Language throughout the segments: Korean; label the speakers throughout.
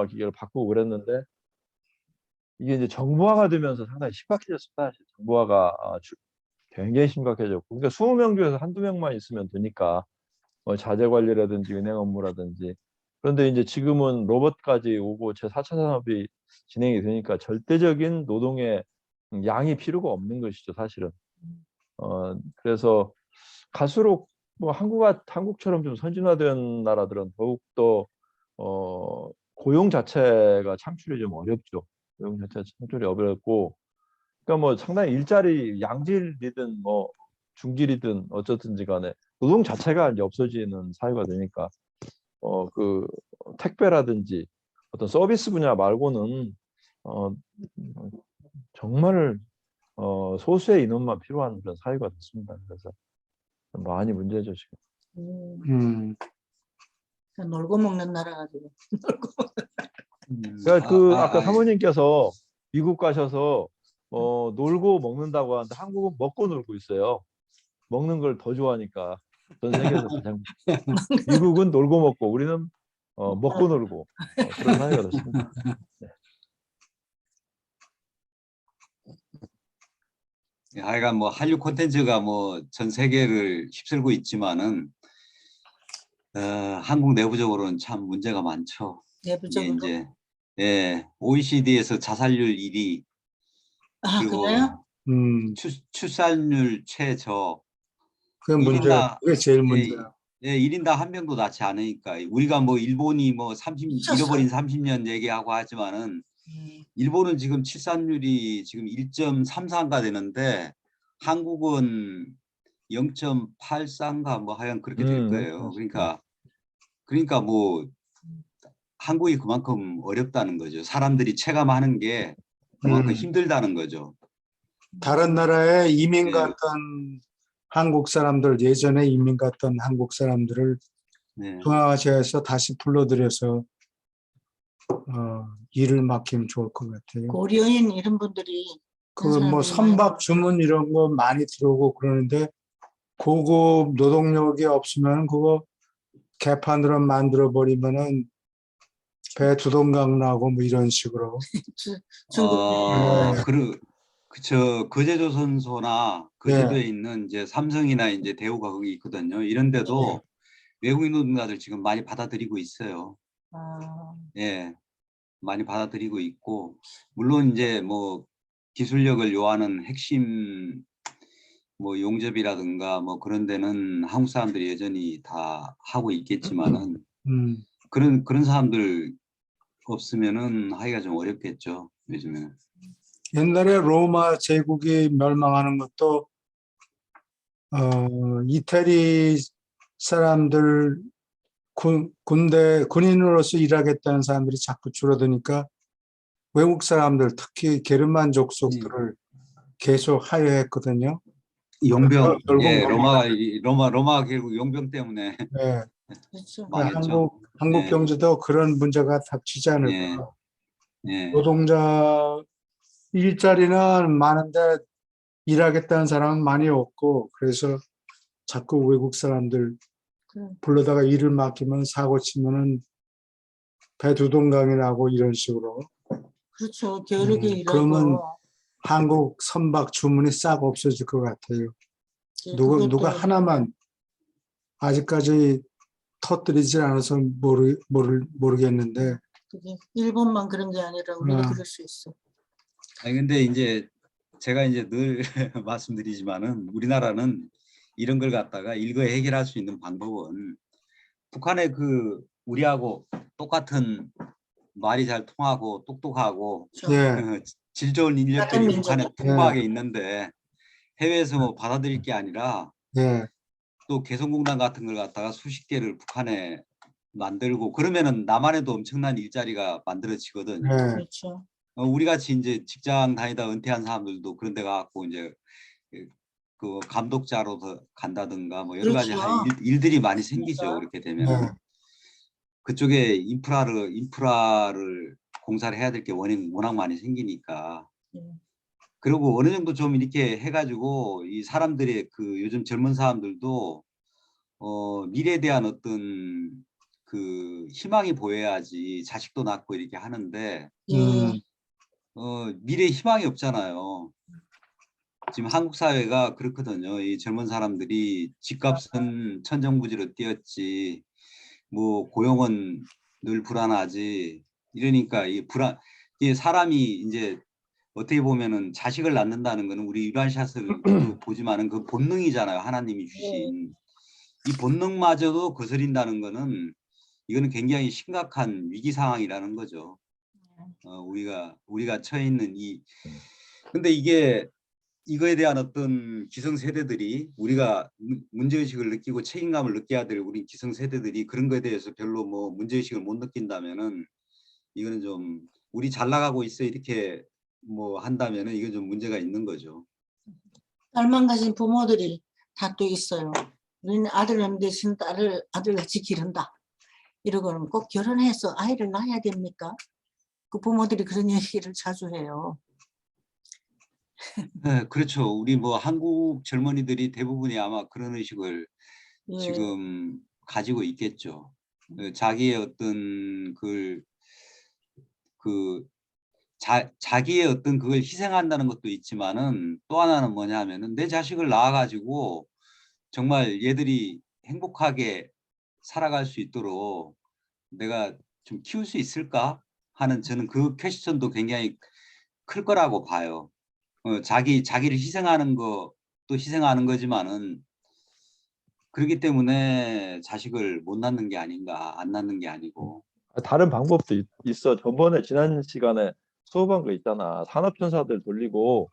Speaker 1: 기계를 바꾸고 그랬는데 이게 이제 정부화가 되면서 상당히 심각해졌습니다. 사실 정부화가 굉장히 심각해졌고, 그러니까 20명 중에서 한두 명만 있으면 되니까 자재 관리라든지 은행 업무라든지. 그런데 이제 지금은 로봇까지 오고 제4차 산업이 진행이 되니까 절대적인 노동의 양이 필요가 없는 것이죠, 사실은. 그래서 갈수록 뭐 한국처럼 좀 선진화된 나라들은 더욱더 고용 자체가 창출이 좀 어렵죠. 고용 자체가 창출이 어렵고, 그러니까 뭐 상당히 일자리 양질이든 뭐 중질이든 어쨌든지 간에 노동 자체가 이제 없어지는 사회가 되니까 그 택배라든지 어떤 서비스 분야 말고는 어 정말 소수의 인원만 필요한 그런 사회가 됐습니다. 그래서 많이 문제죠 지금.
Speaker 2: 놀고 먹는 나라 가지고.
Speaker 1: 그러니까 그 아까 사모님께서 미국 가셔서 놀고 먹는다고 하는데 한국은 먹고 놀고 있어요. 먹는 걸 더 좋아하니까 전 세계에서 가장. 미국은 놀고 먹고 우리는 먹고 놀고 그런 사회가 됐습니다. 네.
Speaker 3: 하여간 뭐 한류 콘텐츠가 뭐 전 세계를 휩쓸고 있지만은 한국 내부적으로는 참 문제가 많죠.
Speaker 2: 내부적으로.
Speaker 3: 이제 OECD에서 자살률 1위, 그리고
Speaker 2: 그래요?
Speaker 3: 출산율 최저.
Speaker 4: 그게 문제야. 그게 제일 문제야.
Speaker 3: 1인당 한 명도 낳지 않으니까. 우리가 뭐 일본이 뭐 잃어버린 30년 얘기하고 하지만은 일본은 지금 출산율이 지금 1.34가 되는데 한국은 0.84인가 뭐 하여간 그렇게 될 거예요. 그러니까 뭐 한국이 그만큼 어렵다는 거죠. 사람들이 체감하는 게 그만큼 힘들다는 거죠.
Speaker 4: 다른 나라에 이민 갔던 한국 사람들, 예전에 이민 갔던 한국 사람들을 중앙아시아에서 다시 불러들여서 일을 맡기면 좋을 것 같아요.
Speaker 2: 고려인 이런 분들이
Speaker 4: 그 뭐 선박 주문 이런 거 많이 들어오고 그러는데 고급 노동력이 없으면 그거 개판으로 만들어 버리면은 배 두동강 나고 뭐 이런 식으로.
Speaker 3: 그쵸. 거제조선소나 거제도에 있는 이제 삼성이나 이제 대우가 거기 있거든요. 이런데도 외국인 노동자들 지금 많이 받아들이고 있어요. 많이 받아들이고 있고, 물론 이제 뭐 기술력을 요하는 핵심 뭐 용접이라든가 뭐 그런 데는 한국 사람들이 여전히 다 하고 있겠지만은 그런 사람들 없으면은 하기가 좀 어렵겠죠, 요즘에는.
Speaker 4: 옛날에 로마 제국이 멸망하는 것도 이태리 사람들 군인으로서 일하겠다는 사람들이 자꾸 줄어드니까 외국 사람들 특히 게르만 족속들을 계속 하여했거든요.
Speaker 3: 용병, 로마가 결국 용병 때문에.
Speaker 4: 한국 경제도 그런 문제가 닥치지 않을까. 노동자 일자리는 많은데 일하겠다는 사람은 많이 없고, 그래서 자꾸 외국 사람들 불러다가 일을 맡기면 사고 치면은 배 두동강이 나고 이런 식으로.
Speaker 2: 그렇죠. 게으르게 일하고.
Speaker 4: 그러면 한국 선박 주문이 싹 없어질 것 같아요. 누가 하나만 아직까지 터뜨리지 않아서 모르겠는데.
Speaker 2: 일본만 그런 게 아니라 우리가 그럴 수 있어.
Speaker 3: 아니 근데 이제 제가 이제 늘 말씀드리지만은 우리나라는 이런 걸 갖다가 일거에 해결할 수 있는 방법은 북한의 우리하고 똑같은 말이 잘 통하고 똑똑하고 질 좋은 인력들이 북한에 풍부하게 있는데 해외에서 뭐 받아들일 게 아니라 또 개성공단 같은 걸 갖다가 수십 개를 북한에 만들고 그러면은 남한에도 엄청난 일자리가 만들어지거든요.
Speaker 2: 그렇죠.
Speaker 3: 우리 같이 이제 직장 다니다 은퇴한 사람들도 그런 데 가고 이제 그 감독자로 간다든가 뭐 여러 가지 일들이 많이 생기죠. 그렇게 되면 그쪽에 인프라를 공사를 해야 될 게 워낙 많이 생기니까. 그리고 어느 정도 좀 이렇게 해가지고 이 사람들의 요즘 젊은 사람들도 미래에 대한 어떤 그 희망이 보여야지 자식도 낳고 이렇게 하는데
Speaker 2: 예.
Speaker 3: 미래에 희망이 없잖아요. 지금 한국 사회가 그렇거든요. 이 젊은 사람들이 집값은 천정부지로 뛰었지, 뭐 고용은 늘 불안하지. 이러니까 이게 사람이 이제 어떻게 보면은 자식을 낳는다는 거는 우리 유란샷을 보지만은 그 본능이잖아요. 하나님이 주신 이 본능마저도 거스린다는 거는 이거는 굉장히 심각한 위기 상황이라는 거죠. 우리가 처해 있는 근데 이거에 대한 어떤 기성세대들이 우리가 문제의식을 느끼고 책임감을 느껴야 될 우리 기성세대들이 그런 거에 대해서 별로 뭐 문제의식을 못 느낀다면은 이거는 좀 우리 잘 나가고 있어 이렇게 뭐 한다면은 이건 좀 문제가 있는 거죠.
Speaker 2: 딸만 가진 부모들이 다 또 있어요. 우리는 아들 대신 딸을 아들같이 기른다. 이러고는 꼭 결혼해서 아이를 낳아야 됩니까? 그 부모들이 그런 얘기를 자주 해요.
Speaker 3: 네, 그렇죠. 우리 뭐 한국 젊은이들이 대부분이 아마 그런 의식을
Speaker 2: 예.
Speaker 3: 지금 가지고 있겠죠. 자기의 어떤 자기의 어떤 그걸 희생한다는 것도 있지만은 또 하나는 뭐냐면은 내 자식을 낳아가지고 정말 얘들이 행복하게 살아갈 수 있도록 내가 좀 키울 수 있을까 하는 저는 그 퀘스천도 굉장히 클 거라고 봐요. 자기를 희생하는 것도 희생하는 거지만은 그렇기 때문에 자식을 못 낳는 게 아닌가, 안 낳는 게 아니고.
Speaker 1: 다른 방법도 있어. 저번에 지난 시간에 수업한 거 있잖아. 산업전사들 돌리고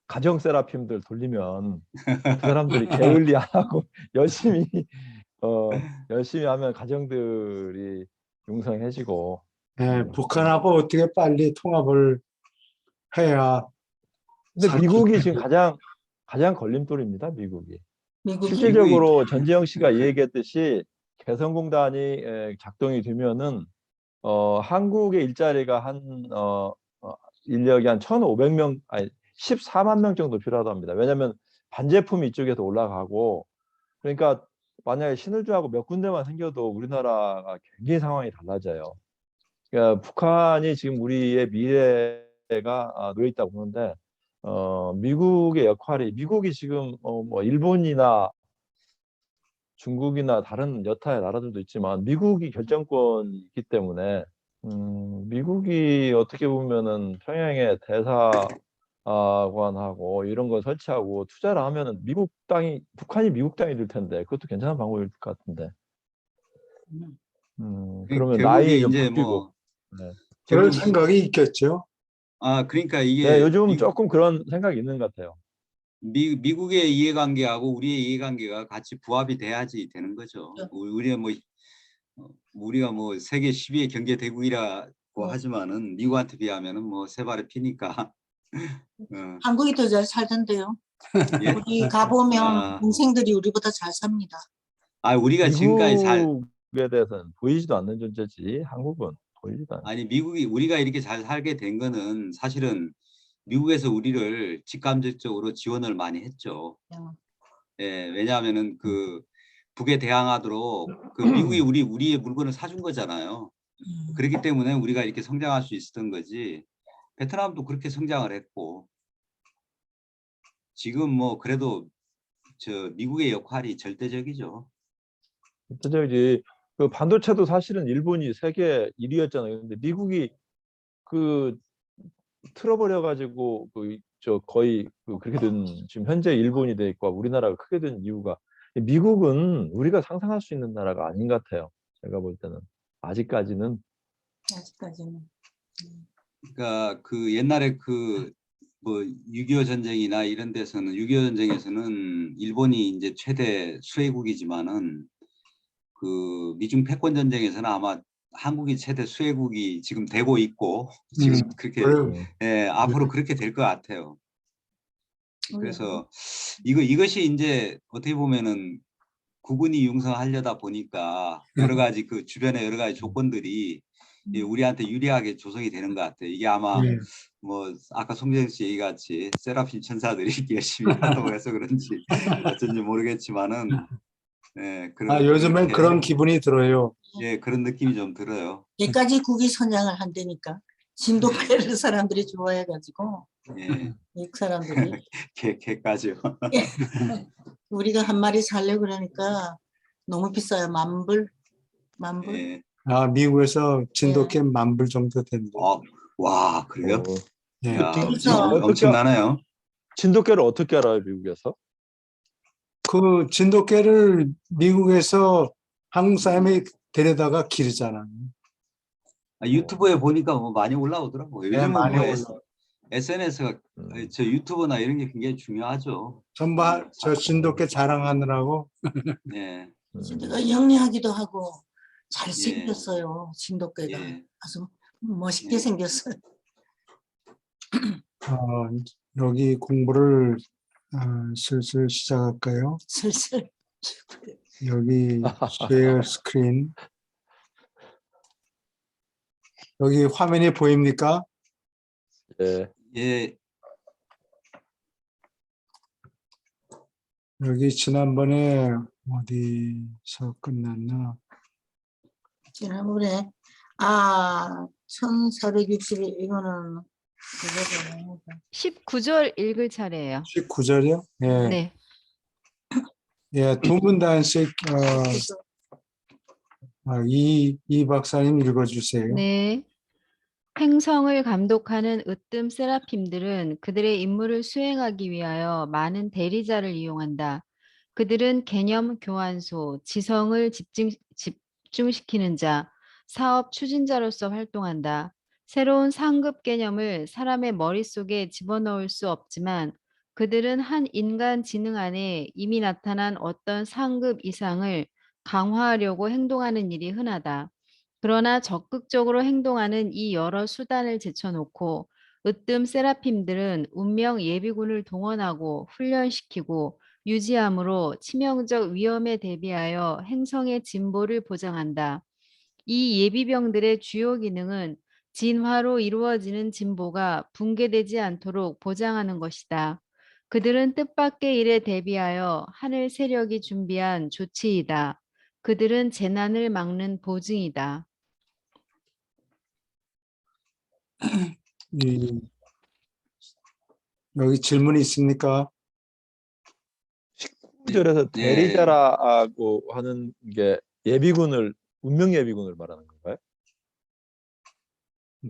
Speaker 1: 가정 세라핌들 돌리면 그 사람들이 게을리 안 하고 열심히 열심히 하면 가정들이 융성해지고.
Speaker 4: 예, 북한하고 어떻게 빨리 통합을 해야
Speaker 1: 근데
Speaker 4: 살
Speaker 1: 미국이 지금 가장 걸림돌입니다. 미국이.
Speaker 2: 미국이
Speaker 1: 실질적으로 전재영 씨가 얘기했듯이 개성공단이 작동이 되면은 한국의 일자리가 인력이 한 1,500명, 아니 14만 명 정도 필요하답니다. 왜냐하면 반제품이 이쪽에서 올라가고, 그러니까 만약에 신을주하고 몇 군데만 생겨도 우리나라가 굉장히 상황이 달라져요. 그러니까 북한이 지금 우리의 미래가 놓여 있다고 보는데, 미국의 역할이, 미국이 지금 뭐 일본이나 중국이나 다른 여타의 나라들도 있지만 미국이 결정권이 있기 때문에 미국이 어떻게 보면은 평양에 대사관하고 이런 거 설치하고 투자를 하면은 북한이 미국 땅이 될 텐데 그것도 괜찮은 방법일 것 같은데. 그러면
Speaker 3: 결국에
Speaker 1: 라인이 좀
Speaker 3: 이제
Speaker 1: 바뀌고.
Speaker 3: 뭐
Speaker 1: 네.
Speaker 4: 그럴
Speaker 3: 결국
Speaker 4: 생각이 있겠죠.
Speaker 3: 그러니까
Speaker 1: 네,
Speaker 3: 이게
Speaker 1: 요즘 조금 그런 생각이 있는 것 같아요.
Speaker 3: 미국의 이해관계하고 우리의 이해관계가 같이 부합이 돼야지 되는 거죠. 우리가 뭐 세계 10위의 경제 대국이라고 하지만은 미국한테 비하면은 뭐 세 발의 피니까.
Speaker 2: 한국이 더 잘 살던데요.
Speaker 3: 예?
Speaker 2: 우리 가보면 동생들이 우리보다 잘 삽니다.
Speaker 3: 우리가 지금까지
Speaker 1: 미국에 대해서는 보이지도 않는 존재지. 한국은 보이지도 않아요.
Speaker 3: 우리가 이렇게 잘 살게 된 거는 사실은 미국에서 우리를 직감적으로 지원을 많이 했죠. 예, 왜냐하면은 그 북에 대항하도록 그 미국이 우리의 물건을 사준 거잖아요. 그렇기 때문에 우리가 이렇게 성장할 수 있었던 거지. 베트남도 그렇게 성장을 했고 지금 뭐 그래도 미국의 역할이 절대적이죠.
Speaker 1: 저기 그 반도체도 사실은 일본이 세계 1위였잖아요. 근데 미국이 그 틀어버려 가지고 거의 그렇게 된 지금 현재 일본이 돼 있고 우리나라가 크게 된 이유가 미국은 우리가 상상할 수 있는 나라가 아닌 것 같아요. 제가 볼 때는 아직까지는.
Speaker 3: 그러니까 그 옛날에 뭐 6.25 전쟁이나 이런 데서는 6.25 전쟁에서는 일본이 이제 최대 수혜국이지만은 그 미중 패권 전쟁에서는 아마 한국이 최대 수혜국이 지금 되고 있고 지금 그렇게 앞으로 그렇게 될 것 같아요. 그래서 이것이 이제 어떻게 보면은 국군이 융성하려다 보니까 여러 가지 그 주변의 여러 가지 조건들이 우리한테 유리하게 조성이 되는 것 같아요. 이게 아마 뭐 아까 송재영 씨 얘기같이 세라핌 천사들이 이렇게 열심히 하다고 해서 그런지 어쩐지 모르겠지만은 네,
Speaker 4: 요즘엔 그런 기분이 들어요.
Speaker 3: 예, 그런 느낌이 좀 들어요.
Speaker 2: 개까지 국위 선양을 한다니까. 진돗개를 사람들이 좋아해가지고
Speaker 3: 예,
Speaker 2: 미국 사람들이
Speaker 3: 개까지요.
Speaker 2: 우리가 한 마리 살려 그러니까 너무 비싸요. 만불.
Speaker 3: 예.
Speaker 4: 미국에서 진돗개 10,000불 정도 된대.
Speaker 3: 와, 그래요?
Speaker 4: 예.
Speaker 3: 야,
Speaker 2: 그래서
Speaker 3: 엄청나네요.
Speaker 1: 진돗개를 어떻게 알아요, 미국에서?
Speaker 4: 그 진돗개를 미국에서 한국 사람이 데려다가 기르잖아요.
Speaker 3: 유튜브에 보니까 뭐 많이 올라오더라고요.
Speaker 4: 네,
Speaker 3: 요즘은
Speaker 4: 많이
Speaker 3: 뭐
Speaker 4: 올라와요.
Speaker 3: SNS가
Speaker 1: 음.
Speaker 3: 저 유튜브나 이런 게 굉장히 중요하죠.
Speaker 4: 전부 저 진돗개 자랑하느라고.
Speaker 3: 예,
Speaker 2: 진드가 영리하기도 하고
Speaker 3: 예,
Speaker 2: 잘생겼어요. 진돗개가
Speaker 3: 예,
Speaker 2: 아주 멋있게
Speaker 3: 예.
Speaker 2: 생겼어요.
Speaker 4: 여기 공부를 슬슬 시작할까요?
Speaker 2: 슬슬.
Speaker 4: 여기 쉐어 스크린. 여기 화면이 보입니까?
Speaker 1: 예.
Speaker 3: 예,
Speaker 4: 여기 지난번에 어디서 끝났나?
Speaker 2: 지난번에 1461 이거는 그거죠.
Speaker 5: 19절 읽을 차례예요.
Speaker 4: 19절이요? 예.
Speaker 5: 네.
Speaker 4: 예, 두 문단씩 이 박사님 읽어주세요.
Speaker 5: 네. 행성을 감독하는 으뜸 세라핌들은 그들의 임무를 수행하기 위하여 많은 대리자를 이용한다. 그들은 개념 교환소, 지성을 집중시키는 자, 사업 추진자로서 활동한다. 새로운 상급 개념을 사람의 머릿속에 집어넣을 수 없지만 그들은 한 인간 지능 안에 이미 나타난 어떤 상급 이상을 강화하려고 행동하는 일이 흔하다. 그러나 적극적으로 행동하는 이 여러 수단을 제쳐놓고 으뜸 세라핌들은 운명 예비군을 동원하고 훈련시키고 유지함으로 치명적 위험에 대비하여 행성의 진보를 보장한다. 이 예비병들의 주요 기능은 진화로 이루어지는 진보가 붕괴되지 않도록 보장하는 것이다. 그들은 뜻밖의 일에 대비하여 하늘 세력이 준비한 조치이다. 그들은 재난을 막는 보증이다.
Speaker 4: 여기 질문이 있습니까?
Speaker 1: 19절에서
Speaker 3: 예.
Speaker 1: 대리자라고 하는 게 예비군을 운명 예비군을 말하는 건가요?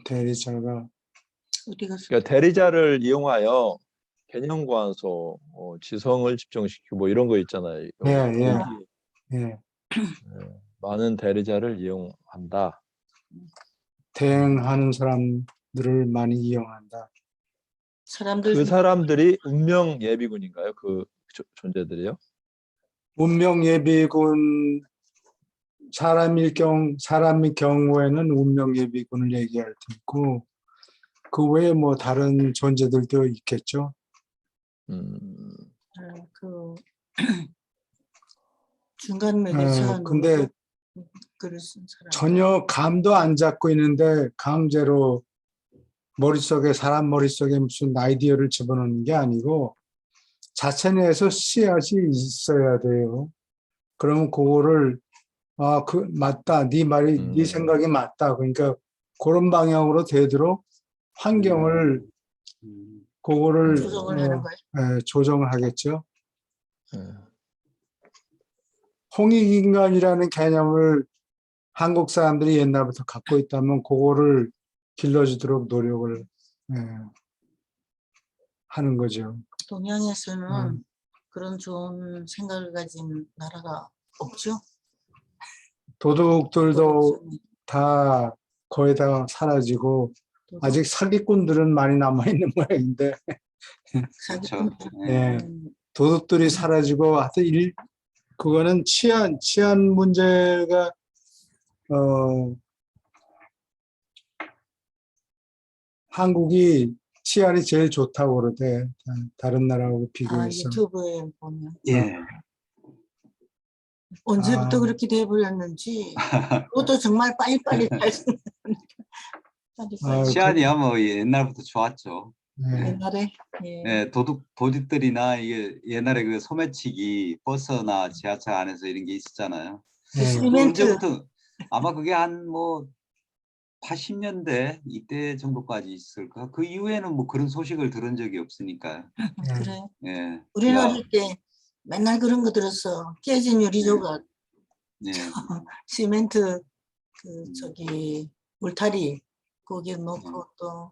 Speaker 4: 대리자가
Speaker 2: 어디 갔어?
Speaker 1: 그러니까 대리자를 이용하여 개념 관소, 지성을 집중시키고 뭐 이런 거 있잖아요.
Speaker 4: 예, 예.
Speaker 1: 여기
Speaker 4: 예.
Speaker 1: 많은 대리자를 이용한다.
Speaker 4: 대행하는 사람들을 많이 이용한다.
Speaker 2: 사람들
Speaker 1: 그 사람들이 운명 예비군인가요? 그 존재들이요?
Speaker 4: 운명 예비군 사람일 경우에는 운명 예비군을 얘기할 테고 그 외에 뭐 다른 존재들도 있겠죠.
Speaker 2: 그 중간 매개차
Speaker 4: 근데
Speaker 2: 글을 쓴 사람.
Speaker 4: 전혀 감도 안 잡고 있는데 강제로 사람 머릿속에 무슨 아이디어를 집어넣는 게 아니고 자체 내에서 씨앗이 있어야 돼요. 그러면 그거를 맞다. 네 생각이 맞다. 그러니까 그런 방향으로 되도록 환경을 그거를
Speaker 2: 조정을 하는 거예요.
Speaker 4: 조정을 하겠죠. 홍익인간이라는 개념을 한국 사람들이 옛날부터 갖고 있다면 그거를 길러주도록 노력을 하는 거죠.
Speaker 2: 동양에서는 그런 좋은 생각을 가진 나라가 없죠.
Speaker 4: 도둑들도 다 거의 다 사라지고 아직 사기꾼들은 많이 남아있는 모양인데
Speaker 3: 그렇죠.
Speaker 4: 예, 도둑들이 사라지고 하여튼 그거는 치안 문제가 한국이 치안이 제일 좋다고 그러대. 다른 나라하고 비교해서.
Speaker 2: 유튜브에 보면
Speaker 3: 예.
Speaker 2: 언제부터 그렇게 돼버렸는지 그것도 정말 빨리빨리 발생합니다.
Speaker 3: 치안이야 뭐 옛날부터 좋았죠.
Speaker 4: 네.
Speaker 2: 옛날에 예.
Speaker 3: 예, 도둑들이나 이게 옛날에 그 소매치기 버스나 지하철 안에서 이런 게 있었잖아요.
Speaker 2: 그
Speaker 4: 예.
Speaker 3: 그
Speaker 2: 시멘트
Speaker 3: 언제부터 아마 그게 한 뭐 80년대 이때 정도까지 있을까? 그 이후에는 뭐 그런 소식을 들은 적이 없으니까요.
Speaker 2: 그래.
Speaker 3: 예.
Speaker 2: 우리
Speaker 3: 야,
Speaker 2: 어릴 때 맨날 그런 거 들었어. 깨진 유리
Speaker 3: 네.
Speaker 2: 조각,
Speaker 3: 예.
Speaker 2: 시멘트 저기 울타리 거기에 놓고 또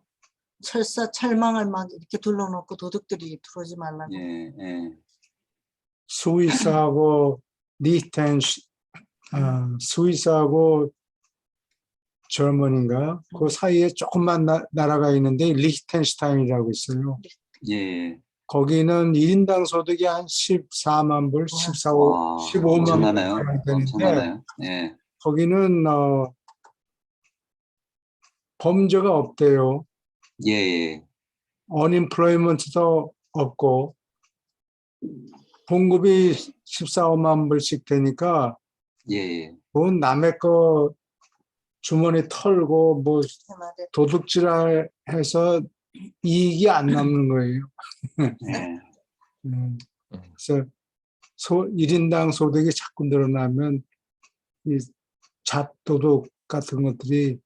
Speaker 2: 철망을 막 이렇게 둘러놓고 도둑들이 들어오지 말라고.
Speaker 3: 예. 예.
Speaker 4: 스위스하고 스위스하고 저머니인가 그 사이에 조금만 나라가 있는데 리히텐슈타인이라고 있어요.
Speaker 3: 예.
Speaker 4: 거기는 1인당 소득이 한 14만 불, 14,
Speaker 3: 와,
Speaker 4: 15만 불
Speaker 3: 엄청나네요.
Speaker 4: 되는데
Speaker 3: 엄청나네요. 예.
Speaker 4: 거기는 범죄가 없대요.
Speaker 3: 예. 예.
Speaker 4: 언임플로이먼트도 없고 봉급이 14만 불씩 되니까
Speaker 3: 예. 예.
Speaker 4: 돈 남의 거 주머니 털고 뭐
Speaker 2: 맞아.
Speaker 4: 도둑질해서 이익이 안 남는 거예요.
Speaker 3: 예.
Speaker 4: 그래서 1인당 소득이 자꾸 늘어나면 이 잡도둑 같은 것들이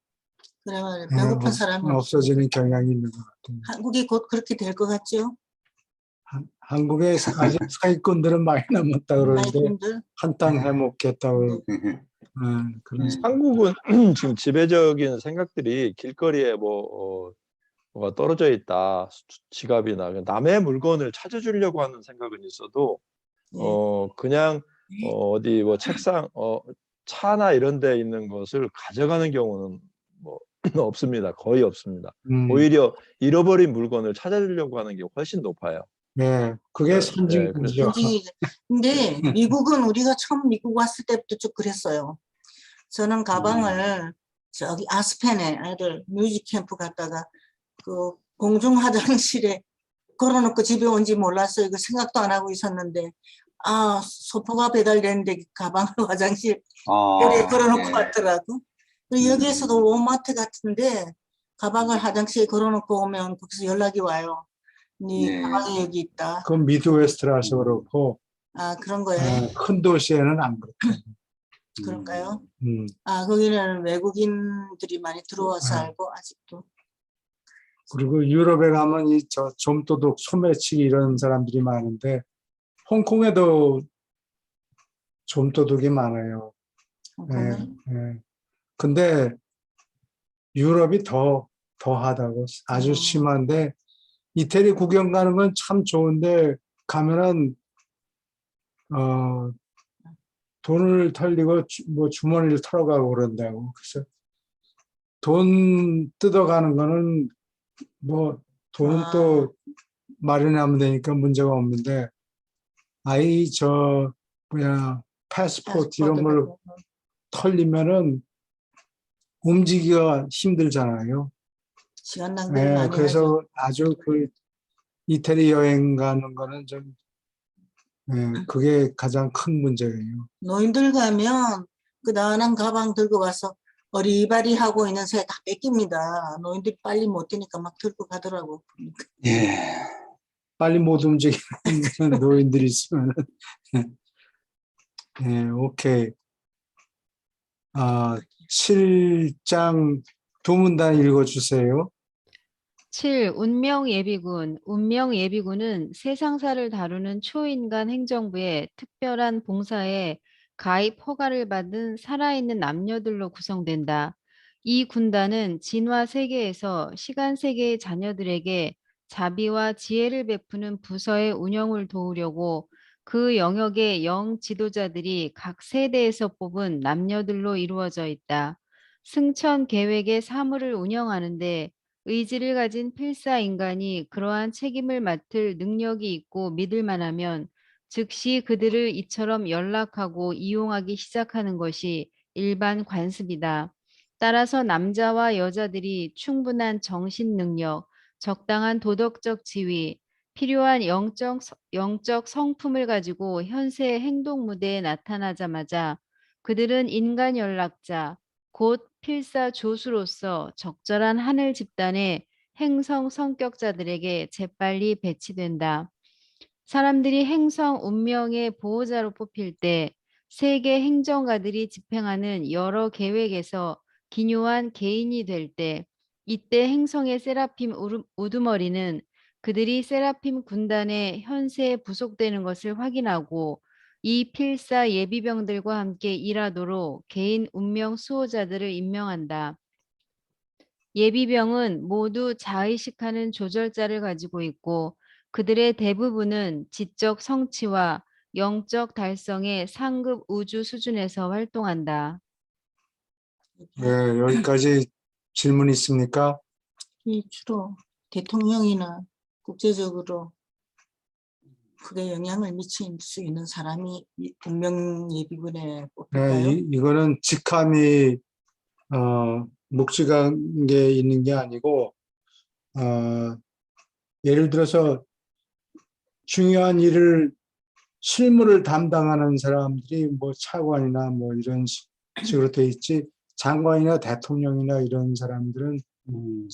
Speaker 2: 그래 말이야. 배고픈 사람이
Speaker 4: 없어지는 경향이 있는 것 같아요.
Speaker 2: 한국이 곧 그렇게 될 것 같죠?
Speaker 4: 한국에 아직 사기꾼들은 많이 남았다 그러는데
Speaker 2: 사기꾼들.
Speaker 4: 한탕 해먹겠다고 그런
Speaker 1: 한국은 지금 지배적인 생각들이 길거리에 뭐가 떨어져 있다, 지갑이나 남의 물건을 찾아주려고 하는 생각은 있어도
Speaker 2: 예.
Speaker 1: 그냥 어디 뭐 책상 차나 이런 데 있는 것을 가져가는 경우는 뭐 없습니다. 거의 없습니다. 오히려 잃어버린 물건을 찾아주려고 하는 게 훨씬 높아요.
Speaker 4: 네, 그게
Speaker 1: 네,
Speaker 4: 선진국이죠.
Speaker 2: 근데 미국은 우리가 처음 미국 왔을 때부터 쭉 그랬어요. 저는 가방을 저기 아스펜에 애들 뮤직 캠프 갔다가 그 공중 화장실에 걸어놓고 집에 온지 몰랐어요. 이거 생각도 안 하고 있었는데 소포가 배달되는데 가방을 화장실 에 걸어놓고
Speaker 3: 예.
Speaker 2: 왔더라고. 그리고 여기에서도 워마트 같은데 가방을 화장실에 걸어놓고 오면 거기서 연락이 와요. 네
Speaker 3: 예.
Speaker 2: 가방이 여기 있다.
Speaker 4: 그건 미드웨스트라서 그렇고
Speaker 2: 그런 거예요.
Speaker 4: 큰 도시에는 안 그렇게.
Speaker 2: 그럴까요?
Speaker 4: 음.
Speaker 2: 거기는 외국인들이 많이 들어와 살고 아직도.
Speaker 4: 그리고 유럽에 가면 좀도둑, 소매치기 이런 사람들이 많은데 홍콩에도 좀도둑이 많아요. 예. 근데 유럽이 더하다고 아주 심한데 이태리 구경 가는 건 참 좋은데 가면은 돈을 털리고 뭐 주머니를 털어가고 그런다고. 그래서 돈 뜯어가는 거는 뭐 돈은 또 마련하면 되니까 문제가 없는데 패스포트 이런 걸 털리면은 움직이기가 힘들잖아요.
Speaker 2: 시간 낭비를 많이
Speaker 4: 그래서
Speaker 2: 하죠.
Speaker 4: 아주 그 이태리 여행 가는 거는 좀 그게 가장 큰 문제예요.
Speaker 2: 노인들 가면 그 나난 가방 들고 가서 어리바리하고 있는 새 다 뺏깁니다. 노인들이 빨리 못 뛰니까 막 들고 가더라고.
Speaker 3: 예.
Speaker 4: 빨리 못 움직이는 노인들이 있으면 오케이. 7장 두 문단 읽어주세요.
Speaker 5: 7. 운명예비군. 운명예비군은 세상사를 다루는 초인간 행정부의 특별한 봉사에 가입 허가를 받은 살아있는 남녀들로 구성된다. 이 군단은 진화 세계에서 시간 세계의 자녀들에게 자비와 지혜를 베푸는 부서의 운영을 도우려고 그 영역의 영 지도자들이 각 세대에서 뽑은 남녀들로 이루어져 있다. 승천 계획의 사물을 운영하는데 의지를 가진 필사 인간이 그러한 책임을 맡을 능력이 있고 믿을 만하면 즉시 그들을 이처럼 연락하고 이용하기 시작하는 것이 일반 관습이다. 따라서 남자와 여자들이 충분한 정신 능력, 적당한 도덕적 지위, 필요한 영적 성품을 가지고 현세의 행동 무대에 나타나자마자 그들은 인간 연락자, 곧 필사 조수로서 적절한 하늘 집단의 행성 성격자들에게 재빨리 배치된다. 사람들이 행성 운명의 보호자로 뽑힐 때 세계 행정가들이 집행하는 여러 계획에서 기묘한 개인이 될 때 이때 행성의 세라핌 우두머리는 그들이 세라핌 군단의 현세에 부속되는 것을 확인하고 이 필사 예비병들과 함께 일하도록 개인 운명 수호자들을 임명한다. 예비병은 모두 자의식하는 조절자를 가지고 있고 그들의 대부분은 지적 성취와 영적 달성의 상급 우주 수준에서 활동한다.
Speaker 4: 네, 여기까지 질문 있습니까?
Speaker 2: 이 주로 대통령이나 국제적으로 크게 영향을 미칠 수 있는 사람이 이 운명 예비군에
Speaker 4: 네,
Speaker 2: 뽑힐까요?
Speaker 4: 이거는 직함이 묵직한 게 있는 게 아니고 예를 들어서 중요한 일을 실무를 담당하는 사람들이 뭐 차관이나 뭐 이런 식으로 돼 있지 장관이나 대통령이나 이런 사람들은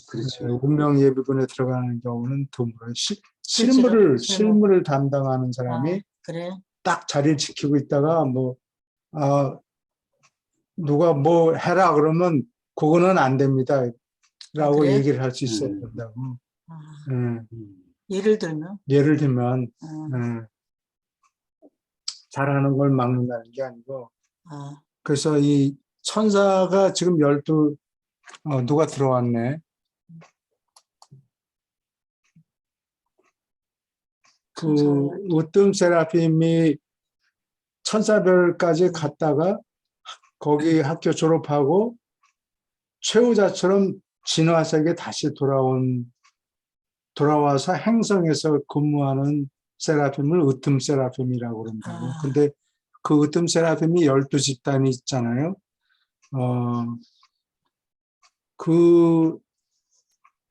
Speaker 3: 그렇죠.
Speaker 4: 운명 예비군에 들어가는 경우는 드물어요.
Speaker 2: 실무.
Speaker 4: 실무를 담당하는
Speaker 2: 아,
Speaker 4: 사람이
Speaker 2: 그래?
Speaker 4: 딱 자리를 지키고 있다가 누가 뭐 해라 그러면 그거는 안 됩니다. 라고
Speaker 2: 그래?
Speaker 4: 얘기를 할 수 있어야 된다고.
Speaker 2: 아,
Speaker 4: 예,
Speaker 2: 예를 들면
Speaker 4: 예를 들면
Speaker 2: 아,
Speaker 4: 잘하는 걸 막는다는 게 아니고
Speaker 2: 아,
Speaker 4: 그래서 이 천사가 지금 12 누가 들어왔네. 그 으뜸 세라핌이 천사별까지 갔다가 거기 학교 졸업하고 최후자처럼 진화세계 다시 돌아와서 행성에서 근무하는 세라핌을 으뜸 세라핌이라고 그런다고.
Speaker 2: 아.
Speaker 4: 근데 그 으뜸 세라핌이 12집단이 있잖아요. 그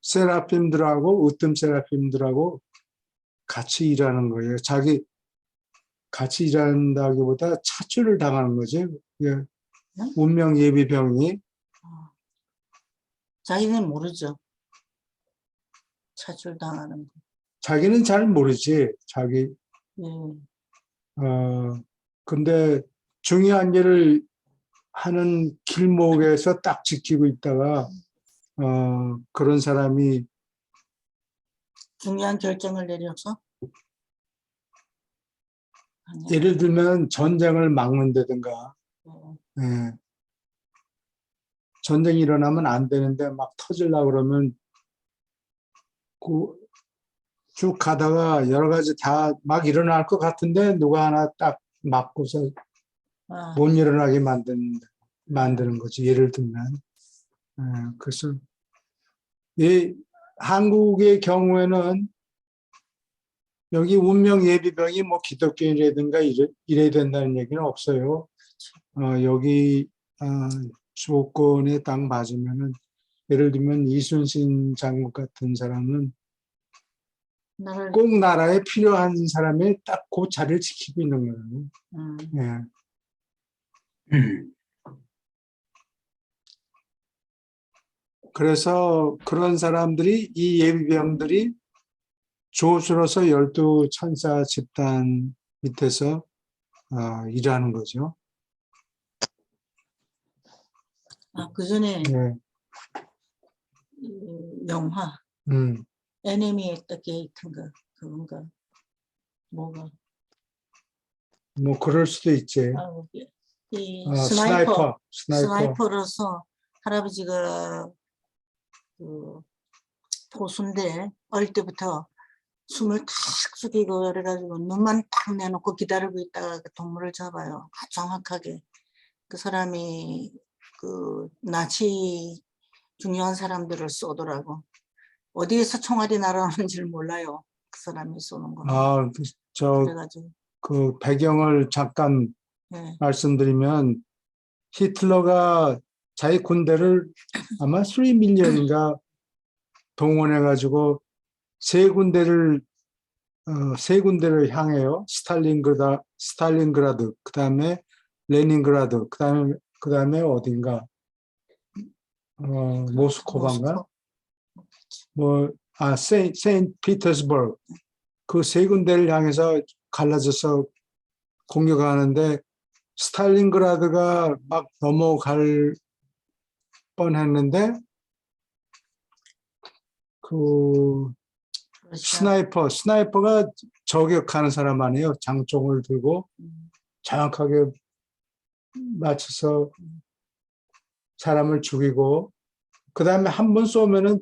Speaker 4: 세라핌들하고 으뜸 세라핌들하고 같이 일하는 거예요. 같이 일한다기보다 차출을 당하는 거죠. 예. 운명 예비병이
Speaker 2: 자기는 모르죠. 차출당하는 거.
Speaker 4: 자기는 잘 모르지.
Speaker 2: 예.
Speaker 4: 근데 중요한 일을 하는 길목에서 딱 지키고 있다가 그런 사람이
Speaker 2: 중요한 결정을 내려서 아니야.
Speaker 4: 예를 들면 전쟁을 막는다든가 예. 전쟁이 일어나면 안 되는데 막 터질라 그러면 쭉 가다가 여러 가지 다 막 일어날 것 같은데 누가 하나 딱 막고서
Speaker 2: 아,
Speaker 4: 못 일어나게 만드는 거지. 예를 들면. 그래서 한국의 경우에는 여기 운명 예비병이 뭐 기독교인이라든가 이래야 된다는 얘기는 없어요. 여기 조건에 딱 맞으면은 예를 들면 이순신 장국 같은 사람은
Speaker 2: 나를
Speaker 4: 꼭 나라에 필요한 사람이 딱 그 자리를 지키고 있는 거예요. 예. 그래서 그런 사람들이 이 예비병들이 조수로서 12 천사 집단 밑에서 일하는 거죠.
Speaker 2: 그 전에
Speaker 4: 예.
Speaker 2: 영화 에네미의 게이트인가 그건가 뭐가
Speaker 4: 뭐 그럴 수도 있지.
Speaker 2: 이 스나이퍼로서 할아버지가 그 포수인데 어릴 때부터 숨을 탁 죽이고 그래가지고 눈만 딱 내놓고 기다리고 있다가 그 동물을 잡아요. 아주 정확하게. 그 사람이 그 나치 중요한 사람들을 쏘더라고. 어디에서 총알이 날아오는지를 몰라요. 그 사람이 쏘는 거는. 그래가지고
Speaker 4: 그 배경을 잠깐
Speaker 2: 네.
Speaker 4: 말씀드리면 히틀러가 자기 군대를 아마 3밀리언인가 동원해가지고 세 군데를 향해요. 스탈린그라드, 그 다음에 레닌그라드, 그 다음에 어딘가 모스크바인가? 세인트 피터스버그 그 세 군데를 향해서 갈라져서 공격하는데 스탈린그라드가 막 넘어갈 뻔했는데 그
Speaker 2: 러시아.
Speaker 4: 스나이퍼가 저격하는 사람 아니에요. 장총을 들고 정확하게 맞춰서 사람을 죽이고 그 다음에 한 번 쏘면은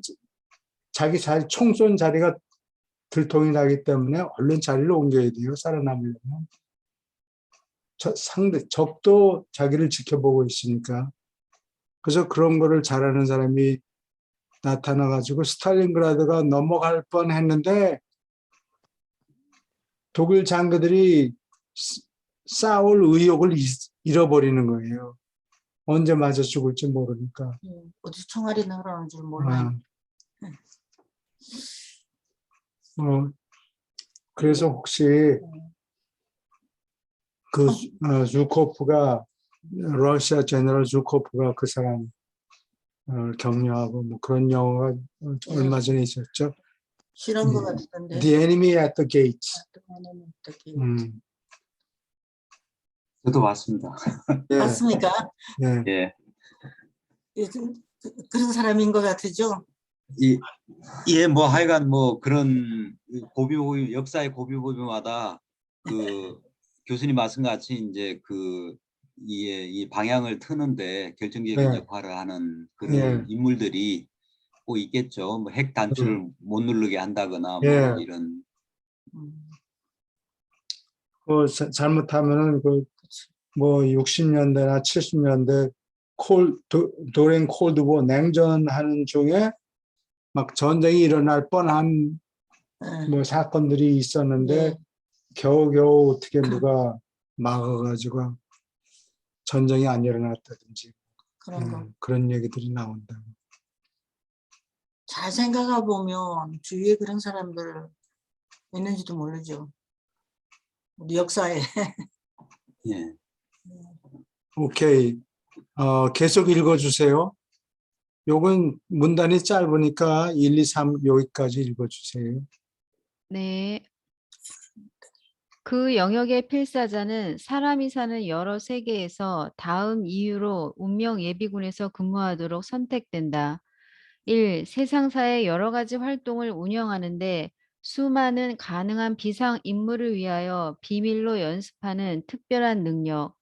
Speaker 4: 자기 자리 총 쏜 자리가 들통이 나기 때문에 얼른 자리를 옮겨야 돼요. 살아남으려면. 상대 적도 자기를 지켜보고 있으니까. 그래서 그런 거를 잘하는 사람이 나타나 가지고 스탈린그라드가 넘어갈 뻔했는데 독일 장교들이 싸울 의욕을 잃어버리는 거예요. 언제 맞아 죽을지 모르니까.
Speaker 2: 어디 총알이 날아오는 줄 몰라요.
Speaker 4: 그래서 혹시 그 주코프가 러시아 제너럴 주코프가 그 사람 격려하고 뭐 그런 영화가 얼마 전에 있었죠.
Speaker 2: 실한 것 같은데.
Speaker 4: The Enemy at the Gates.
Speaker 3: 저도 봤습니다.
Speaker 4: 예,
Speaker 2: 맞습니까?
Speaker 4: 예.
Speaker 3: 예.
Speaker 2: 그런 사람인 것 같으죠?
Speaker 3: 예, 뭐 하여간 뭐 그런 고비고비 역사의 고비고비마다 그 교수님 말씀같이 이제 이 방향을 트는데 결정적인
Speaker 4: 네.
Speaker 3: 역할을 하는 그런
Speaker 4: 예.
Speaker 3: 인물들이 꼭 있겠죠. 뭐 핵 단추를 못 누르게 한다거나 뭐
Speaker 4: 예.
Speaker 3: 이런.
Speaker 4: 잘못하면은 뭐 60년대나 70년대 도랭 콜드워 냉전하는 중에 막 전쟁이 일어날 뻔한 뭐 사건들이 있었는데
Speaker 2: 네.
Speaker 4: 겨우겨우 어떻게 누가 막아가지고 전쟁이 안 일어났다든지
Speaker 2: 그런 거.
Speaker 4: 그런 얘기들이 나온다.
Speaker 2: 잘 생각해 보면 주위에 그런 사람들 있는지도 모르죠. 우리 역사에.
Speaker 3: 예.
Speaker 4: 오케이. 계속 읽어주세요. 요건 문단이 짧으니까 1, 2, 3 여기까지 읽어주세요.
Speaker 5: 네. 그 영역의 필사자는 사람이 사는 여러 세계에서 다음 이유로 운명 예비군에서 근무하도록 선택된다. 1. 세상사의 여러 가지 활동을 운영하는데 수많은 가능한 비상 임무를 위하여 비밀로 연습하는 특별한 능력.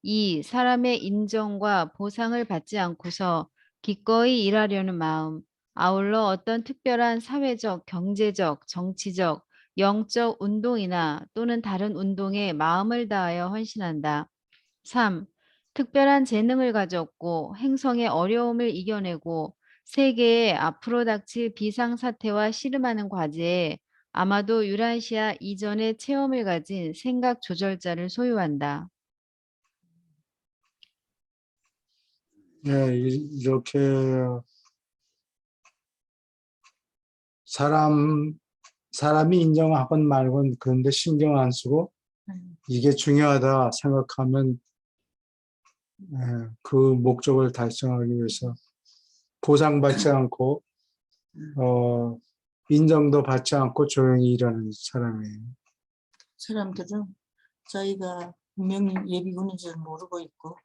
Speaker 5: 2. 사람의 인정과 보상을 받지 않고서 기꺼이 일하려는 마음. 아울러 어떤 특별한 사회적, 경제적, 정치적, 영적 운동이나 또는 다른 운동에 마음을 다하여 헌신한다. 3. 특별한 재능을 가졌고 행성의 어려움을 이겨내고 세계에 앞으로 닥칠 비상사태와 씨름하는 과제에 아마도 유라시아 이전의 체험을 가진 생각 조절자를 소유한다.
Speaker 4: 네, 이렇게 사람이 인정하건 말건 그런데 신경 안 쓰고 이게 중요하다 생각하면 그 목적을 달성하기 위해서 보상받지 않고 인정도 받지 않고 조용히 일하는 사람이에요.
Speaker 2: 사람들은 저희가 분명히 예비군인 줄 모르고 있고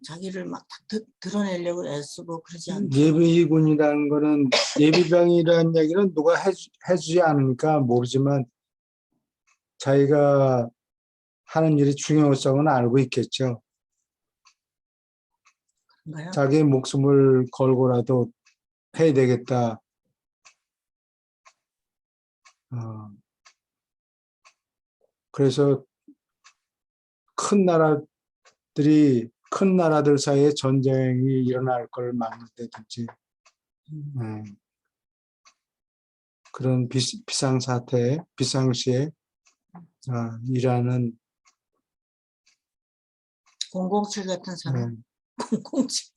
Speaker 2: 자기를 막 드러내려고 애쓰고 그러지 않죠.
Speaker 4: 예비군이라는 거는 예비병이라는 얘기는 누가 해주지 않으니까 모르지만 자기가 하는 일이 중요성은 알고 있겠죠.
Speaker 2: 그런가요?
Speaker 4: 자기의 목숨을 걸고라도 해야 되겠다. 그래서 큰 나라들 사이에 전쟁이 일어날 걸 막는다든지 그런 비상사태, 비상시에 일하는
Speaker 2: 007 같은 사람. 007.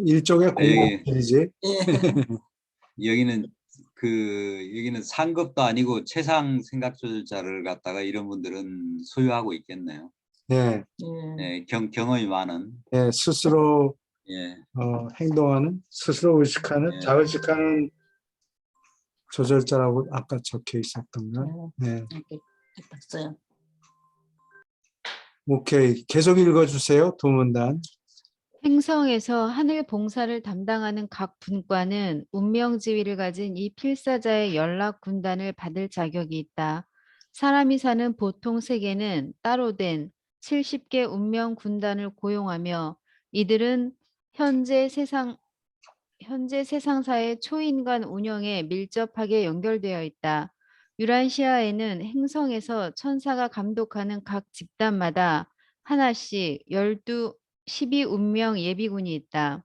Speaker 4: 일종의
Speaker 3: 여기-
Speaker 4: 공공일이지.
Speaker 2: 예.
Speaker 3: 여기는 상급도 아니고 최상 생각 조절자를 갖다가 이런 분들은 소유하고 있겠네요.
Speaker 4: 네,
Speaker 2: 예.
Speaker 3: 네, 경험이 많은.
Speaker 4: 네, 스스로
Speaker 3: 예.
Speaker 4: 행동하는 스스로 의식하는
Speaker 3: 예.
Speaker 4: 자의식하는 조절자라고 아까 적혀 있었던가. 네.
Speaker 2: 이렇게 봤어요.
Speaker 4: 오케이. 계속 읽어주세요. 두 문단.
Speaker 5: 행성에서 하늘 봉사를 담당하는 각 분과는 운명지위를 가진 이 필사자의 연락 군단을 받을 자격이 있다. 사람이 사는 보통 세계는 따로 된 70개 운명 군단을 고용하며 이들은 현재 세상사의 초인간 운영에 밀접하게 연결되어 있다. 유란시아에는 행성에서 천사가 감독하는 각 집단마다 하나씩 12운명 예비군이 있다.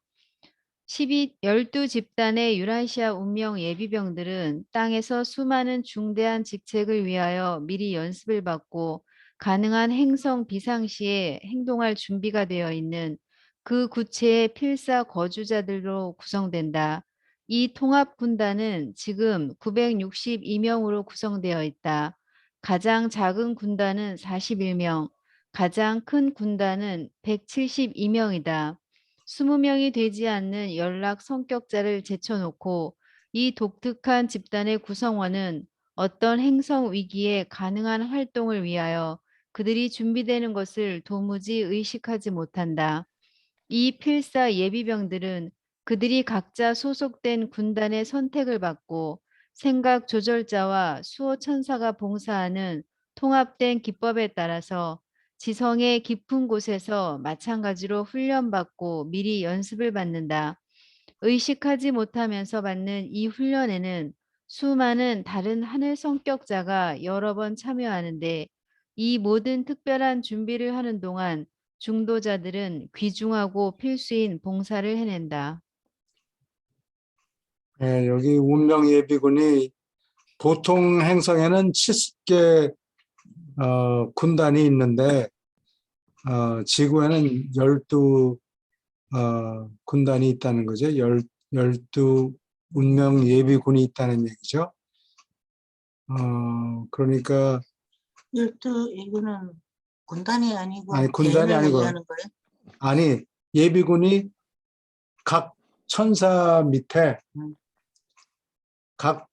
Speaker 5: 12집단의 유란시아 운명 예비병들은 땅에서 수많은 중대한 직책을 위하여 미리 연습을 받고 가능한 행성 비상시에 행동할 준비가 되어 있는 그 구체의 필사 거주자들로 구성된다. 이 통합군단은 지금 962명으로 구성되어 있다. 가장 작은 군단은 41명, 가장 큰 군단은 172명이다. 20명이 되지 않는 연락 성격자를 제쳐놓고 이 독특한 집단의 구성원은 어떤 행성 위기에 가능한 활동을 위하여 그들이 준비되는 것을 도무지 의식하지 못한다. 이 필사 예비병들은 그들이 각자 소속된 군단의 선택을 받고 생각 조절자와 수호 천사가 봉사하는 통합된 기법에 따라서 지성의 깊은 곳에서 마찬가지로 훈련받고 미리 연습을 받는다. 의식하지 못하면서 받는 이 훈련에는 수많은 다른 하늘 성격자가 여러 번 참여하는데 이 모든 특별한 준비를 하는 동안 중도자들은 귀중하고 필수인 봉사를 해낸다.
Speaker 4: 예, 여기 운명 예비군이 보통 행성에는 70개 군단이 있는데 지구에는 12 군단이 있다는 거죠. 12 운명 예비군이 있다는 얘기죠. 그러니까
Speaker 2: 12 이거는 군단이 아니고
Speaker 4: 아니, 군단이
Speaker 2: 개인을
Speaker 4: 아니고.
Speaker 2: 얘기하는 거예요?
Speaker 4: 아니 예비군이 각 천사 밑에 각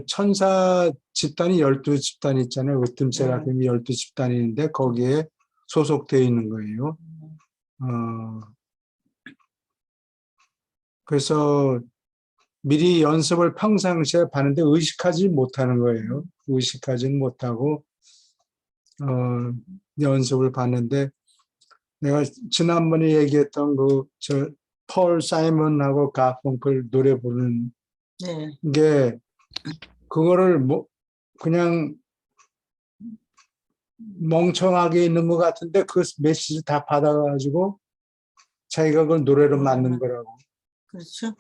Speaker 4: 천사 집단이 12집단이 있잖아요. 으뜸세라핌이 12집단이 있는데 거기에 소속되어 있는 거예요. 그래서 미리 연습을 평상시에 받는데 의식하지 못하는 거예요. 의식하지는 못하고 연습을 받는데 내가 지난번에 얘기했던 폴 사이먼하고 가펑클 노래 부르는
Speaker 2: 네.
Speaker 4: 게 그거를 그냥 멍청하게 있는 것 같은데 그 메시지 다 받아가지고 자기가 그걸 노래로 만든 거라고.
Speaker 2: 그렇죠.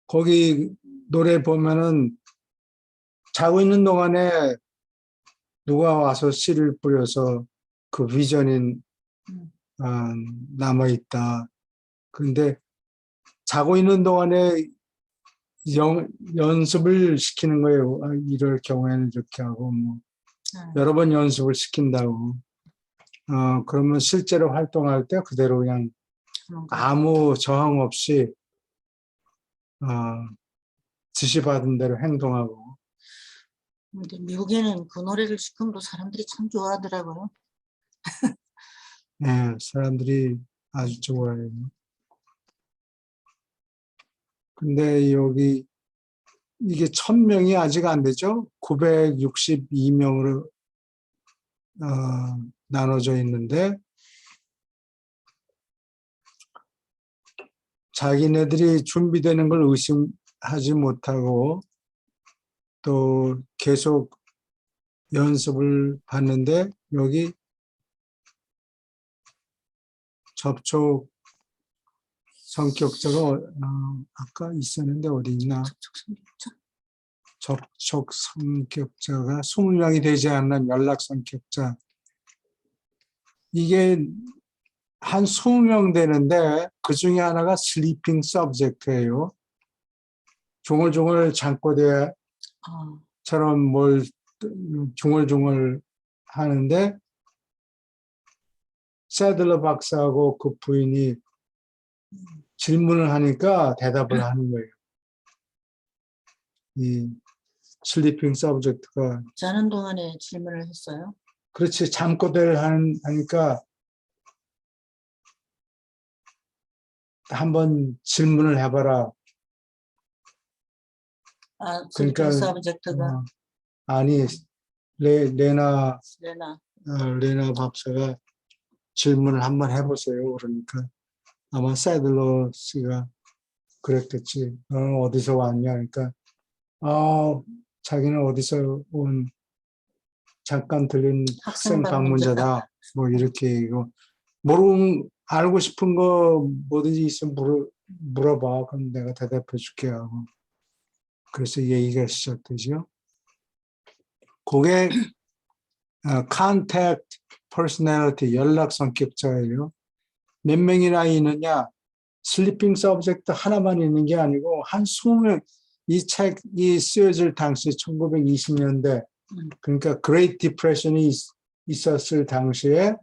Speaker 4: 거기 노래 보면은 자고 있는 동안에 누가 와서 씨를 뿌려서 그 비전이 남아있다. 근데 자고 있는 동안에 연습을 시키는 거예요. 이럴 경우에는 이렇게 하고 여러 번 연습을 시킨다고. 그러면 실제로 활동할 때 그대로 그냥 아무 저항 없이 지시받은 대로 행동하고.
Speaker 2: 근데 미국에는 그 노래를 지금도 사람들이 참 좋아하더라고요.
Speaker 4: 네, 사람들이 아주 좋아해요. 근데 여기 이게 1000명이 아직 안 되죠? 962명으로 나눠져 있는데 자기네들이 준비되는 걸 의심하지 못하고 또 계속 연습을 받는데 여기 접촉 성격자가 아까 있었는데 어디 있나? 접촉 성격자가 20명이 되지 않는 연락 성격자. 이게 한 20명 되는데 그 중에 하나가 슬리핑 서브젝트예요. 종얼종얼 잠꼬대처럼 뭘 중얼중얼 하는데 세들러 박사하고 그 부인이 질문을 하니까 대답을 하는 거예요. 이 슬리핑 서브젝트가
Speaker 2: 자는 동안에 질문을 했어요.
Speaker 4: 그렇지 잠꼬대를 하니까 한번 질문을 해봐라.
Speaker 2: 아,
Speaker 4: 그러니까
Speaker 2: 슬리핑 서브젝트가
Speaker 4: 아니 레나
Speaker 2: 레나
Speaker 4: 박사가 질문을 한번 해보세요. 그러니까 아마 세들러 씨가 그랬겠지. 어디서 왔냐? 그러니까 자기는 어디서 온 잠깐 들린 학생
Speaker 2: 학생 방문자다.
Speaker 4: 방문자다. 뭐 이렇게 이거 알고 싶은 거 뭐든지 있으면 물어봐. 그럼 내가 대답해 줄게 하고. 그래서 얘기가 시작되죠. 그게 contact personality, 연락 성격자예요. 몇 명이나 있느냐? 슬리핑 서브젝트 하나만 있는 게 아니고 한 20명, 이 책이 쓰여질 당시 1920년대, 그러니까 Great Depression이 있었을 당시에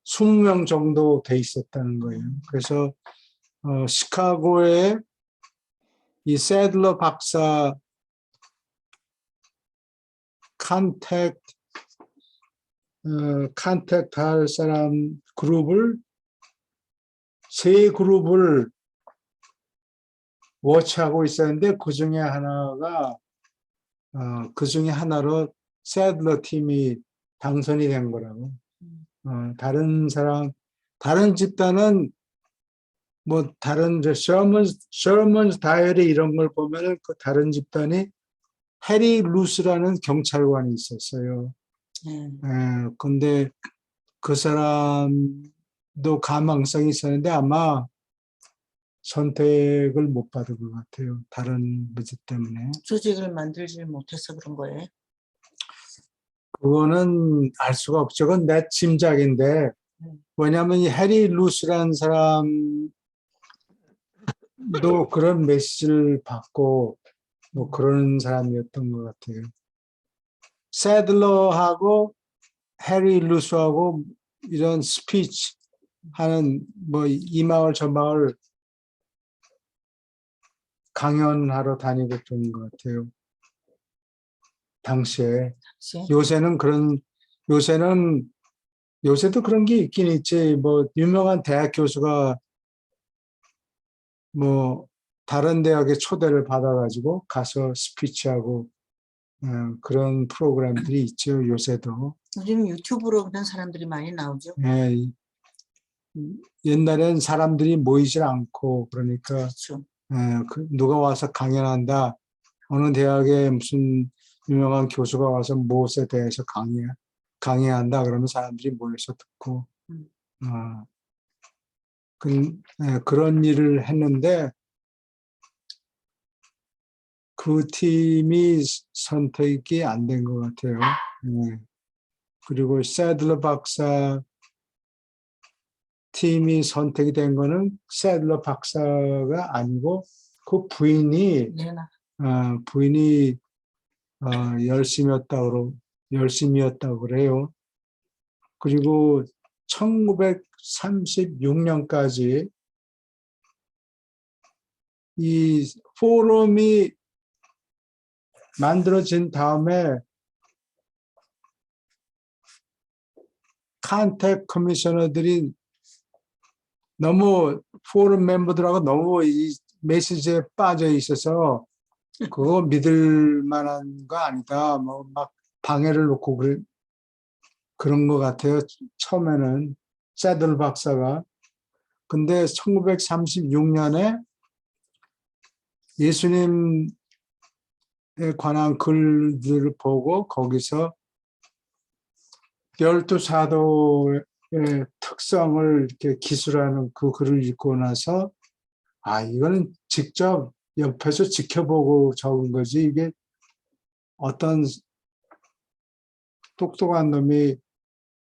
Speaker 4: 20명 정도 돼 있었다는 거예요. 그래서 시카고에 이 세들러 박사 컨택트 할 사람 그룹을 세 그룹을 워치하고 있었는데 그 중에 하나로 세들러 팀이 당선이 된 거라고. 다른 집단은 뭐 다른 셔먼스 다이어리 이런 걸 보면은 그 다른 집단이 해리 루스라는 경찰관이 있었어요. 근데 그 사람도 가망성이 있었는데 아마 선택을 못 받은 것 같아요. 다른 문제 때문에.
Speaker 2: 조직을 만들지 못해서 그런 거예요.
Speaker 4: 그거는 알 수가 없죠. 그건 내 짐작인데 왜냐하면 이 해리 루스라는 사람도 그런 메시지를 받고 뭐 그런 사람이었던 것 같아요. 세들러하고 해리 루스하고 이런 스피치 하는 뭐 이 마을 저 마을 강연하러 다니고 것 같아요. 당시에. 요새도 그런 게 있긴 있지. 뭐 유명한 대학 교수가 뭐 다른 대학에 초대를 받아가지고 가서 스피치하고 그런 프로그램들이 있죠. 요새도.
Speaker 2: 요즘 유튜브로 그런 사람들이 많이 나오죠.
Speaker 4: 예, 옛날엔 사람들이 모이질 않고 그러니까
Speaker 2: 그렇죠.
Speaker 4: 누가 와서 강연한다. 어느 대학에 무슨 유명한 교수가 와서 무엇에 대해서 강의한다. 그러면 사람들이 모여서 듣고 그런 일을 했는데 그 팀이 선택이 안 된 것 같아요. 그리고 세들러 박사 팀이 선택이 된 거는 세들러 박사가 아니고 그 부인이 열심이었다고 그래요. 그리고 1936년까지 이 포럼이 만들어진 다음에 컨택 커미셔너들이 너무 포럼 멤버들하고 너무 이 메시지에 빠져 있어서 그거 믿을 만한 거 아니다. 뭐 막 방해를 놓고 그런 것 같아요. 처음에는 세들 박사가. 근데 1936년에 예수님에 관한 글들을 보고 거기서 12사도의 특성을 이렇게 기술하는 그 글을 읽고 나서 이거는 직접 옆에서 지켜보고 적은 거지 이게 어떤 똑똑한 놈이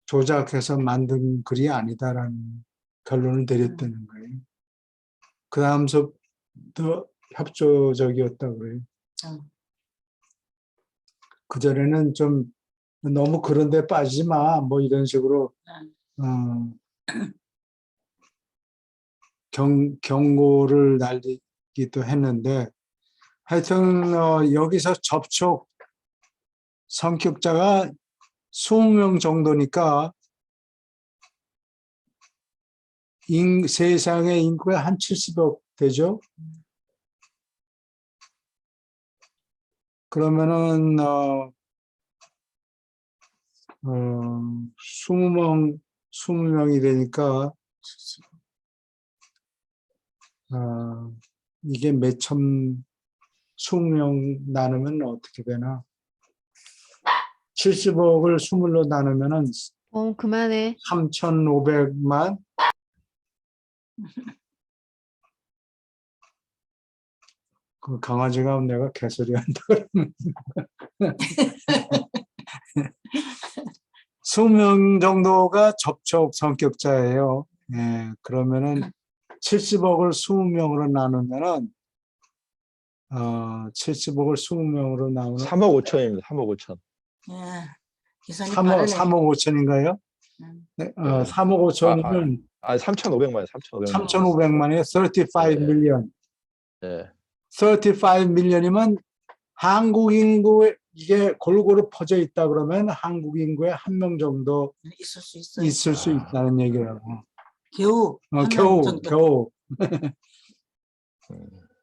Speaker 4: 조작해서 만든 글이 아니다라는 결론을 내렸다는 거예요. 그 다음서부터 협조적이었다고 그래요. 그전에는 좀 너무 그런 데 빠지지 마. 뭐 이런 식으로 경고를 날리기도 했는데 하여튼 여기서 접촉 성격자가 20명 정도니까 세상의 인구의 한 70억 되죠. 그러면은 20명이 되니까 이게 몇천 20명 나누면 어떻게 되나? 70억을 20로 나누면은
Speaker 5: 그만해.
Speaker 4: 3,500만. 그 강아지가 내가 개소리 한다 그러면 20명 정도가 접촉 성격자예요. 예, 그러면은 70억을 20명으로 나누면은 70억을 20명으로 나누면
Speaker 1: 3억 5천입니다. 3억 5천.
Speaker 2: 예. 계산이
Speaker 4: 3억,
Speaker 2: 빠르네.
Speaker 4: 3억 5천인가요?
Speaker 2: 음.
Speaker 4: 네, 3억 5천이면
Speaker 1: 3,500만이요. 3,500만.
Speaker 4: 3,500만이에요. 35
Speaker 1: 예.
Speaker 4: 밀리언.
Speaker 1: 예.
Speaker 4: 35 밀리언이면 한국 인구에 이게 골고루 퍼져 있다 그러면 한국 인구에 한 명 정도
Speaker 2: 있을 수 있어요.
Speaker 4: 있을 수 있다는 얘기라고.
Speaker 2: 겨우 한 명 정도.
Speaker 4: 겨우.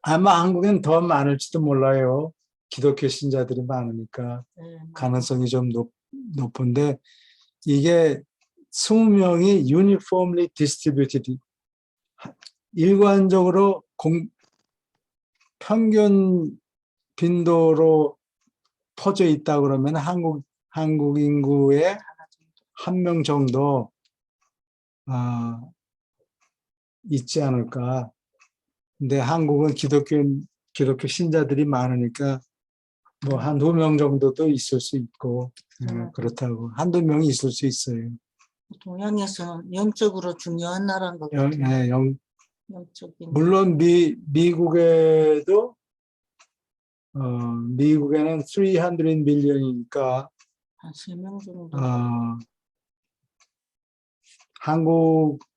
Speaker 4: 아마 한국엔 더 많을지도 몰라요. 기독교 신자들이 많으니까
Speaker 2: 예,
Speaker 4: 가능성이 좀 높은데 이게 20명이 uniformly distributed 일관적으로 평균 빈도로 퍼져 있다 그러면 한국 인구의 한 명 정도 있지 않을까. 근데 한국은 기독교 신자들이 많으니까 뭐 한두 명 정도도 있을 수 있고 그렇다고 한두 명이 있을 수 있어요.
Speaker 2: 동양에서는 영적으로 중요한 나라인 것 같아요. 영적인.
Speaker 4: 물론 미국에도 미국에는 300 밀리언이니까
Speaker 2: 한 3명 정도.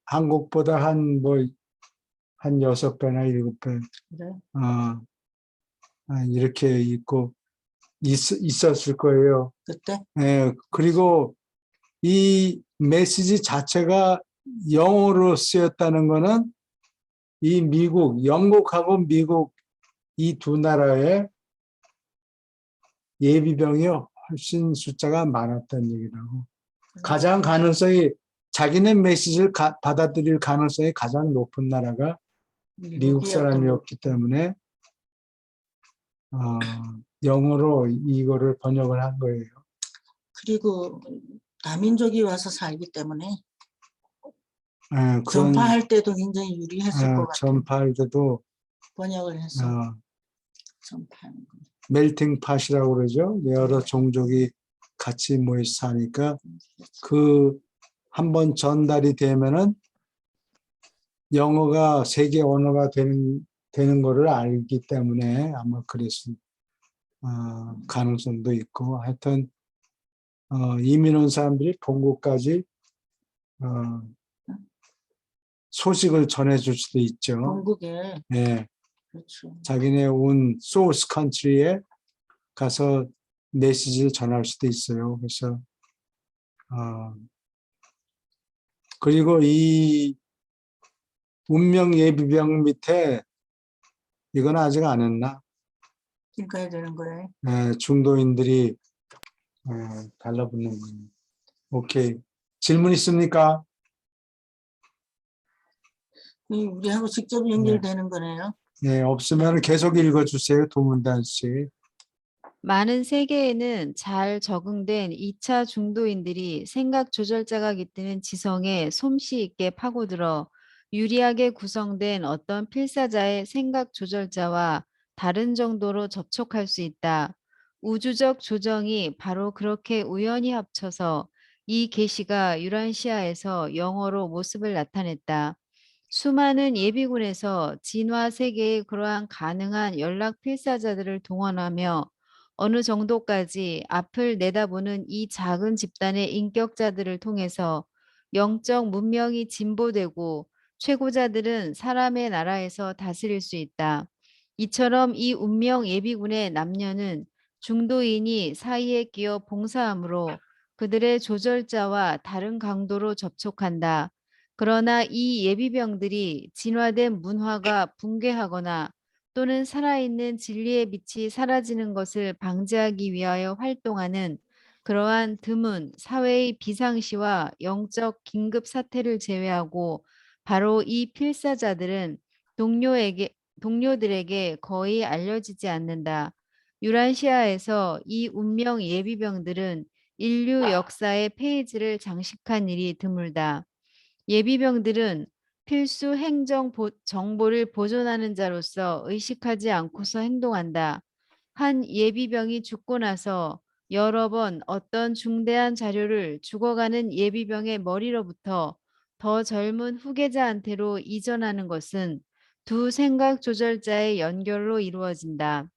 Speaker 4: 한국보다 한 6배나 7배
Speaker 2: 그래?
Speaker 4: 이렇게 있고 있었을 거예요.
Speaker 2: 그때?
Speaker 4: 예, 그리고 이 메시지 자체가 영어로 쓰였다는 거는 이 영국하고 미국 이 두 나라의 예비병이 훨씬 숫자가 많았다는 얘기라고. 가장 가능성이 자기네 메시지를 받아들일 가능성이 가장 높은 나라가 미국 사람이었기 때문에 영어로 이거를 번역을 한 거예요.
Speaker 2: 그리고 다민족이 와서 살기 때문에
Speaker 4: 그런,
Speaker 2: 전파할 때도 굉장히 유리했을 것 같아요.
Speaker 4: 전파할 때도
Speaker 2: 번역을 해서 전파하는 거.
Speaker 4: 멜팅 팟이라고 그러죠. 여러 종족이 같이 모여 사니까 한번 전달이 되면은 영어가 세계 언어가 되는 거를 알기 때문에 아마 그랬을 가능성도 있고 하여튼 이민 온 사람들이 본국까지 소식을 전해줄 수도 있죠.
Speaker 2: 본국에.
Speaker 4: 네.
Speaker 2: 그렇죠.
Speaker 4: 자기네 온 소스 컨트리에 가서 메시지를 전할 수도 있어요. 그래서 그리고 이 운명 예비병 밑에 이건 아직 안 했나?
Speaker 2: 지금까지 되는 거예요.
Speaker 4: 네, 중도인들이 달라붙는 거예요. 오케이. 질문 있습니까?
Speaker 2: 우리하고 직접 연결되는 거네요.
Speaker 4: 네, 없으면 계속 읽어주세요. 두 문단씩.
Speaker 5: 많은 세계에는 잘 적응된 2차 중도인들이 생각 조절자가 깃드는 지성에 솜씨 있게 파고들어 유리하게 구성된 어떤 필사자의 생각 조절자와 다른 정도로 접촉할 수 있다. 우주적 조정이 바로 그렇게 우연히 합쳐서 이 계시가 유란시아에서 영어로 모습을 나타냈다. 수많은 예비군에서 진화 세계의 그러한 가능한 연락 필사자들을 동원하며 어느 정도까지 앞을 내다보는 이 작은 집단의 인격자들을 통해서 영적 문명이 진보되고 최고자들은 사람의 나라에서 다스릴 수 있다. 이처럼 이 운명 예비군의 남녀는 중도인이 사이에 끼어 봉사함으로 그들의 조절자와 다른 강도로 접촉한다. 그러나 이 예비병들이 진화된 문화가 붕괴하거나 또는 살아있는 진리의 빛이 사라지는 것을 방지하기 위하여 활동하는 그러한 드문 사회의 비상시와 영적 긴급 사태를 제외하고 바로 이 필사자들은 동료들에게 거의 알려지지 않는다. 유란시아에서 이 운명 예비병들은 인류 역사의 페이지를 장식한 일이 드물다. 예비병들은 필수 정보를 보존하는 자로서 의식하지 않고서 행동한다. 한 예비병이 죽고 나서 여러 번 어떤 중대한 자료를 죽어가는 예비병의 머리로부터 더 젊은 후계자한테로 이전하는 것은 두 생각 조절자의 연결로 이루어진다.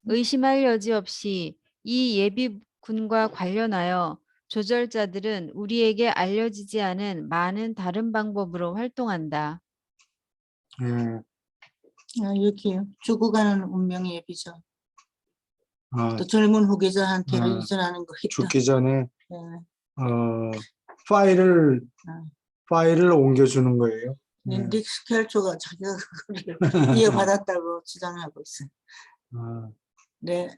Speaker 5: 의심할 여지 없이 이 예비군과 관련하여 조절자들은 우리에게 알려지지 않은 많은 다른 방법으로 활동한다.
Speaker 4: 예.
Speaker 2: 여기요. 죽어가는 운명의 예비죠.
Speaker 4: 아,
Speaker 2: 또 젊은 후계자한테
Speaker 4: 아,
Speaker 2: 이전하는 거 있다.
Speaker 4: 죽기 전에
Speaker 2: 예.
Speaker 4: 파일을
Speaker 2: 아.
Speaker 4: 파일을 옮겨주는 거예요.
Speaker 2: 닉 스켈초가 자기가 그거를 이어받았다고 주장하고 있어요.
Speaker 4: 아,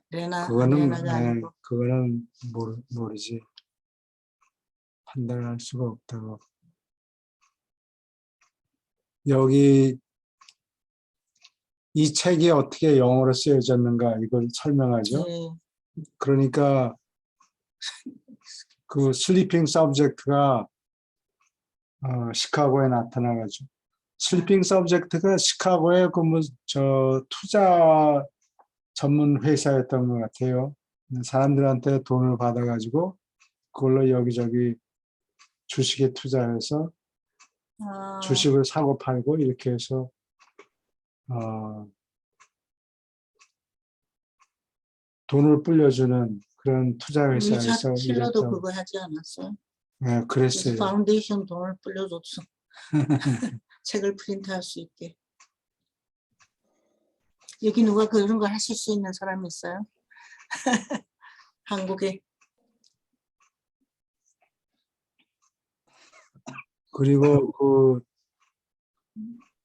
Speaker 2: 레나가
Speaker 4: 그거는
Speaker 2: 아니고.
Speaker 4: 그거는 모르지. 판단할 수가 없다고. 여기 이 책이 어떻게 영어로 쓰여졌는가 이걸 설명하죠.
Speaker 2: 예.
Speaker 4: 그러니까 그 슬리핑 서브젝트가 시카고에 나타나가지고 슬리핑 서브젝트가 시카고의 저 투자 전문 회사였던 것 같아요. 사람들한테 돈을 받아가지고 그걸로 여기저기 주식에 투자해서 주식을 사고 팔고 이렇게 해서 돈을 불려주는 그런 투자 회사에서
Speaker 2: 리차드 킬러도
Speaker 4: 일했다고.
Speaker 2: 그거 하지 않았어요?
Speaker 4: 네,
Speaker 2: 그래서
Speaker 4: 그랬어요.
Speaker 2: 파운데이션 돈을 불려줬어. 책을 프린트할 수 있게. 여기 누가 그런 걸 하실 수 있는 사람이 있어요? 한국에.
Speaker 4: 그리고 그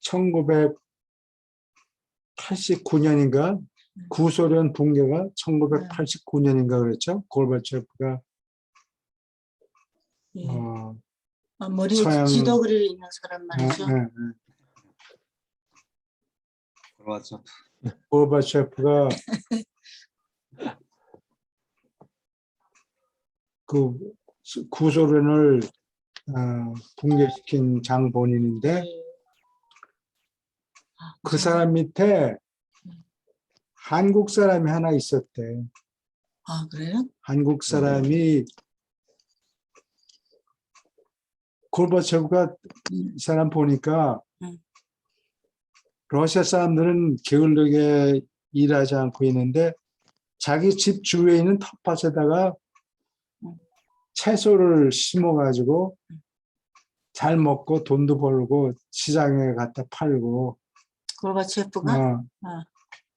Speaker 4: 1989년인가 구소련 붕괴가 1989년인가 그랬죠. 고르바초프가
Speaker 2: 예.
Speaker 4: 어,
Speaker 2: 머리에
Speaker 4: 서양-
Speaker 2: 지도그릴 있는 사람 말이죠.
Speaker 3: 그렇죠.
Speaker 4: 고르바초프가 그 구소련을 붕괴시킨 장본인인데
Speaker 2: 예.
Speaker 4: 그 사람 밑에 한국 사람이 하나 있었대.
Speaker 2: 아, 그래요?
Speaker 4: 한국 사람이 고르바초프가 이 사람 보니까 러시아 사람들은 게을르게 일하지 않고 있는데 자기 집 주위에 있는 텃밭에다가 채소를 심어가지고 잘 먹고 돈도 벌고 시장에 갖다 팔고
Speaker 2: 고르바체프가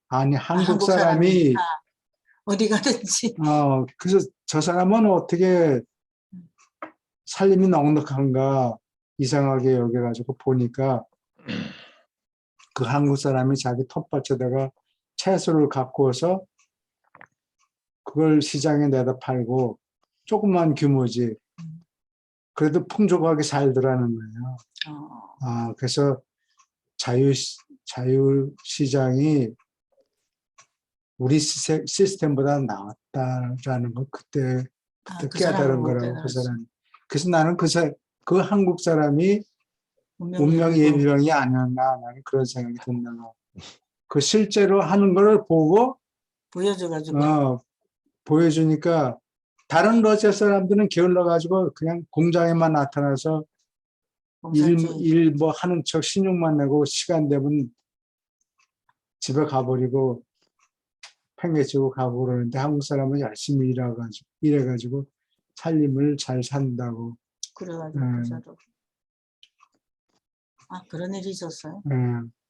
Speaker 4: 아니 한국 사람이
Speaker 2: 어디 가든지.
Speaker 4: 그래서 저 사람은 어떻게 살림이 넉넉한가 이상하게 여겨가지고 보니까 그 한국 사람이 자기 텃밭에다가 채소를 갖고 와서 그걸 시장에 내다 팔고 조그만 규모지 그래도 풍족하게 살더라는 거예요. 그래서 자유시장이 우리 시스템보다 나았다라는 걸 그때
Speaker 2: 그
Speaker 4: 깨달은 거라고 그 사람이. 그래서 나는 그 한국 사람이 운명 예비병이 아니었나 나는 그런 생각이 든다. 그 실제로 하는 걸 보고
Speaker 2: 보여줘가지고
Speaker 4: 보여주니까 다른 러시아 사람들은 게을러가지고 그냥 공장에만 나타나서 일 뭐 하는 척 신용만 내고 시간 되면 집에 가버리고 팽개치고 가고 그러는데 한국 사람은 열심히 일해가지고 살림을 잘 산다고.
Speaker 2: 그래가지고
Speaker 4: 음.
Speaker 2: 부자로. 아, 그런 일이 있었어요?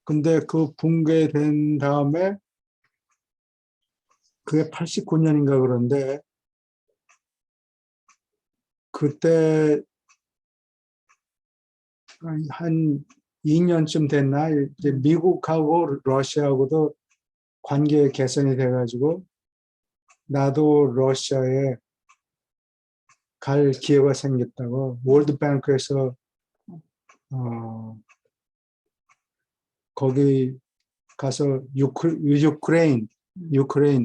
Speaker 4: 근데 그 붕괴된 다음에 그게 89년인가 그런데 그때 한 2년쯤 됐나 이제 미국하고 러시아하고도 관계 개선이 돼가지고 나도 러시아에 갈 기회가 생겼다고 월드뱅크에서 거기 가서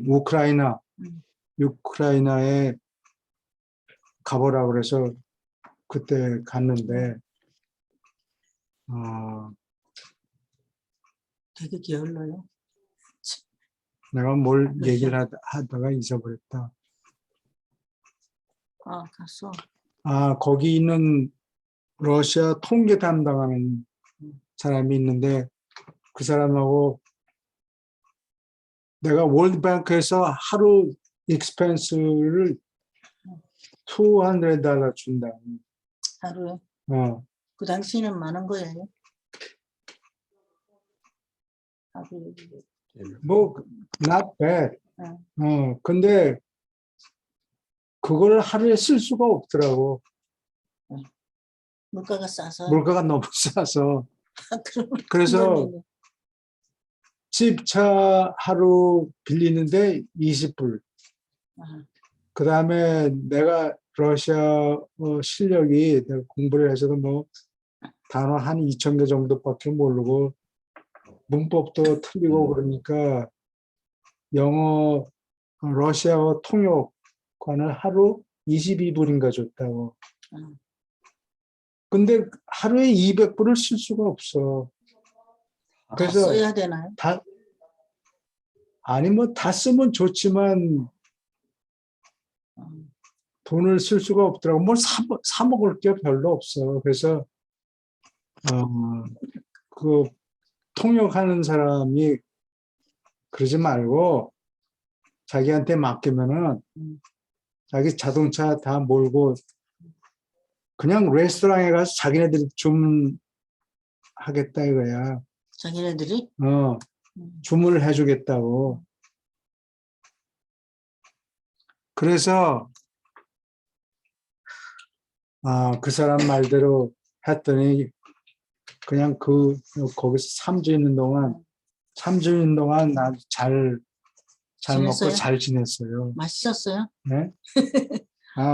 Speaker 4: 우크라이나
Speaker 2: 음.
Speaker 4: 우크라이나에 가보라 그래서 그때 갔는데
Speaker 2: 되게 게을러요.
Speaker 4: 내가 뭘 얘기를 하다가 잊어버렸다.
Speaker 2: 아, 갔어.
Speaker 4: 거기 있는 러시아 통계 담당하는 사람이 있는데 그 사람하고 내가 월드뱅크에서 하루 익스펜스를 $200 준다.
Speaker 2: 하루에.
Speaker 4: 어,
Speaker 2: 그 당시에는 많은 거예요. 하루에.
Speaker 4: 뭐 not bad.
Speaker 2: 응.
Speaker 4: 근데 그걸 하루에 쓸 수가 없더라고.
Speaker 2: 물가가 싸서.
Speaker 4: 물가가 너무 싸서.
Speaker 2: 그러면
Speaker 4: 그래서
Speaker 2: 큰일이네.
Speaker 4: 집차 하루 빌리는데 20불.
Speaker 2: 아,
Speaker 4: 그 다음에 내가 러시아 실력이 내가 공부를 해서도 뭐 단어 한 2,000개 정도밖에 모르고 문법도 틀리고 그러니까 영어 러시아어 통역관을 하루 22불인가 줬다고. 근데 하루에 200불을 쓸 수가 없어.
Speaker 2: 다
Speaker 4: 그래서
Speaker 2: 써야 되나요?
Speaker 4: 아니 뭐 다 쓰면 좋지만 돈을 쓸 수가 없더라고. 뭘 사 먹을 게 별로 없어. 그래서 그 통역하는 사람이 그러지 말고 자기한테 맡기면은 자기 자동차 다 몰고 그냥 레스토랑에 가서 자기네들이 주문하겠다 이거야.
Speaker 2: 자기네들이?
Speaker 4: 주문을 해주겠다고. 그래서 그 사람 말대로 했더니 그냥 거기서 3주 있는 동안 아주 잘 먹고
Speaker 2: 지냈어요?
Speaker 4: 잘 지냈어요.
Speaker 2: 맛있었어요?
Speaker 4: 네?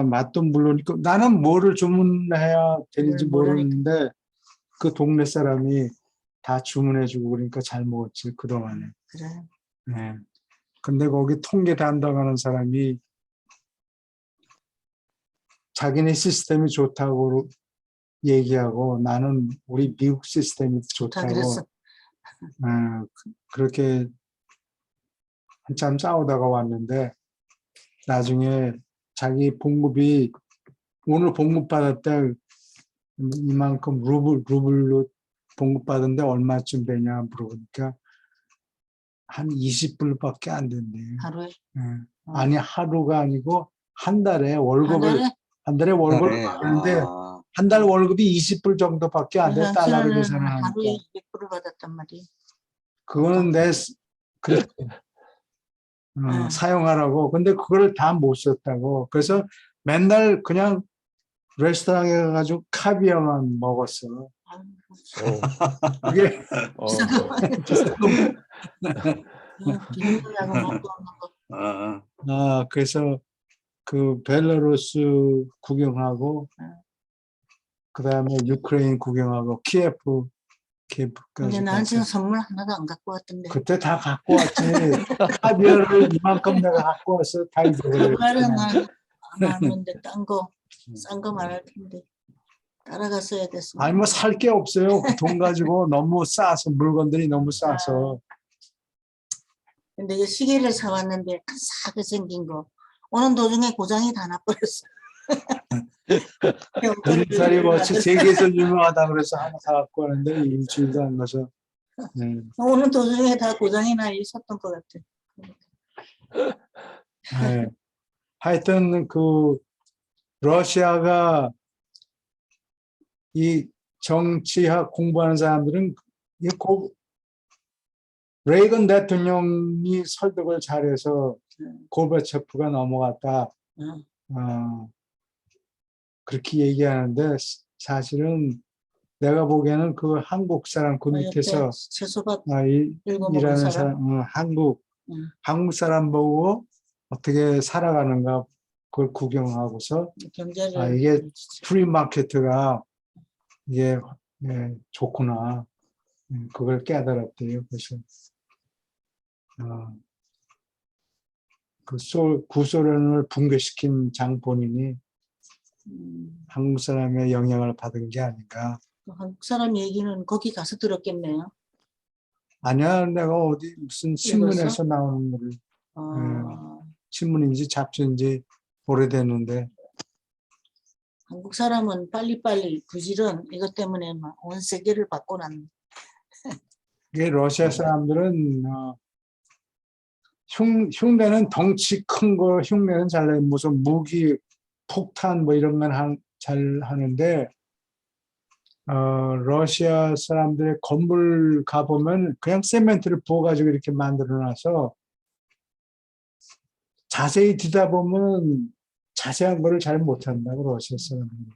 Speaker 4: 맛도 물론 있고 나는 뭐를 주문해야 되는지
Speaker 2: 모르니까.
Speaker 4: 모르는데 그 동네 사람이 다 주문해주고 그러니까 잘 먹었지 그동안에.
Speaker 2: 그래.
Speaker 4: 네. 근데 거기 통계 담당하는 사람이 자기네 시스템이 좋다고 얘기하고 나는 우리 미국 시스템이
Speaker 2: 다
Speaker 4: 좋다고
Speaker 2: 그랬어.
Speaker 4: 그렇게 한참 싸우다가 왔는데 나중에 자기 봉급이 오늘 봉급 받았다 이만큼 루블로 봉급 받은데 얼마쯤 되냐 물어보니까 한 20불밖에 안 된대.
Speaker 2: 하루에?
Speaker 4: 아니 하루가 아니고 한 달에 월급을
Speaker 2: 한 달에?
Speaker 4: 월급을 받는데 한 달 월급이 20불 정도밖에 안 돼. 달러로
Speaker 2: 당신은
Speaker 4: 계산하니까.
Speaker 2: 하루에 200불을 받았단 말이에요.
Speaker 4: 그거는 그렇게 사용하라고. 근데 그걸 다 못 썼다고. 그래서 맨날 그냥 레스토랑에 가가지고 카비아만 먹었어. 그게
Speaker 2: 비빔면하고 먹고 없는 거.
Speaker 4: 그래서 그 벨라루스 구경하고 그다음에 유크레인 구경하고 키예프까지
Speaker 2: 근데 나한테는
Speaker 4: 가서
Speaker 2: 선물 하나도 안 갖고 왔던데.
Speaker 4: 그때 다 갖고 왔지. 카비아를 이만큼 내가 갖고 와서 다 잊어버렸지.
Speaker 2: 그거는 안 왔는데 딴 거, 싼 거 말할 텐데 따라갔어야 됐어.
Speaker 4: 아니 뭐 살 게 없어요. 그 돈 가지고 너무 싸서 물건들이 너무 싸서.
Speaker 2: 근데 그 시계를 사왔는데 싸게 생긴 거. 오는 도중에 고장이 다 나버렸어.
Speaker 4: 우리살이 뭐 세계에서 유명하다 그래서 하나 사갖고 왔는데 일주일도 안 가서.
Speaker 2: 오는 도중에 다 고장이 나 있었던 것 같아.
Speaker 4: 하여튼 그 러시아가 이 정치학 공부하는 사람들은 레이건 대통령이 설득을 잘해서 고르바초프가 넘어갔다.
Speaker 2: 응.
Speaker 4: 그렇게 얘기하는데 사실은 내가 보기에는 그 한국 사람 그 밑에서
Speaker 2: 채소밭 읽어먹은
Speaker 4: 일하는
Speaker 2: 사람.
Speaker 4: 사람,
Speaker 2: 응.
Speaker 4: 한국 사람 보고 어떻게 살아가는가 그걸 구경하고서
Speaker 2: 경제를
Speaker 4: 이게 프리마케트가 이게 좋구나 그걸 깨달았대요. 그래서 그 구소련을 붕괴시킨 장본인이 한국 사람의 영향을 받은 게 아닌가.
Speaker 2: 한국 사람 얘기는 거기 가서 들었겠네요.
Speaker 4: 아니야, 내가 어디 무슨 신문에서 나오는 거를 신문인지 잡지인지 오래됐는데
Speaker 2: 한국 사람은 빨리빨리 부지런 이것 때문에 막 온 세계를 바꿔놨네.
Speaker 4: 이게 러시아 사람들은 흉내는 덩치 큰 거 흉내는 잘 내요. 무슨 무기 폭탄 뭐 이런 건 잘 하는데 러시아 사람들의 건물 가보면 그냥 세멘트를 부어가지고 이렇게 만들어놔서 자세히 뒤다보면 자세한 거를 잘 못한다고 러시아 사람들이.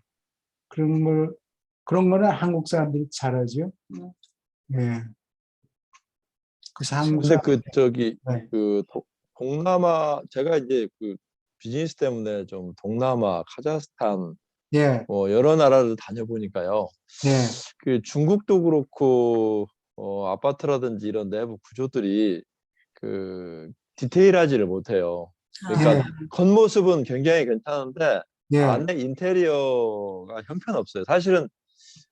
Speaker 4: 그런 거는 한국 사람들이 잘하죠. 예. 그래서 한국
Speaker 1: 근데
Speaker 4: 사람, 네.
Speaker 1: 동남아 제가 이제 그 비즈니스 때문에 좀 동남아, 카자흐스탄
Speaker 4: 예,
Speaker 1: 뭐 여러 나라를 다녀보니까요.
Speaker 4: 예,
Speaker 1: 그 중국도 그렇고 아파트라든지 이런 내부 구조들이 그 디테일하지를 못해요. 그러니까
Speaker 4: 예,
Speaker 1: 겉모습은 굉장히 괜찮은데
Speaker 4: 예,
Speaker 1: 안에 인테리어가 형편없어요. 사실은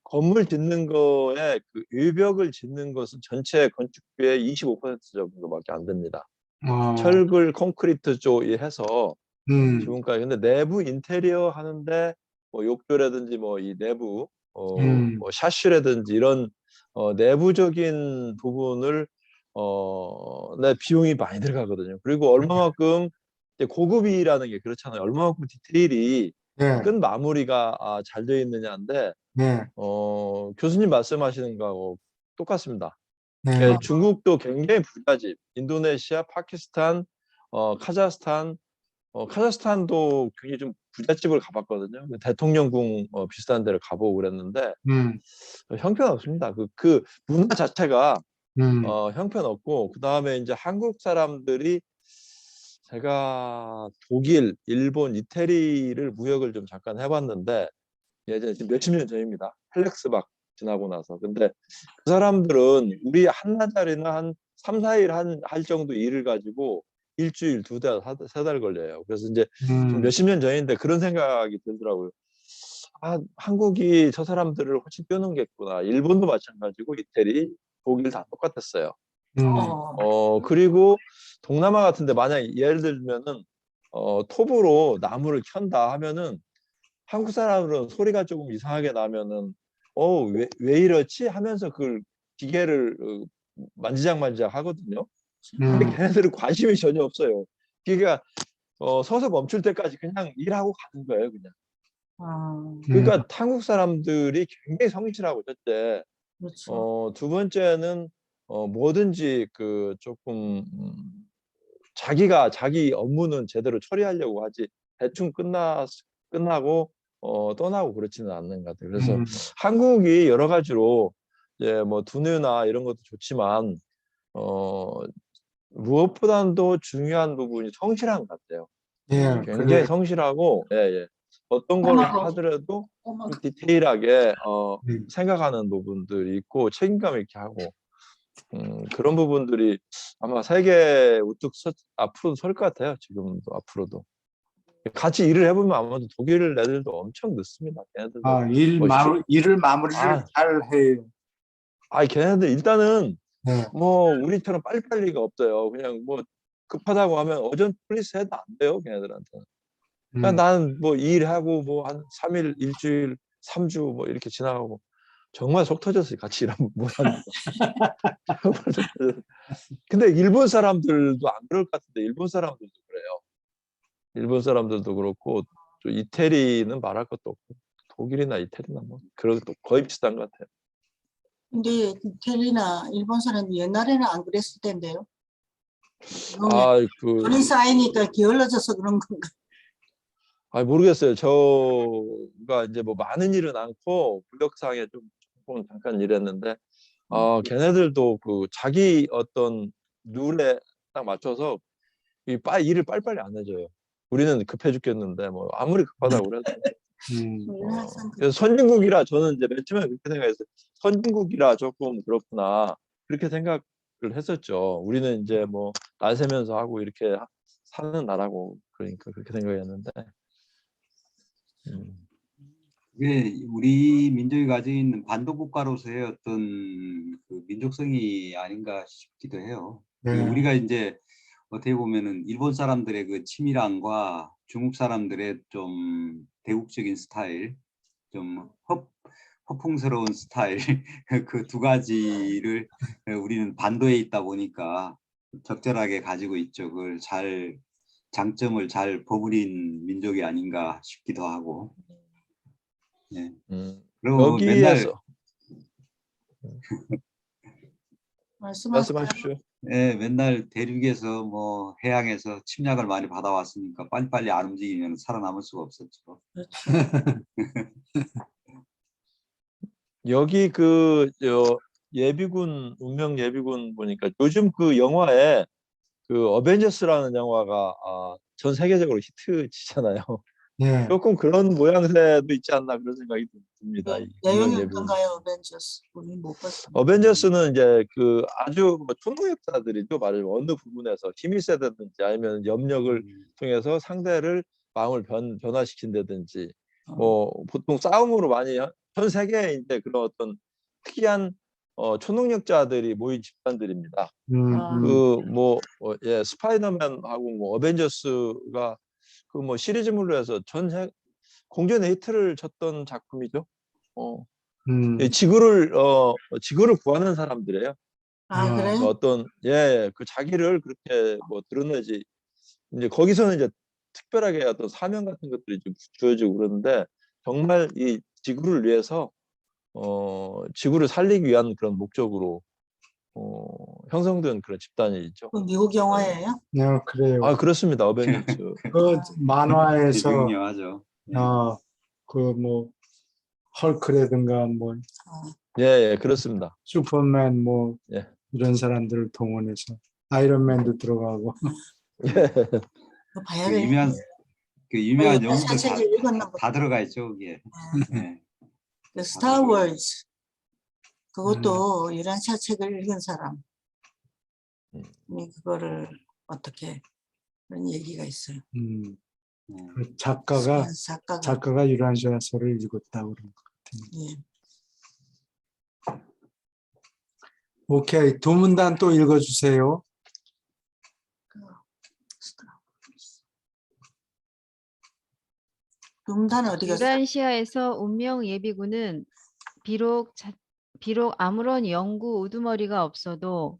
Speaker 1: 건물 짓는 거에 그 외벽을 짓는 것은 전체 건축비의 25% 정도밖에 안 됩니다. 철글, 콘크리트 쪽 해서 지금까지. 근데 내부 인테리어 하는데 뭐 욕조라든지 뭐 이 내부 뭐 샤시라든지 이런 내부적인 부분을 내 비용이 많이 들어가거든요. 그리고 얼마만큼 이제 고급이라는 게 그렇잖아요. 얼마만큼 디테일이
Speaker 4: 예,
Speaker 1: 끝 마무리가 잘 되어 있느냐인데
Speaker 4: 예,
Speaker 1: 교수님 말씀하시는 거하고 똑같습니다.
Speaker 4: 예,
Speaker 1: 중국도 굉장히 부자집, 인도네시아, 파키스탄, 카자흐스탄, 카자흐스탄도 굉장히 좀 부잣집을 가봤거든요. 대통령궁 비슷한 데를 가보고 그랬는데 형편없습니다. 그 문화 자체가 형편없고 그 다음에 이제 한국 사람들이 제가 독일, 일본, 이태리를 무역을 좀 잠깐 해봤는데 예전에 지금 몇십 년 전입니다. 헬렉스박 지나고 나서. 근데 그 사람들은 우리 한나절이나 한 3, 4일 할 정도 일을 가지고 일주일, 2달, 3달 걸려요. 그래서 이제 지금 몇십 년 전인데 그런 생각이 들더라고요. 한국이 저 사람들을 훨씬 뛰어넘겠구나. 일본도 마찬가지고 이태리, 독일 다 똑같았어요. 그리고 동남아 같은데 만약 예를 들면은 톱으로 나무를 켠다 하면은 한국 사람들은 소리가 조금 이상하게 나면은 왜 이렇지 하면서 그걸 기계를 만지작 하거든요. 근데 걔네들은 관심이 전혀 없어요. 기계가 서서 멈출 때까지 그냥 일하고 가는 거예요, 그냥. 그러니까 한국 사람들이 굉장히 성실하고 첫째,
Speaker 2: 그렇죠.
Speaker 1: 두 번째는 뭐든지 그 조금 자기 업무는 제대로 처리하려고 하지 대충 끝나고 떠나고 그렇지는 않는 것 같아요. 그래서 한국이 여러 가지로 이제 뭐 두뇌나 이런 것도 좋지만 무엇보다도 중요한 부분이 성실한 것 같아요.
Speaker 4: 예,
Speaker 1: 굉장히 성실하고 예. 어떤 걸 하더라도 디테일하게 생각하는 부분들이 있고 책임감 있게 하고 그런 부분들이 아마 세계 우뚝 앞으로 설 것 같아요. 지금도 앞으로도. 같이 일을 해보면 아마도 독일 애들도 엄청 늦습니다. 걔네들도
Speaker 4: 일을 마무리를 잘 해요.
Speaker 1: 걔네들 일단은
Speaker 4: 네.
Speaker 1: 뭐 우리처럼 빨리빨리가 없어요. 그냥 뭐 급하다고 하면 어전 플리스 해도 안 돼요. 걔네들한테는. 그냥 나는 뭐 일하고 뭐 한 3일, 일주일, 3주 뭐 이렇게 지나가고 정말 속 터졌어요. 같이 일하면 못하니까. 정말 속 터졌어요. 근데 일본 사람들도 안 그럴 것 같은데 일본 사람들도 그래요. 일본 사람들도 그렇고 또 이태리는 말할 것도 없고 독일이나 이태리나 뭐 그런 또 거의 비슷한 것 같아요.
Speaker 2: 근데 이태리나 일본 사람이 옛날에는 안 그랬을 텐데요.
Speaker 1: 그
Speaker 2: 돈이 쌓이니까 게을러져서 그런 건가?
Speaker 1: 모르겠어요. 저가 이제 뭐 많은 일은 않고 부역상에 조금 잠깐 일했는데 걔네들도 그 자기 어떤 룰에 딱 맞춰서 일을 빨리빨리 안 해줘요. 우리는 급해 죽겠는데 뭐 아무리 급하다고 그래도
Speaker 2: 우리는 항상
Speaker 1: 그래서 선진국이라 저는 이제 맨 처음에 그렇게 생각했어요. 선진국이라 조금 그렇구나 그렇게 생각을 했었죠. 우리는 이제 뭐 날 새면서 하고 이렇게 사는 나라고 그러니까 그렇게 생각했는데
Speaker 3: 이게 우리 민족이 가지고 있는 반도 국가로서의 어떤 그 민족성이 아닌가 싶기도 해요.
Speaker 4: 네.
Speaker 3: 우리가 이제 어떻게 보면은 일본 사람들의 그 치밀함과 중국 사람들의 좀 대국적인 스타일, 좀 허풍스러운 스타일 그 두 가지를 우리는 반도에 있다 보니까 적절하게 가지고 있죠. 그걸 잘 장점을 잘 버무린 민족이 아닌가 싶기도 하고. 예. 그리고 맨날
Speaker 1: 여기에서 말씀하십시오.
Speaker 3: 예, 맨날 대륙에서 뭐 해양에서 침략을 많이 받아왔으니까 빨리빨리 안 움직이면 살아남을 수가 없었죠.
Speaker 1: 여기 예비군 운명 예비군 보니까 요즘 그 영화에 그 어벤져스라는 영화가 전 세계적으로 히트치잖아요.
Speaker 4: 예.
Speaker 1: 조금 그런 모양새도 있지 않나 그런 생각이 듭니다. 이 운명
Speaker 2: 내용이
Speaker 1: 예비군.
Speaker 2: 어떤가요, 어벤져스? 우리 못 봤어요.
Speaker 1: 어벤져스는 이제 그 아주 뭐 초능력자들이죠. 말하자면 어느 부분에서 힘이 세다든지 아니면 염력을 통해서 상대를 마음을 변화시킨다든지 뭐 보통 싸움으로 많이 전 세계에 이제 그런 어떤 특이한 초능력자들이 모인 집단들입니다. 스파이더맨하고 뭐 어벤져스가 그 뭐 시리즈물로 해서 공전의 히트를 쳤던 작품이죠. 지구를 구하는 사람들이에요.
Speaker 2: 그래?
Speaker 1: 어떤 그 자기를 그렇게 뭐 드러내지 이제 거기서는 이제 특별하게 어떤 사명 같은 것들이 좀 주어지고 그러는데 정말 이 지구를 위해서 지구를 살리기 위한 그런 목적으로 형성된 그런 집단이 있죠.
Speaker 2: 그 미국 영화예요?
Speaker 4: 네, 그래요.
Speaker 1: 그렇습니다. 어벤져스.
Speaker 4: 그 만화에서
Speaker 3: 유명하죠.
Speaker 4: 그 뭐 헐크라든가 뭐
Speaker 1: 그렇습니다.
Speaker 4: 슈퍼맨 뭐
Speaker 1: 예.
Speaker 4: 이런 사람들을 동원해서 아이언맨도 들어가고
Speaker 2: 그거 봐야 돼.
Speaker 3: 그 유명한
Speaker 2: 그
Speaker 3: 영웅들
Speaker 2: 책을 읽었나 보다.
Speaker 3: 다 들어가 있죠, 거기에. 네.
Speaker 2: 그 스타워즈 그것도 이란샤 책을 읽은 사람이 그거를 어떻게 그런 얘기가 있어요.
Speaker 4: 그 작가가 유란샤서를 읽었다고 그런 것 같아요.
Speaker 2: 예.
Speaker 4: 오케이, 두 문단 또 읽어주세요.
Speaker 2: 음단 어디 갔어?
Speaker 5: 유란시아에서 운명 예비군은 비록 아무런 연구 우두머리가 없어도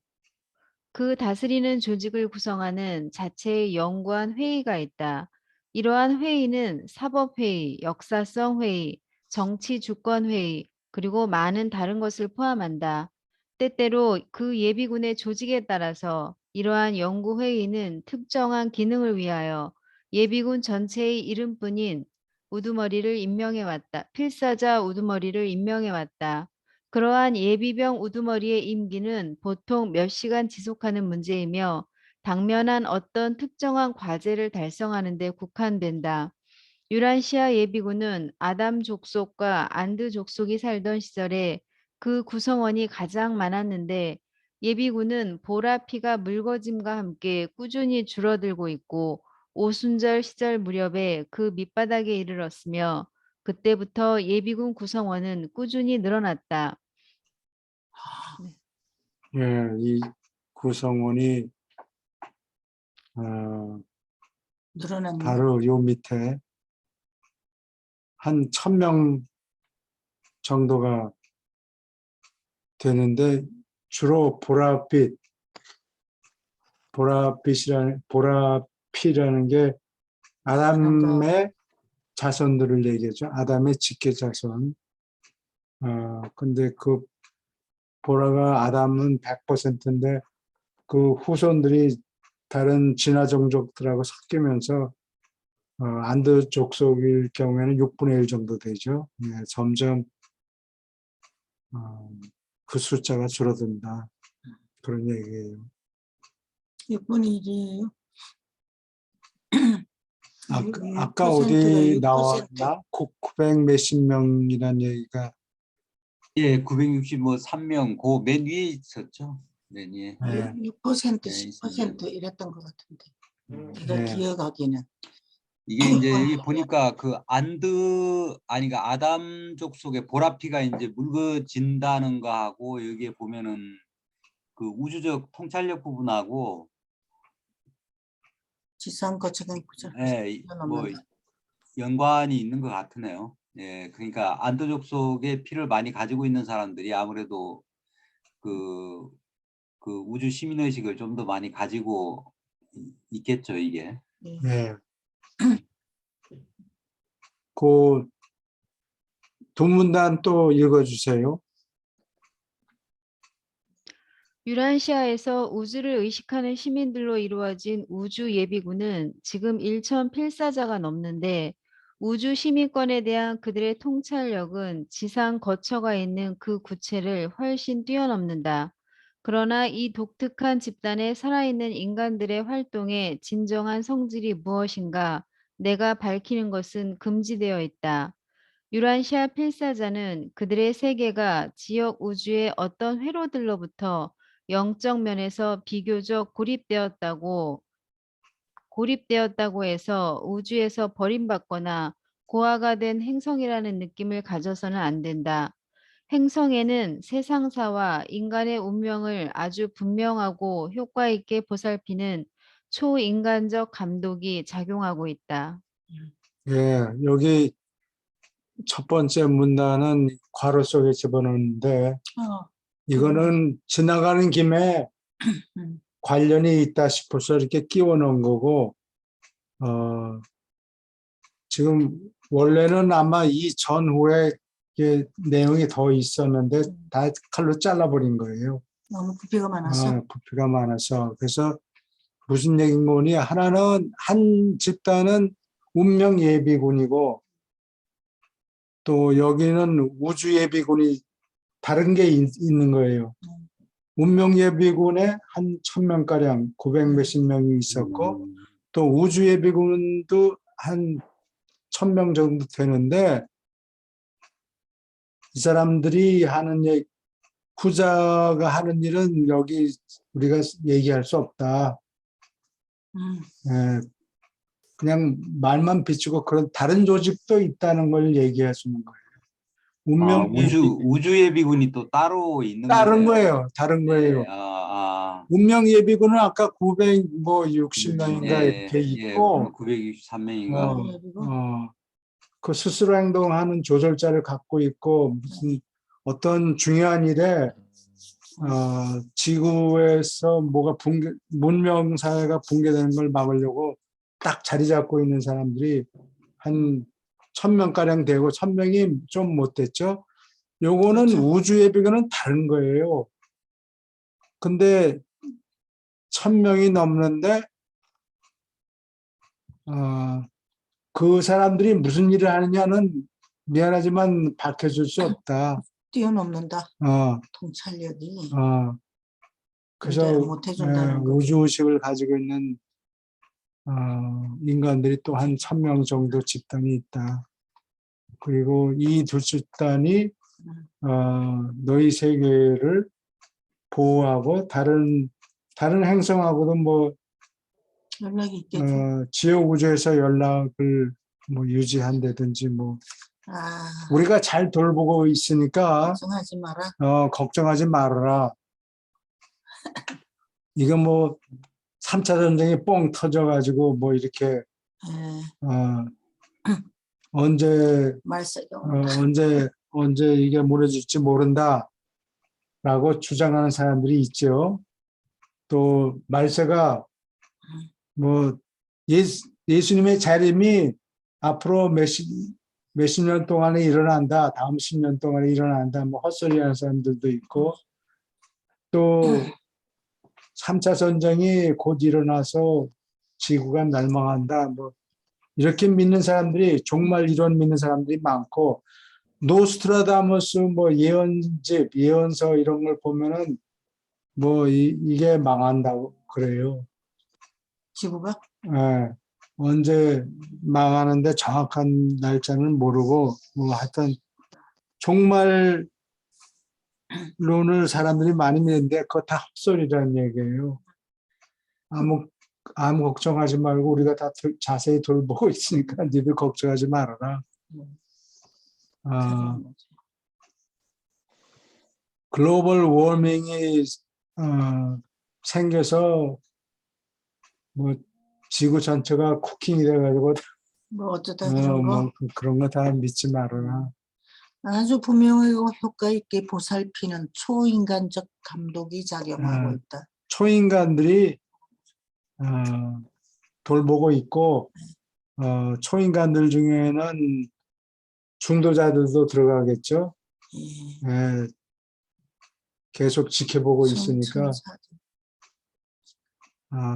Speaker 5: 그 다스리는 조직을 구성하는 자체의 연구한 회의가 있다. 이러한 회의는 사법회의, 역사성회의, 정치주권회의, 그리고 많은 다른 것을 포함한다. 때때로 그 예비군의 조직에 따라서 이러한 연구회의는 특정한 기능을 위하여 예비군 전체의 이름뿐인 우두머리를 임명해왔다. 필사자 우두머리를 임명해왔다. 그러한 예비병 우두머리의 임기는 보통 몇 시간 지속하는 문제이며 당면한 어떤 특정한 과제를 달성하는 데 국한된다. 유란시아 예비군은 아담 족속과 안드 족속이 살던 시절에 그 구성원이 가장 많았는데 예비군은 보라피가 묽어짐과 함께 꾸준히 줄어들고 있고 오순절 시절 무렵에 그 밑바닥에 이르렀으며 그때부터 예비군 구성원은 꾸준히 늘어났다.
Speaker 4: 예, 이 구성원이
Speaker 2: 늘어났네.
Speaker 4: 바로 요 밑에 한 1000명 정도가 되는데 주로 보라피라는 게 아담의 자손들을 얘기하죠. 아담의 직계 자손. 근데 그 보라가 아담은 100%인데 그 후손들이 다른 진화 종족들하고 섞이면서 안드 족속일 경우에는 6분의 1 정도 되죠. 예, 점점 그 숫자가 줄어든다. 그런 얘기예요.
Speaker 2: 6분의 1이에요.
Speaker 4: 아까 어디 나왔나? 900 몇십 명이라는 얘기가.
Speaker 3: 예, 963명 그 맨 위에 있었죠. 맨 위에.
Speaker 4: 예,
Speaker 2: 6%,
Speaker 3: 네,
Speaker 2: 10% 이랬던 것 같은데. 제가
Speaker 4: 네.
Speaker 2: 기억하기는.
Speaker 3: 이게 이제 이 보니까 그 그러니까 아담 족속의 보라피가 이제 묽어진다는 거하고 여기에 보면은 그 우주적 통찰력 부분하고
Speaker 2: 지상 거쳐간 구절.
Speaker 3: 예, 뭐 연관이 있는 것 같으네요. 예, 그러니까 안드 족속의 피를 많이 가지고 있는 사람들이 아무래도 그 우주 시민 의식을 좀 더 많이 가지고 있겠죠, 이게.
Speaker 4: 예. 그 두 문단 또 읽어주세요.
Speaker 5: 유란시아에서 우주를 의식하는 시민들로 이루어진 우주 예비군은 지금 1천 필사자가 넘는데 우주 시민권에 대한 그들의 통찰력은 지상 거처가 있는 그 구체를 훨씬 뛰어넘는다. 그러나 이 독특한 집단에 살아있는 인간들의 활동의 진정한 성질이 무엇인가 내가 밝히는 것은 금지되어 있다. 유란시아 필사자는 그들의 세계가 지역 우주의 어떤 회로들로부터 영적 면에서 비교적 고립되었다고 해서 우주에서 버림받거나 고아가 된 행성이라는 느낌을 가져서는 안 된다. 행성에는 세상사와 인간의 운명을 아주 분명하고 효과 있게 보살피는 초인간적 감독이 작용하고 있다.
Speaker 4: 예, 여기 첫 번째 문단은 괄호 속에 집어넣는데 이거는 지나가는 김에 관련이 있다 싶어서 이렇게 끼워 넣은 거고, 지금 원래는 아마 이 전후에 이게 내용이 더 있었는데 다 칼로 잘라버린 거예요.
Speaker 2: 너무 부피가 많아서.
Speaker 4: 부피가 많아서. 그래서 무슨 얘기인 거니? 하나는 한 집단은 운명 예비군이고 또 여기는 우주 예비군이 다른 게 있는 거예요. 운명 예비군에 한 1000명가량 900 몇십 명이 있었고 또 우주 예비군도 한 1000명 정도 되는데 이 사람들이 하는 후자가 하는 일은 여기 우리가 얘기할 수 없다. 예, 그냥 말만 비추고 그런 다른 조직도 있다는 걸 얘기해 주는 거예요. 운명
Speaker 3: 우주 예비군이 또 따로 있는
Speaker 4: 다른
Speaker 3: 거네요.
Speaker 4: 거예요. 다른 거예요.
Speaker 3: 네,
Speaker 4: 운명 예비군은 아까 960명인가 이렇게 있고
Speaker 3: 963명인가.
Speaker 4: 그 스스로 행동하는 조절자를 갖고 있고 무슨 어떤 중요한 일에 지구에서 뭐가 문명 사회가 붕괴되는 걸 막으려고 딱 자리 잡고 있는 사람들이 한 1000명가량 되고 1000명이 좀 못 됐죠. 요거는
Speaker 2: 그렇죠.
Speaker 4: 우주 예비군은 다른 거예요. 근데 1000명이 넘는데 그 사람들이 무슨 일을 하느냐는 미안하지만 밝혀줄 수 없다.
Speaker 2: 뛰어넘는다. 통찰력이.
Speaker 4: 그래서
Speaker 2: 존재를 못 해준다는 거죠.
Speaker 4: 우주의식을 가지고 있는 인간들이 또 한 1000명 정도 집단이 있다. 그리고 이 두 집단이 너희 세계를 보호하고 다른 행성하고도 뭐
Speaker 2: 연락이 있겠죠.
Speaker 4: 지역 우주에서 연락을 뭐 유지한다든지 뭐 우리가 잘 돌보고 있으니까
Speaker 2: 걱정하지 마라.
Speaker 4: 걱정하지 말아라. 이거 뭐 3차 전쟁이 뻥 터져가지고 뭐 이렇게 언제 이게 무너질지 모른다라고 주장하는 사람들이 있죠. 또 말세가 뭐 예수님의 재림이 앞으로 몇십 년 동안에 일어난다, 다음 10년 동안에 일어난다, 뭐 헛소리 하는 사람들도 있고, 또 3차 전쟁이 곧 일어나서 지구가 멸망한다, 뭐 이렇게 믿는 사람들이, 종말 이론 믿는 사람들이 많고, 노스트라다무스 뭐 예언집, 예언서 이런 걸 보면은 뭐 이게 망한다고 그래요.
Speaker 2: 지구가
Speaker 4: 예, 언제 망하는데 정확한 날짜는 모르고 뭐 하여튼 종말론을 사람들이 많이 믿는데 그거 다 헛소리라는 얘기예요. 아무 걱정하지 말고 우리가 다 자세히 돌보고 있으니까 니들 걱정하지 말아라. 아, 글로벌 워밍이 생겨서 뭐 지구 전체가 쿠킹이 돼가지고
Speaker 2: 뭐 어쩌다 그런 거
Speaker 4: 뭐 그런 거 다 믿지 말아라.
Speaker 2: 아주 분명하고 효과 있게 보살피는 초인간적 감독이 작용하고 있다.
Speaker 4: 초인간들이 돌보고 있고 초인간들 중에는 중도자들도 들어가겠죠.
Speaker 2: 예.
Speaker 4: 예, 계속 지켜보고 있으니까
Speaker 2: 성천사들.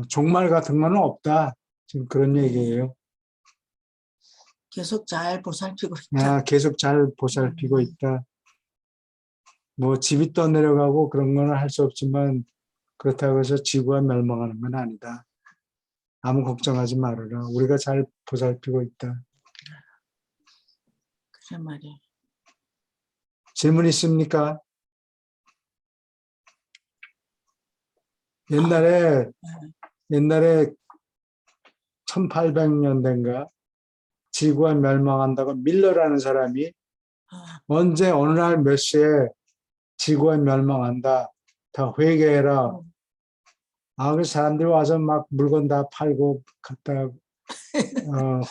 Speaker 4: 종말 같은 거는 없다. 지금 그런 얘기예요.
Speaker 2: 계속 잘 보살피고 있다.
Speaker 4: 계속 잘 보살피고 있다. 뭐 집이 떠내려가고 그런 거는 할 수 없지만 그렇다고 해서 지구가 멸망하는 건 아니다. 아무 걱정하지 말아라. 우리가 잘 보살피고 있다.
Speaker 2: 그래 말이야.
Speaker 4: 질문 있습니까? 옛날에 1800년대인가 지구가 멸망한다고 밀러라는 사람이 언제 어느 날 몇 시에 지구가 멸망한다. 다 회개해라. 그 사람들이 와서 막 물건 다 팔고 갖다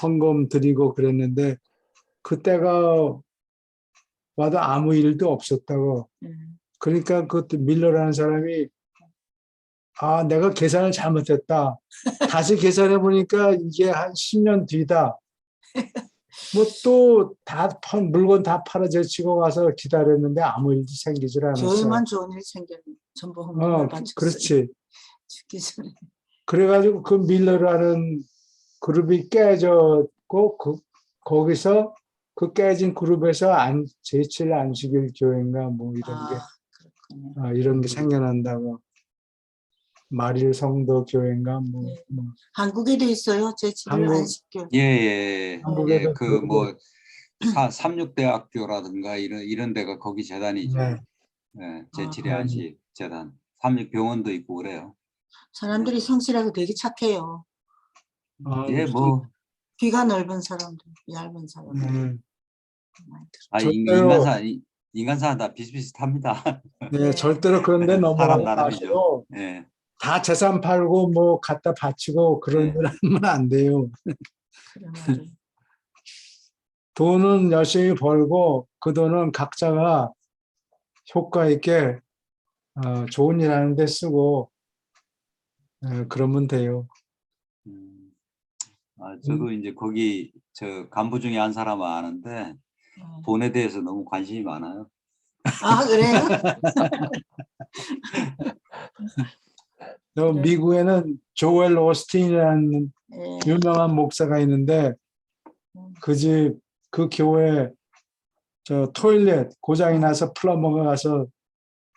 Speaker 4: 헌금 드리고 그랬는데 그때가 와도 아무 일도 없었다고. 그러니까 그것도 밀러라는 사람이 내가 계산을 잘못했다. 다시 계산해 보니까 이게 한 10년 뒤다. 뭐 또 다 물건 다 팔아 제치고 와서 기다렸는데 아무 일도 생기질 않았어요.
Speaker 2: 교회만 좋은 일 생겼네. 전부 헌금을 바쳤어요.
Speaker 4: 그렇지.
Speaker 2: 죽기 전에.
Speaker 4: 그래가지고 그 밀러라는 그룹이 깨졌고 거기서 그 깨진 그룹에서 제칠 안식일 교회인가 뭐 이런 게
Speaker 2: 그렇군요.
Speaker 4: 이런 게 생겨난다고. 마릴 성도 교회인가 뭐.
Speaker 2: 네. 한국에도 있어요. 제7일
Speaker 4: 한국-
Speaker 2: 안식교.
Speaker 3: 예.
Speaker 4: 한국에도
Speaker 3: 그 뭐 삼육대학교라든가 이런 데가 거기 재단이죠.
Speaker 4: 네.
Speaker 3: 제7의 안식 재단. 삼육병원도 있고 그래요.
Speaker 2: 사람들이 성실하고 되게 착해요.
Speaker 3: 예, 뭐
Speaker 2: 귀가 넓은 사람들, 얇은 사람들.
Speaker 4: 절대로-
Speaker 3: 인간사 다 비슷비슷합니다.
Speaker 4: 네, 절대로 그런데
Speaker 3: 사람
Speaker 4: 넘어가지
Speaker 3: 나름이죠.
Speaker 4: 마시고
Speaker 3: 예.
Speaker 4: 다 재산 팔고 뭐 갖다 바치고 그런 일 하면 안 돼요.
Speaker 2: 그래 말이에요.
Speaker 4: 돈은 열심히 벌고 그 돈은 각자가 효과 있게 좋은 일 하는 데 쓰고 그러면 돼요.
Speaker 3: 저도 이제 거기 저 간부 중에 한 사람은 아는데 돈에 대해서 너무 관심이 많아요.
Speaker 2: 그래요?
Speaker 4: 미국에는 조엘 오스틴이라는
Speaker 2: 예.
Speaker 4: 유명한 목사가 있는데 그 교회 저 토일렛 고장이 나서 플럼버가 가서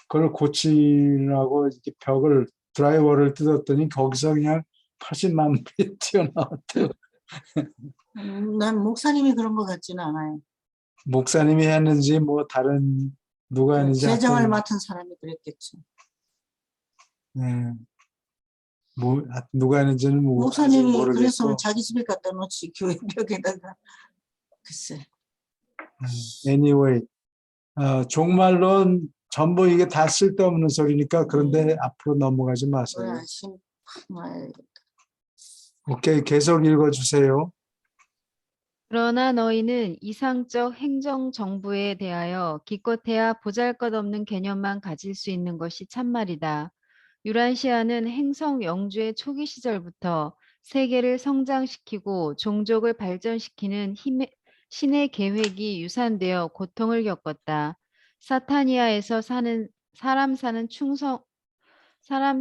Speaker 4: 그걸 고치라고 이렇게 벽을 드라이버를 뜯었더니 거기서 그냥 80만 불이 튀어나왔대요.
Speaker 2: 난 목사님이 그런 것 같지는 않아요.
Speaker 4: 목사님이 했는지 뭐 다른 누가 했는지
Speaker 2: 재정을
Speaker 4: 하여튼,
Speaker 2: 맡은 사람이 그랬겠죠.
Speaker 4: 뭐 누가 했는지는
Speaker 2: 목사님이
Speaker 4: 모르겠고.
Speaker 2: 그랬으면 자기 집에 갖다 놓지 교회 벽에다가. 글쎄.
Speaker 4: Anyway, 종말론 전부 이게 다 쓸데없는 소리니까 그런데 앞으로 넘어가지 마세요.
Speaker 2: 뭐야, 정말.
Speaker 4: 오케이, 계속 읽어주세요.
Speaker 5: 그러나 너희는 이상적 행정 정부에 대하여 기껏해야 보잘것없는 개념만 가질 수 있는 것이 참말이다. 유란시아는 행성 영주의 초기 시절부터 세계를 성장시키고 종족을 발전시키는 신의 계획이 유산되어 고통을 겪었다. 사타니아에서 사람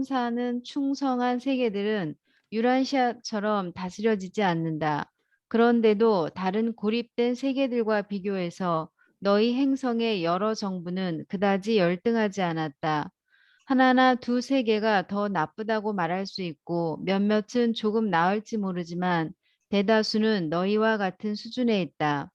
Speaker 5: 사는 충성한 세계들은 유란시아처럼 다스려지지 않는다. 그런데도 다른 고립된 세계들과 비교해서 너희 행성의 여러 정부는 그다지 열등하지 않았다. 하나나 두 세계가 더 나쁘다고 말할 수 있고 몇몇은 조금 나을지 모르지만 대다수는 너희와 같은 수준에 있다.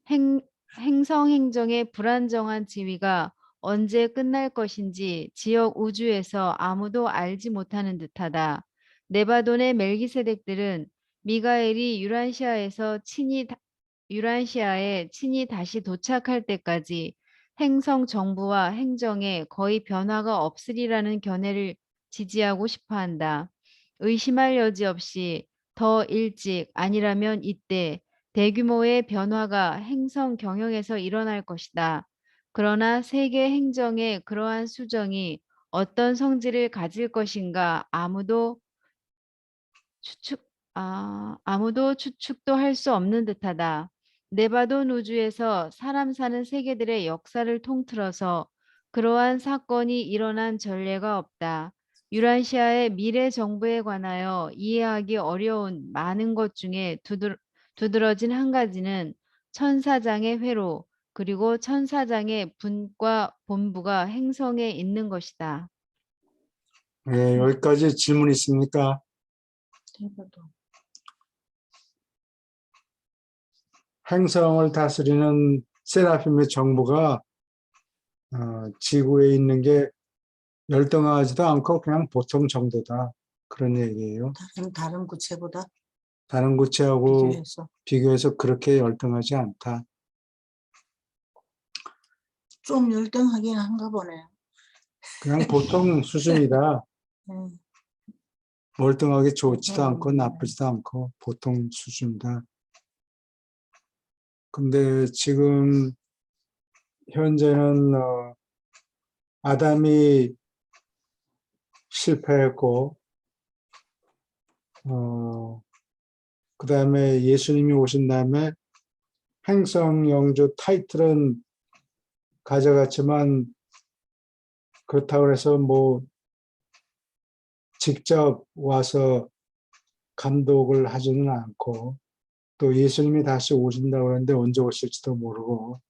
Speaker 5: 행, 행성 행정의 불안정한 지위가 언제 끝날 것인지 지역 우주에서 아무도 알지 못하는 듯하다. 네바돈의 멜기세덱들은 미가엘이 유란시아에 친히 다시 도착할 때까지 행성 정부와 행정에 거의 변화가 없으리라는 견해를 지지하고 싶어 한다. 의심할 여지 없이 더 일찍 아니라면 이때 대규모의 변화가 행성 경영에서 일어날 것이다. 그러나 세계 행정의 그러한 수정이 어떤 성질을 가질 것인가 아무도 추측도 할 수 없는 듯하다. 네바돈 우주에서 사람 사는 세계들의 역사를 통틀어서 그러한 사건이 일어난 전례가 없다. 유란시아의 미래 정부에 관하여 이해하기 어려운 많은 것 중에 두드러진 한 가지는 천사장의 회로 그리고 천사장의 분과 본부가 행성에 있는 것이다.
Speaker 4: 네, 여기까지 질문 있습니까?
Speaker 2: 대바돈.
Speaker 4: 행성을 다스리는 세라핌의 정부가 지구에 있는 게 열등하지도 않고 그냥 보통 정도다. 그런 얘기예요.
Speaker 2: 다른 구체보다
Speaker 4: 다른 구체하고
Speaker 2: 비교해서
Speaker 4: 비교해서 그렇게 열등하지 않다.
Speaker 2: 좀 열등하긴 한가 보네요.
Speaker 4: 그냥 보통 수준이다.
Speaker 2: 음,
Speaker 4: 월등하게 좋지도 않고 나쁘지도 않고 보통 수준이다. 근데 지금 현재는 아담이 실패했고 그 다음에 예수님이 오신 다음에 행성 영주 타이틀은 가져갔지만 그렇다고 해서 뭐 직접 와서 감독을 하지는 않고 또 예수님이 다시 오신다고 하는데 언제 오실지도 모르고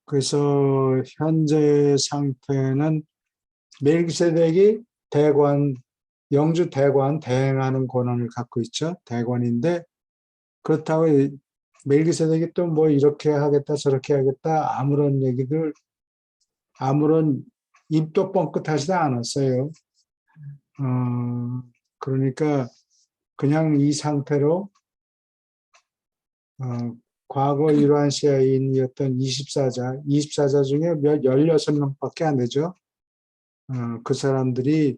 Speaker 4: 그래서 현재 상태는 멜기세덱이 대관, 영주 대관 대행하는 권한을 갖고 있죠. 대관인데 그렇다고 멜기세덱이 또 뭐 이렇게 하겠다 저렇게 하겠다 아무런 얘기들 아무런 입도 뻥끗하지도 않았어요. 그러니까 그냥 이 상태로 과거 유란시아인이었던 24자 중에 16명밖에 안 되죠. 그 사람들이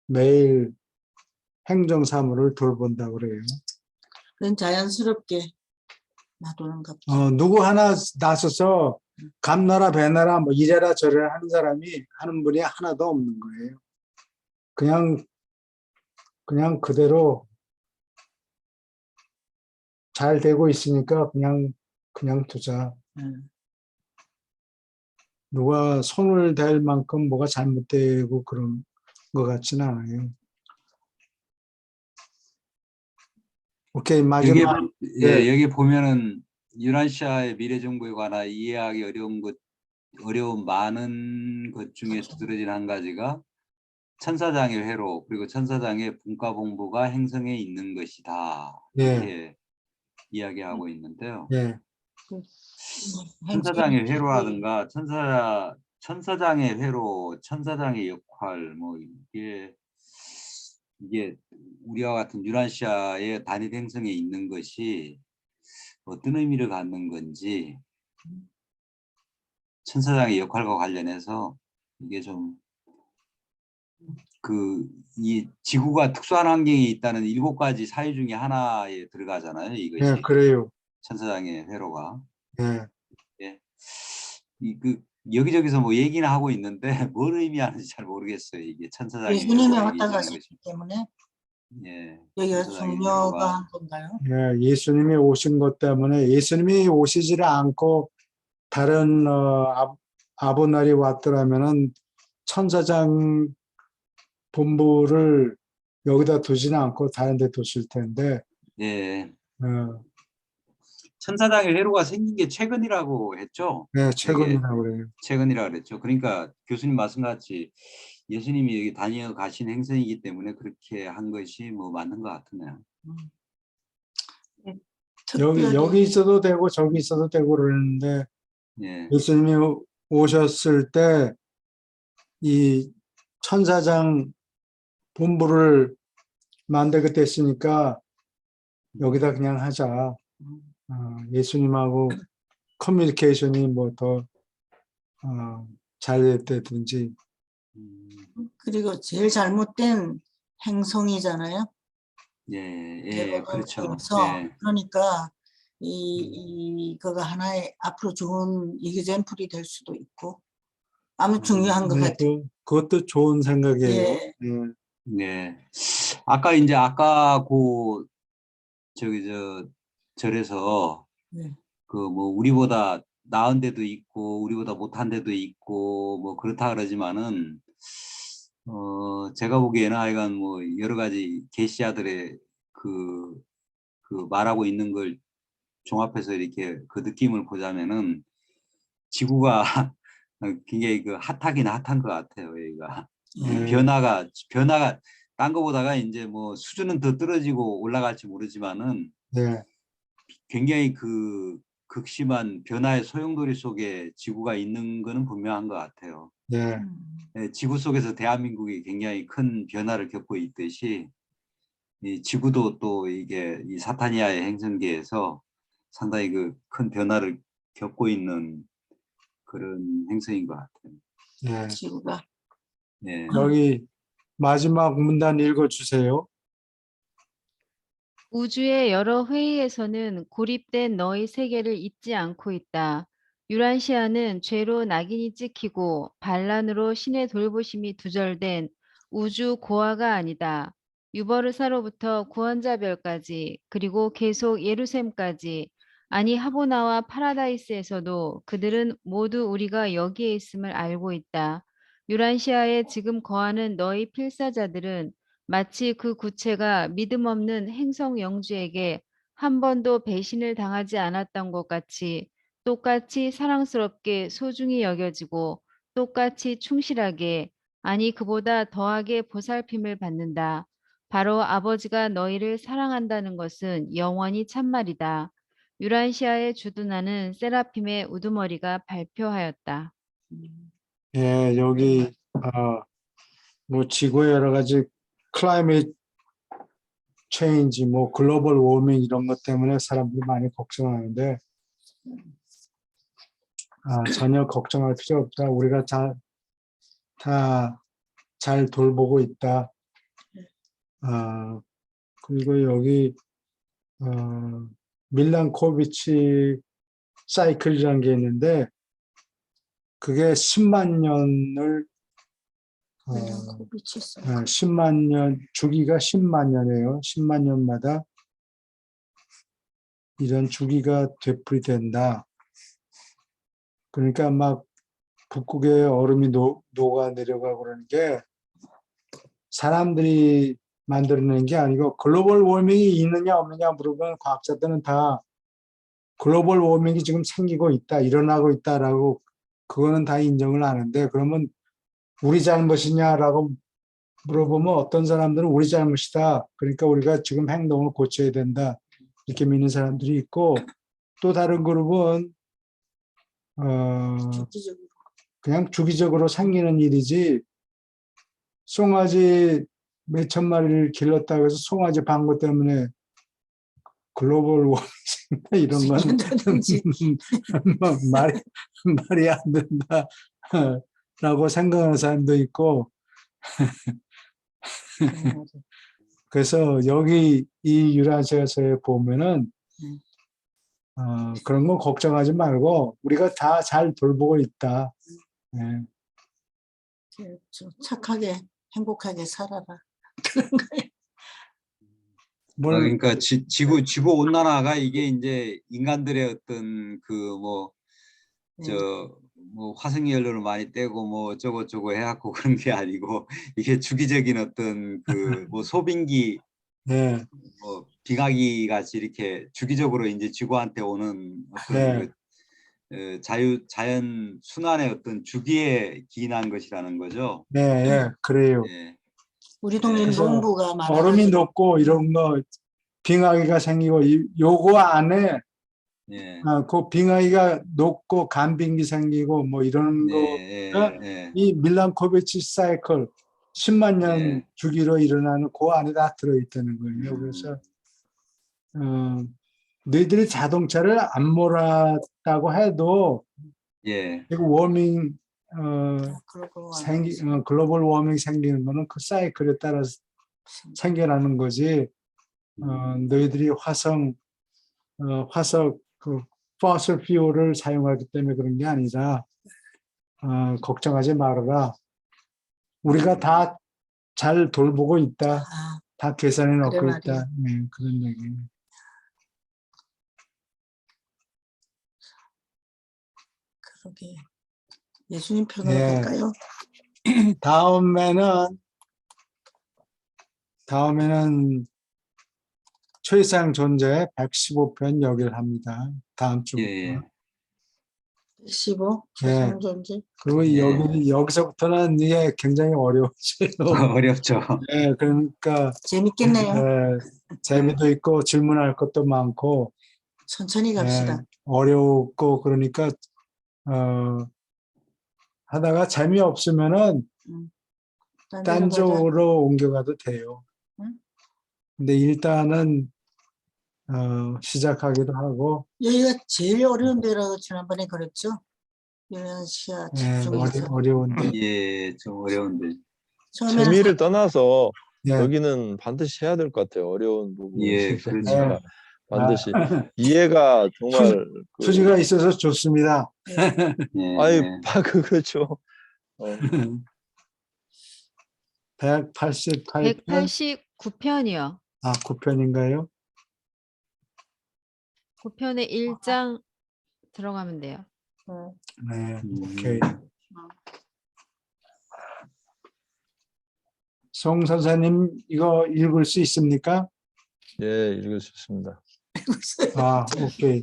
Speaker 4: 매일 행정 사무를 돌본다고 그래요.
Speaker 2: 그건 자연스럽게 놔두는가 보죠.
Speaker 4: 누구 하나 나서서 감나라 배나라 뭐 이래라 저래라 하는 분이 하나도 없는 거예요. 그냥 그대로 잘 되고 있으니까 그냥 두자. 누가 손을 댈 만큼 뭐가 잘못되고 그런 것 같지는 않아요. 오케이, 마지막.
Speaker 3: 여기 보면은 유란시아의 미래 정부에 관하여 이해하기 어려운 많은 것 중에 두드러진 한 가지가 천사장의 회로 그리고 천사장의 분과본부가 행성에 있는 것이다. 이렇게 이야기하고 있는데요. 천사장의 회로라든가 천사장의 회로, 천사장의 역할 뭐 이게 우리와 같은 유란시아의 단일 행성에 있는 것이 어떤 의미를 갖는 건지 천사장의 역할과 관련해서 이게 좀 이 지구가 특수한 환경에 있다는 7가지 사유 중에 하나에 들어가잖아요. 이것이.
Speaker 4: 네, 그래요.
Speaker 3: 천사장의 회로가.
Speaker 4: 네.
Speaker 3: 예. 여기저기서 뭐 얘기는 하고 있는데 뭘 의미하는지 잘 모르겠어요. 이게 천사장의
Speaker 2: 예수님이
Speaker 3: 회로가
Speaker 2: 왔다
Speaker 3: 얘기해주는
Speaker 2: 가셨기
Speaker 3: 것이.
Speaker 2: 때문에
Speaker 3: 예,
Speaker 2: 여기가
Speaker 3: 천사장의
Speaker 2: 중요가
Speaker 3: 회로가
Speaker 2: 한 건가요?
Speaker 4: 예, 예수님이 오신 것 때문에 예수님이 오시지를 않고 다른 아보날이 왔더라면은 천사장 본부를 여기다 두지는 않고 다른 데 뒀을 텐데
Speaker 3: 예,
Speaker 4: 어,
Speaker 3: 천사장의 회로가 생긴 게 최근이라고 했죠.
Speaker 4: 네,
Speaker 3: 이게
Speaker 4: 최근이라고 그래요.
Speaker 3: 최근이라 그랬죠. 그러니까 교수님 말씀같이 예수님이 여기 다녀 가신 행성이기 때문에 그렇게 한 것이 뭐 맞는 것 같으네요.
Speaker 2: 예,
Speaker 4: 여기
Speaker 2: 특별히
Speaker 4: 있어도 되고 저기 있어도 되고 그러는데
Speaker 3: 예,
Speaker 4: 예수님이 오셨을 때 이 천사장 본부를 만들게 됐으니까 여기다 그냥 하자. 예수님하고 커뮤니케이션이 뭐 더 잘 됐다든지.
Speaker 3: 음,
Speaker 2: 그리고 제일 잘못된 행성이잖아요.
Speaker 3: 예, 예, 그렇죠.
Speaker 2: 그래서
Speaker 3: 예,
Speaker 2: 그러니까 이거가 하나의 앞으로 좋은 이그젠플이 될 수도 있고 아무 중요한 것 같아요.
Speaker 4: 그것도 좋은 생각이에요.
Speaker 2: 예.
Speaker 3: 네. 아까 그 저기 절에서
Speaker 2: 예.
Speaker 3: 그 뭐 우리보다 나은 데도 있고 우리보다 못한 데도 있고 뭐 그렇다 그러지만은 제가 보기에는 하여간 뭐 여러 가지 계시아들의 그, 그 말하고 있는 걸 종합해서 이렇게 그 느낌을 보자면은 지구가 굉장히 그 핫하긴 핫한 것 같아요. 여기가 변화가 딴 거보다가 이제 뭐 수준은 더 떨어지고 올라갈지 모르지만은
Speaker 4: 네,
Speaker 3: 굉장히 그 극심한 변화의 소용돌이 속에 지구가 있는 거는 분명한 것 같아요.
Speaker 4: 네,
Speaker 3: 예, 지구 속에서 대한민국이 굉장히 큰 변화를 겪고 있듯이 이 지구도 또 이게 이 사타니아의 행성계에서 상당히 그 큰 변화를 겪고 있는 그런 행성인 것 같아요.
Speaker 4: 네.
Speaker 2: 지구가
Speaker 3: 예.
Speaker 4: 여기 마지막 문단 읽어주세요.
Speaker 5: 우주의 여러 회의에서는 고립된 너의 세계를 잊지 않고 있다. 유란시아는 죄로 낙인이 찍히고 반란으로 신의 돌보심이 두절된 우주 고아가 아니다. 유버르사로부터 구원자별까지 그리고 계속 예루셈까지 아니 하보나와 파라다이스에서도 그들은 모두 우리가 여기에 있음을 알고 있다. 유란시아에 지금 거하는 너희 필사자들은 마치 그 구체가 믿음 없는 행성 영주에게 한 번도 배신을 당하지 않았던 것 같이 똑같이 사랑스럽게 소중히 여겨지고 똑같이 충실하게 아니 그보다 더하게 보살핌을 받는다. 바로 아버지가 너희를 사랑한다는 것은 영원히 참말이다. 유란시아에 주둔하는 세라핌의 우두머리가 발표하였다.
Speaker 4: 예, 여기 뭐 지구의 여러 가지 클라이밋 체인지, 뭐 글로벌 워밍 이런 것 때문에 사람들이 많이 걱정하는데 전혀 걱정할 필요 없다. 우리가 다 잘 돌보고 있다. 그리고 여기 밀란코비치 사이클이라는 게 있는데 그게 10만 년을 10만 년 주기가 10만 년이에요. 10만 년마다 이런 주기가 되풀이된다. 그러니까 막 북극의 얼음이 녹아 내려가고 그러는 게 사람들이 만들어낸 게 아니고 글로벌 워밍이 있느냐 없느냐 물어보면 과학자들은 다 글로벌 워밍이 지금 생기고 있다, 일어나고 있다라고 그거는 다 인정을 하는데 그러면 우리 잘못이냐라고 물어보면 어떤 사람들은 우리 잘못이다. 그러니까 우리가 지금 행동을 고쳐야 된다. 이렇게 믿는 사람들이 있고 또 다른 그룹은 그냥 주기적으로 생기는 일이지 송아지 몇천 마리를 길렀다고 해서 송아지 방구 때문에 글로벌 워밍 이런 건 말이 안 된다라고 생각하는 사람도 있고 그래서 여기 이 유란시아서에 보면은 그런 거 걱정하지 말고 우리가 다 잘 돌보고 있다. 예.
Speaker 2: 좀 착하게 행복하게 살아라. 그런 거예요.
Speaker 4: 뭘
Speaker 3: 그러니까 지구 온난화가 이게 이제 인간들의 어떤 그 뭐
Speaker 2: 네.
Speaker 3: 뭐 화석연료를 많이 떼고 뭐 어쩌고저쩌고 해갖고 그런 게 아니고 이게 주기적인 어떤 그 뭐 소빙기
Speaker 4: 예,
Speaker 3: 뭐 빙하기 같이 이렇게 주기적으로 이제 지구한테 오는 어떤
Speaker 4: 예,
Speaker 3: 그 자연 순환의 어떤 주기에 기인한 것이라는 거죠.
Speaker 4: 예, 예, 그래요.
Speaker 3: 예.
Speaker 2: 우리 동네
Speaker 3: 그래서
Speaker 2: 농부가
Speaker 4: 얼음이
Speaker 2: 많아가지고
Speaker 4: 녹고 이런 거 빙하기가 생기고 요거 안에
Speaker 3: 예.
Speaker 4: 그 빙하기가 녹고 간빙기 생기고 뭐 이런
Speaker 3: 네,
Speaker 4: 거가
Speaker 3: 예,
Speaker 4: 이 밀란코비치 사이클 10만 년
Speaker 3: 예.
Speaker 4: 주기로 일어나는 그 안에 다 들어있다는 거예요.
Speaker 3: 음.
Speaker 4: 그래서 너희들이 자동차를 안 몰았다고 해도
Speaker 3: 예.
Speaker 4: 이 워밍
Speaker 2: 그러고
Speaker 4: 글로벌 워밍 생기는 거는 그 사이클에 따라서 생겨나는 거지. 너희들이 화석 그 fossil fuel을 사용하기 때문에 그런 게 아니라 걱정하지 말아라. 우리가 다 잘 돌보고 있다.
Speaker 2: 아,
Speaker 4: 다 계산해
Speaker 2: 그래
Speaker 4: 놓고
Speaker 2: 말이야.
Speaker 4: 있다. 네, 그런 얘기.
Speaker 2: 그러게. 예수님 편으로
Speaker 4: 예.
Speaker 2: 갈까요?
Speaker 4: 다음에는 최상 존재 115편 여기합니다. 다음
Speaker 3: 예,
Speaker 4: 주부터.
Speaker 3: 예.
Speaker 2: 15
Speaker 4: 예.
Speaker 2: 최상존재.
Speaker 4: 그리고
Speaker 3: 예.
Speaker 4: 여기서부터는 이게 굉장히 어려워져요.
Speaker 3: 어렵죠.
Speaker 4: 예, 그러니까
Speaker 2: 재밌겠네요.
Speaker 4: 재미도 있고 질문할 것도 많고
Speaker 2: 천천히 갑시다.
Speaker 4: 어렵고 그러니까 하다가 재미없으면은
Speaker 2: 딴 데로
Speaker 4: 딴
Speaker 2: 가자.
Speaker 4: 쪽으로 옮겨가도 돼요.
Speaker 2: 응?
Speaker 4: 근데 일단은 시작하기도 하고
Speaker 2: 여기가 제일 어려운 데라고 지난번에 그랬죠? 유년시아 책 중에서.
Speaker 4: 어려운데
Speaker 3: 예, 좀 어려운데.
Speaker 2: 처음에는
Speaker 1: 재미를 떠나서
Speaker 4: 예,
Speaker 1: 여기는 반드시 해야 될 것 같아요. 어려운
Speaker 3: 예, 그렇죠.
Speaker 1: 부분이니까 반드시 이해가 정말
Speaker 4: 투지가 있어서 좋습니다.
Speaker 1: 아이
Speaker 3: 예.
Speaker 1: 그렇죠. 어,
Speaker 4: 188편
Speaker 5: 189편이요.
Speaker 4: 9편인가요?
Speaker 5: 9편에 1장 들어가면 돼요.
Speaker 4: 네, 오케이. 송 선생님 이거 읽을 수 있습니까?
Speaker 1: 예, 읽을 수 있습니다.
Speaker 4: 오케이.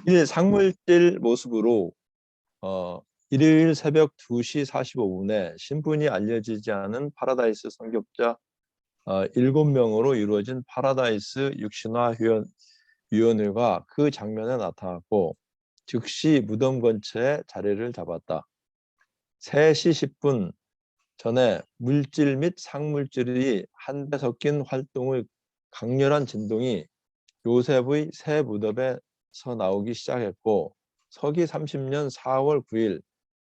Speaker 1: 일 상물질 모습으로 일요일 새벽 2시 45분에 신분이 알려지지 않은 파라다이스 선교자 7명으로 이루어진 파라다이스 육신화 위원회가 그 장면에 나타났고 즉시 무덤 근처에 자리를 잡았다. 3시 10분 전에 물질 및 상물질이 한데 섞인 활동의 강렬한 진동이 요셉의 새 무덤에서 나오기 시작했고 서기 30년 4월 9일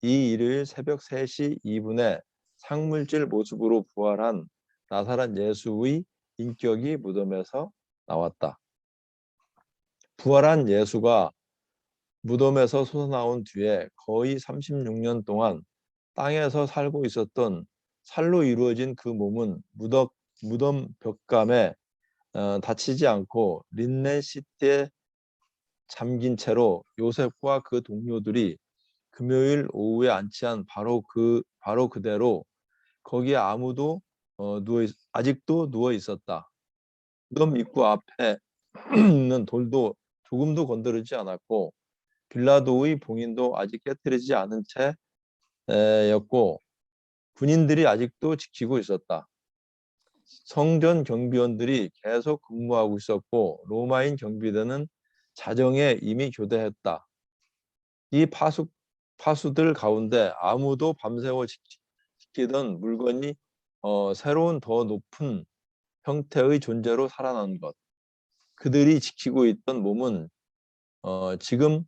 Speaker 1: 이 일요일 새벽 3시 2분에 상물질 모습으로 부활한 나사렛 예수의 인격이 무덤에서 나왔다. 부활한 예수가 무덤에서 솟아나온 뒤에 거의 36년 동안 땅에서 살고 있었던 살로 이루어진 그 몸은 무덤 벽감에 다치지 않고 린넨 시트에 잠긴 채로 요셉과 그 동료들이 금요일 오후에 안치한 바로 그대로 거기에 아무도 아직도 누워 있었다. 무덤 입구 앞에 있는 돌도 조금도 건드리지 않았고 빌라도의 봉인도 아직 깨트리지 않은 채였고 군인들이 아직도 지키고 있었다. 성전 경비원들이 계속 근무하고 있었고 로마인 경비대는 자정에 이미 교대했다. 이 파수들 가운데 아무도 밤새워 지키던 물건이 새로운 더 높은 형태의 존재로 살아난 것. 그들이 지키고 있던 몸은 지금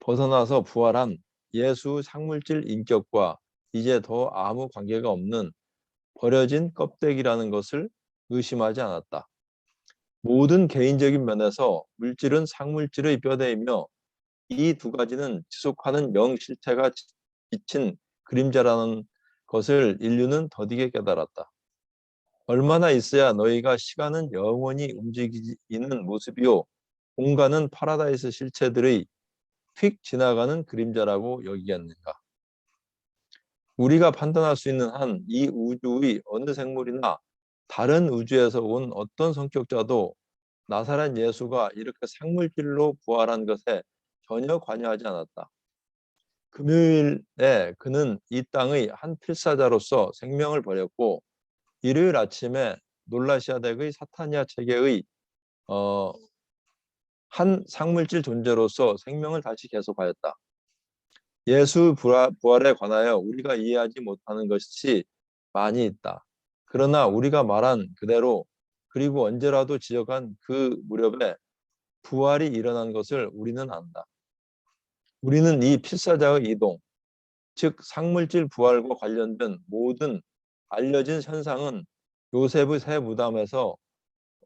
Speaker 1: 벗어나서 부활한 예수 상물질 인격과 이제 더 아무 관계가 없는 버려진 껍데기라는 것을 의심하지 않았다. 모든 개인적인 면에서 물질은 상물질의 뼈대이며 이 두 가지는 지속하는 영실체가 비친 그림자라는 것을 인류는 더디게 깨달았다. 얼마나 있어야 너희가 시간은 영원히 움직이는 모습이요 공간은 파라다이스 실체들의 휙 지나가는 그림자라고 여기겠는가. 우리가 판단할 수 있는 한 이 우주의 어느 생물이나 다른 우주에서 온 어떤 성격자도 나사렛 예수가 이렇게 상물질로 부활한 것에 전혀 관여하지 않았다. 금요일에 그는 이 땅의 한 필사자로서 생명을 버렸고 일요일 아침에 놀라시아 댁의 사타니아 체계의 한 상물질 존재로서 생명을 다시 계속하였다. 예수 부활에 관하여 우리가 이해하지 못하는 것이 많이 있다. 그러나 우리가 말한 그대로 그리고 언제라도 지적한 그 무렵에 부활이 일어난 것을 우리는 안다. 우리는 이 필사자의 이동, 즉 상물질 부활과 관련된 모든 알려진 현상은 요셉의 새 무덤에서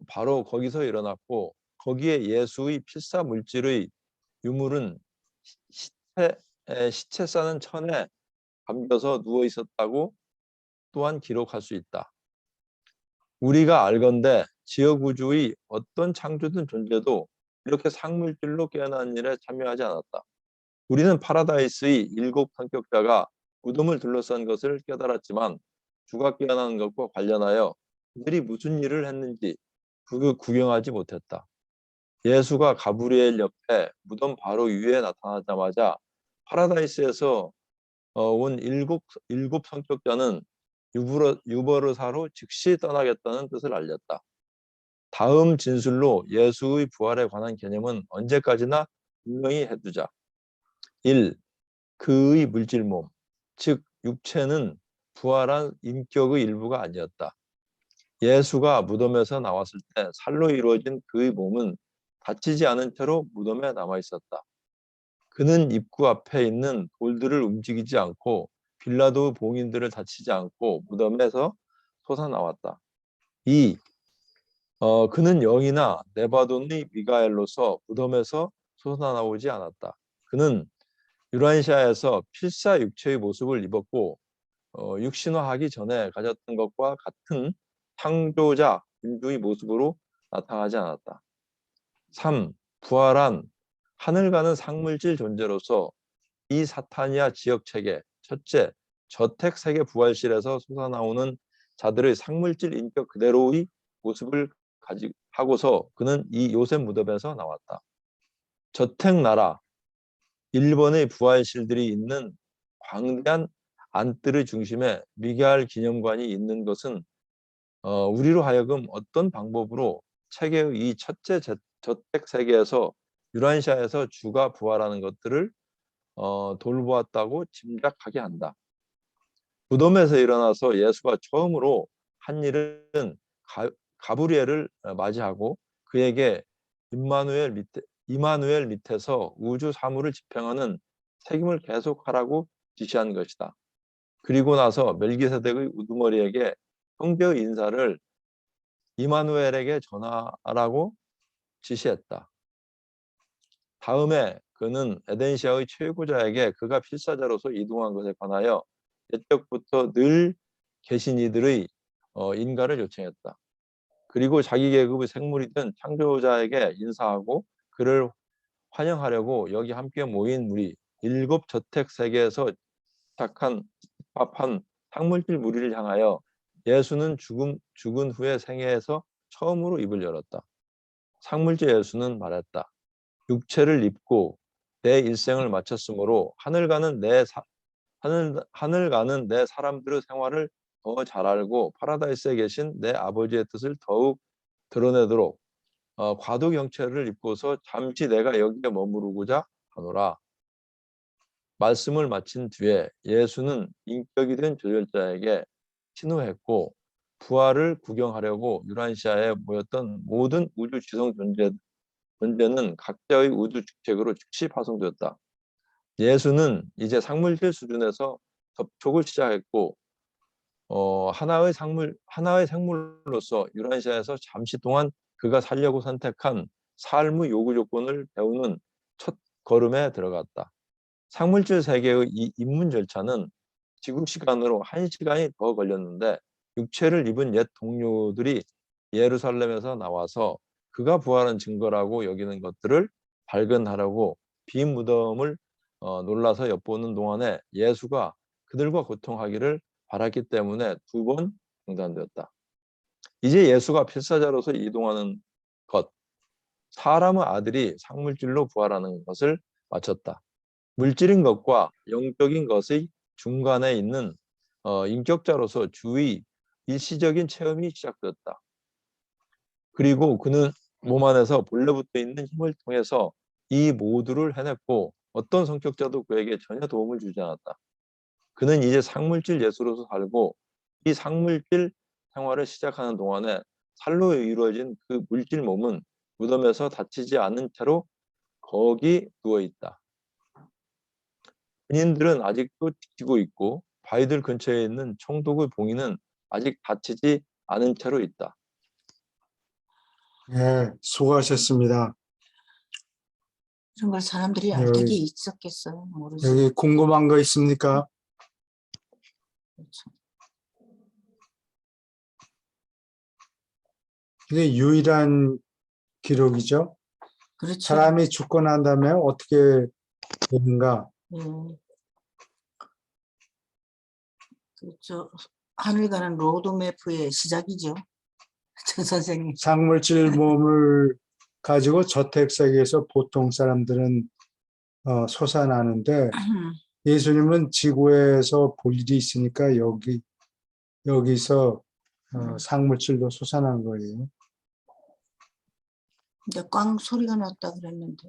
Speaker 1: 바로 거기서 일어났고 거기에 예수의 필사 물질의 유물은 시체 싸는 천에 감겨서 누워 있었다고 또한 기록할 수 있다. 우리가 알건대 지역 우주의 어떤 창조된 존재도 이렇게 상물질로 깨어난 일에 참여하지 않았다. 우리는 파라다이스의 7 성격자가 무덤을 둘러싼 것을 깨달았지만 주가 깨어난 것과 관련하여 그들이 무슨 일을 했는지 그걸 구경하지 못했다. 예수가 가브리엘 옆에 무덤 바로 위에 나타나자마자 파라다이스에서 온 일곱 성격자는 유버르사로 즉시 떠나겠다는 뜻을 알렸다. 다음 진술로 예수의 부활에 관한 개념은 언제까지나 분명히 해두자. 1. 그의 물질 몸, 즉 육체는 부활한 인격의 일부가 아니었다. 예수가 무덤에서 나왔을 때 살로 이루어진 그의 몸은 다치지 않은 채로 무덤에 남아 있었다. 그는 입구 앞에 있는 돌들을 움직이지 않고 빌라도 봉인들을 다치지 않고 무덤에서 솟아나왔다. 2. 그는 영이나 네바돈의 미가엘로서 무덤에서 솟아나오지 않았다. 그는 유란시아에서 필사 육체의 모습을 입었고 육신화하기 전에 가졌던 것과 같은 창조자 인주의 모습으로 나타나지 않았다. 3. 부활한 하늘 가는 상물질 존재로서 이 사타니아 지역체계 첫째, 저택세계 부활실에서 솟아나오는 자들의 상물질 인격 그대로의 모습을 하고서 그는 이 요셉 무덤에서 나왔다. 저택나라, 일본의 부활실들이 있는 광대한 안뜰의 중심에 미개할 기념관이 있는 것은 우리로 하여금 어떤 방법으로 체계의 이 첫째 저택 세계에서 유란시아에서 주가 부활하는 것들을 돌보았다고 짐작하게 한다. 무덤에서 일어나서 예수가 처음으로 한 일은 가브리엘을 맞이하고 그에게 이마누엘 밑에서 우주 사물을 집행하는 책임을 계속하라고 지시한 것이다. 그리고 나서 멜기세덱의 우두머리에게 형제의 인사를 이마누엘에게 전하라고 지시했다. 다음에 그는 에덴시아의 최고자에게 그가 필사자로서 이동한 것에 관하여 옛적부터 늘 계신 이들의 인가를 요청했다. 그리고 자기 계급의 생물이든 창조자에게 인사하고 그를 환영하려고 여기 함께 모인 무리 7 저택 세계에서 집합한 상물질 무리를 향하여 예수는 죽은 후에 생애에서 처음으로 입을 열었다. 상물질 예수는 말했다. 육체를 입고 내 일생을 마쳤으므로 하늘 가는 내 사람들의 생활을 더 잘 알고 파라다이스에 계신 내 아버지의 뜻을 더욱 드러내도록 과도 경체를 입고서 잠시 내가 여기에 머무르고자 하노라. 말씀을 마친 뒤에 예수는 인격이 된 조절자에게 신호했고 부활을 구경하려고 유란시아에 모였던 모든 우주 지성 존재는 각자의 우주 주책으로 즉시 파송되었다. 예수는 이제 상물질 수준에서 접촉을 시작했고 하나의 생물로서 유라시아에서 잠시 동안 그가 살려고 선택한 삶의 요구 조건을 배우는 첫 걸음에 들어갔다. 상물질 세계의 이 입문 절차는 지구 시간으로 1시간이 더 걸렸는데 육체를 입은 옛 동료들이 예루살렘에서 나와서 그가 부활한 증거라고 여기는 것들을 발견하려고 빈 무덤을 놀라서 엿보는 동안에 예수가 그들과 고통하기를 바랐기 때문에 2번 중단되었다. 이제 예수가 필사자로서 이동하는 것, 사람의 아들이 상물질로 부활하는 것을 마쳤다. 물질인 것과 영적인 것의 중간에 있는 인격자로서 주의 일시적인 체험이 시작되었다. 그리고 그는 몸 안에서 본래부터 있는 힘을 통해서 이 모두를 해냈고 어떤 성격자도 그에게 전혀 도움을 주지 않았다. 그는 이제 상물질 예수로서 살고 이 상물질 생활을 시작하는 동안에 살로 이루어진 그 물질 몸은 무덤에서 다치지 않은 채로 거기 누워 있다. 군인들은 아직도 지키고 있고 바위들 근처에 있는 총독의 봉인은 아직 다치지 않은 채로 있다.
Speaker 4: 예, 수고하셨습니다.
Speaker 2: 이런 걸 사람들이 알
Speaker 4: 여기-
Speaker 2: 적이 있었겠어요. 모르지.
Speaker 4: 여기 궁금한 거 있습니까?
Speaker 2: 그렇죠.
Speaker 4: 이게 유일한 기록이죠.
Speaker 2: 그렇죠.
Speaker 4: 사람이 죽고 난 다음에 어떻게 되는가?
Speaker 2: 예. 그렇죠. 하늘 가는 로드맵의 시작이죠. 저 선생님.
Speaker 4: 상물질 몸을 가지고 저택세계에서 보통 사람들은 솟아나는데 예수님은 지구에서 볼 일이 있으니까 여기서 상물질로 솟아난 거예요.
Speaker 2: 근데 꽝 소리가 났다 그랬는데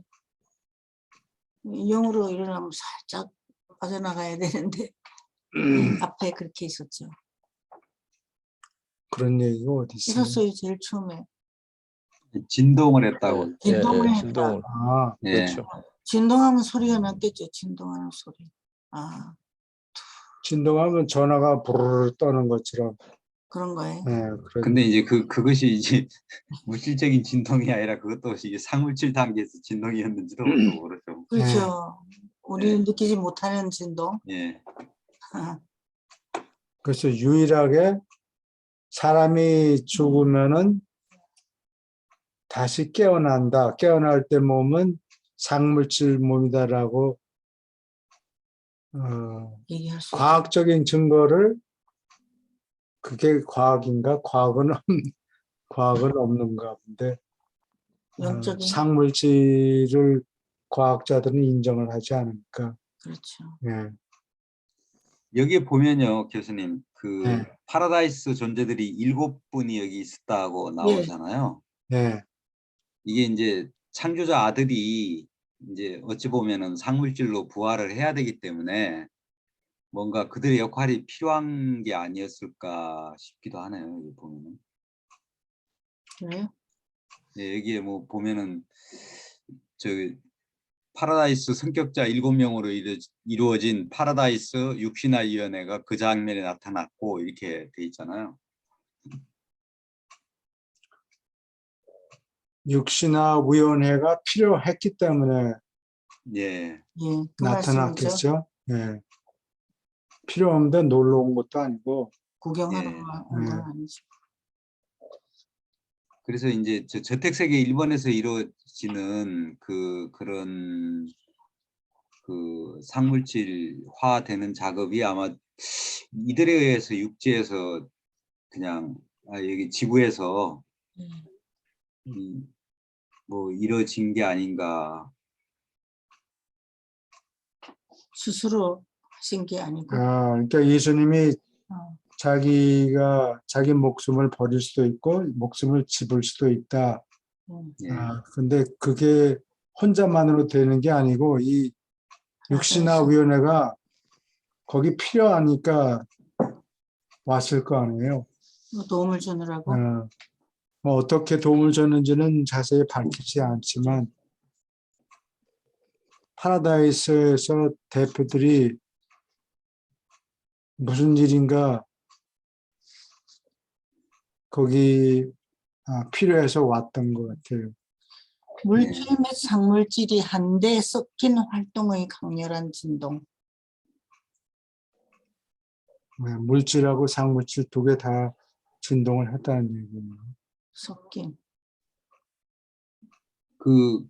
Speaker 2: 영으로 일어나면 살짝 빠져나가야 되는데 앞에 그렇게 있었죠.
Speaker 4: 그런 얘기가 어디 있어요?
Speaker 2: 있었어요. 제일 처음에.
Speaker 3: 진동을 했다고.
Speaker 2: 진동을 했다.
Speaker 1: 진동을.
Speaker 4: 아,
Speaker 3: 예.
Speaker 1: 그렇죠.
Speaker 2: 진동하면 소리가 났겠죠. 진동하는 소리. 아,
Speaker 4: 진동하면 전화가 부르르 떠는 것처럼.
Speaker 2: 그런 거예요.
Speaker 4: 네, 그런
Speaker 3: 근데 이제 그것이 이제 물질적인 진동이 아니라 그것도 이게 상물질 단계에서 진동이었는지도 또 모르죠.
Speaker 2: 그렇죠. 우리는
Speaker 3: 네.
Speaker 2: 느끼지 못하는 진동.
Speaker 3: 예.
Speaker 4: 그래서 유일하게 사람이 죽으면은 다시 깨어난다. 깨어날 때 몸은 상물질 몸이다라고
Speaker 2: 얘기할 수 있죠.
Speaker 4: 과학적인 증거를 그게 과학인가? 과학은 없는가 본데
Speaker 2: 영적인.
Speaker 4: 상물질을 과학자들은 인정을 하지 않으니까.
Speaker 2: 그렇죠.
Speaker 4: 예.
Speaker 3: 여기에 보면요, 교수님, 그
Speaker 4: 네.
Speaker 3: 파라다이스 존재들이 7분이 여기 있었다고 나오잖아요.
Speaker 4: 예.
Speaker 3: 이게 이제 창조자 아들이 이제 어찌 보면은 상물질로 부활을 해야 되기 때문에 뭔가 그들의 역할이 필요한 게 아니었을까 싶기도 하네요. 여기 보면은.
Speaker 2: 그래요?
Speaker 3: 예, 여기에 뭐 보면은 저 파라다이스 성격자 7명으로 이루어진 파라다이스 육신화위원회가 그 장면에 나타났고 이렇게 돼 있잖아요.
Speaker 4: 육신화위원회가 필요했기 때문에
Speaker 3: 예.
Speaker 2: 예, 그 말씀이죠.
Speaker 4: 나타났겠죠. 예. 필요 없는데 놀러 온 것도 아니고.
Speaker 2: 구경하러
Speaker 3: 예.
Speaker 2: 온 건 아니죠.
Speaker 3: 그래서 이제 저택세계 일본에서 이루어지는 그런 그 상물질화되는 작업이 아마 이들에 의해서 육지에서 그냥 여기 지구에서 뭐 이루어진 게 아닌가.
Speaker 2: 스스로 하신 게 아니고.
Speaker 4: 그러니까 예수님이
Speaker 2: 어,
Speaker 4: 자기 목숨을 버릴 수도 있고 목숨을 집을 수도 있다.
Speaker 3: 예.
Speaker 4: 근데 그게 혼자만으로 되는 게 아니고 이 육신화위원회가 거기 필요하니까 왔을 거 아니에요.
Speaker 2: 뭐 도움을 주느라고.
Speaker 4: 뭐 어떻게 도움을 줬는지는 자세히 밝히지 않지만 파라다이스에서 대표들이 무슨 일인가 거기 필요해서 왔던 것 같아요.
Speaker 2: 물질 및 상물질이 한데 섞인 활동의 강렬한 진동.
Speaker 4: 네, 물질하고 상물질 두 개 다 진동을 했다는 얘기예요.
Speaker 2: 섞인.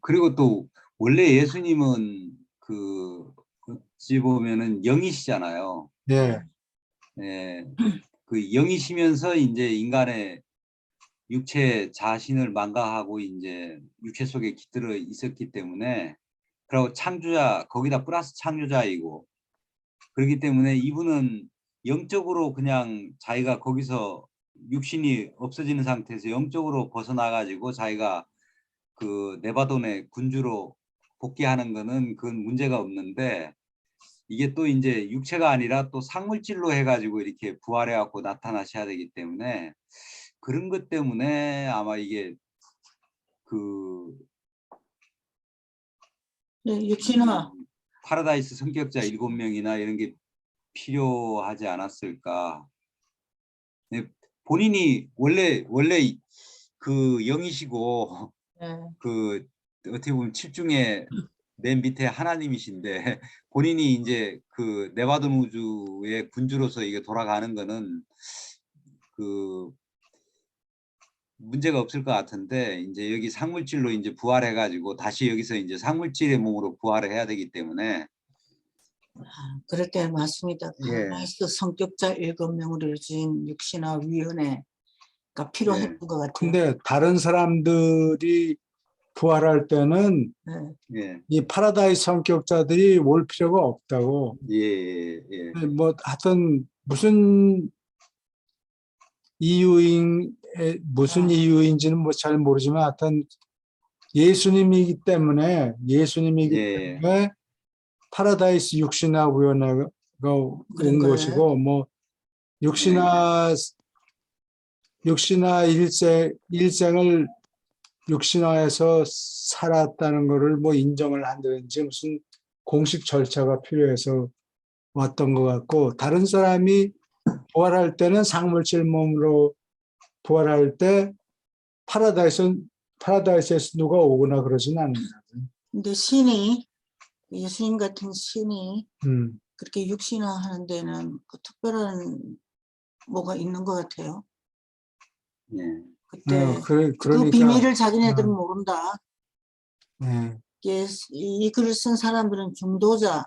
Speaker 3: 그리고 또 원래 예수님은 어찌 보면은 영이시잖아요.
Speaker 4: 예,
Speaker 3: 예, 그 영이시면서 이제 인간의 육체 자신을 망가하고 이제 육체 속에 깃들어 있었기 때문에, 그리고 창조자, 거기다 플러스 창조자이고, 그렇기 때문에 이분은 영적으로 그냥 자기가 거기서 육신이 없어지는 상태에서 영적으로 벗어나 가지고 자기가 그 네바돈의 군주로 복귀하는 거는 그건 문제가 없는데, 이게 또 이제 육체가 아니라 또 상물질로 해가지고 이렇게 부활해 갖고 나타나셔야 되기 때문에, 그런 것 때문에 아마 이게 그
Speaker 2: 네, 육신화.
Speaker 3: 파라다이스 성격자 7명이나 이런 게 필요하지 않았을까. 네, 본인이 원래 그 영이시고
Speaker 2: 네.
Speaker 3: 그 어떻게 보면 칠중에 맨 밑에 하나님이신데, 본인이 이제 그 네바돈 우주의 군주로서 이게 돌아가는 거는 그 문제가 없을 것 같은데, 이제 여기 상물질로 이제 부활해 가지고 다시 여기서 이제 상물질의 몸으로 부활을 해야 되기 때문에.
Speaker 2: 그럴 때 맞습니다.
Speaker 3: 예.
Speaker 2: 파라다이스 성격자 7명으로 이루어진 육신화 위원회가 필요했던 것 같아요.
Speaker 4: 근데 다른 사람들이 부활할 때는
Speaker 2: 네.
Speaker 3: 예.
Speaker 4: 이 파라다이스 성격자들이 올 필요가 없다고.
Speaker 3: 예.
Speaker 4: 뭐 하여튼 무슨 이유인지는 뭐 잘 모르지만 하여튼 예수님이기 때문에
Speaker 3: 예.
Speaker 4: 파라다이스 육신화 위원회가 온
Speaker 2: 그런 거예요?
Speaker 4: 것이고, 뭐 육신화 일생을 육신화해서 살았다는 것을 뭐 인정을 한다든지 무슨 공식 절차가 필요해서 왔던 것 같고, 다른 사람이 부활할 때는 상물질 몸으로 부활할 때 파라다이스에서 누가 오거나 그러진 않는다.
Speaker 2: 근데 예수님 같은 신이 그렇게 육신화 하는 데는 그 특별한 뭐가 있는 것 같아요.
Speaker 3: 예.
Speaker 2: 그때 그
Speaker 4: 그러니까
Speaker 2: 비밀을 자기네들은 모른다.
Speaker 4: 예.
Speaker 2: 이 글을 쓴 사람들은 중도자이지요.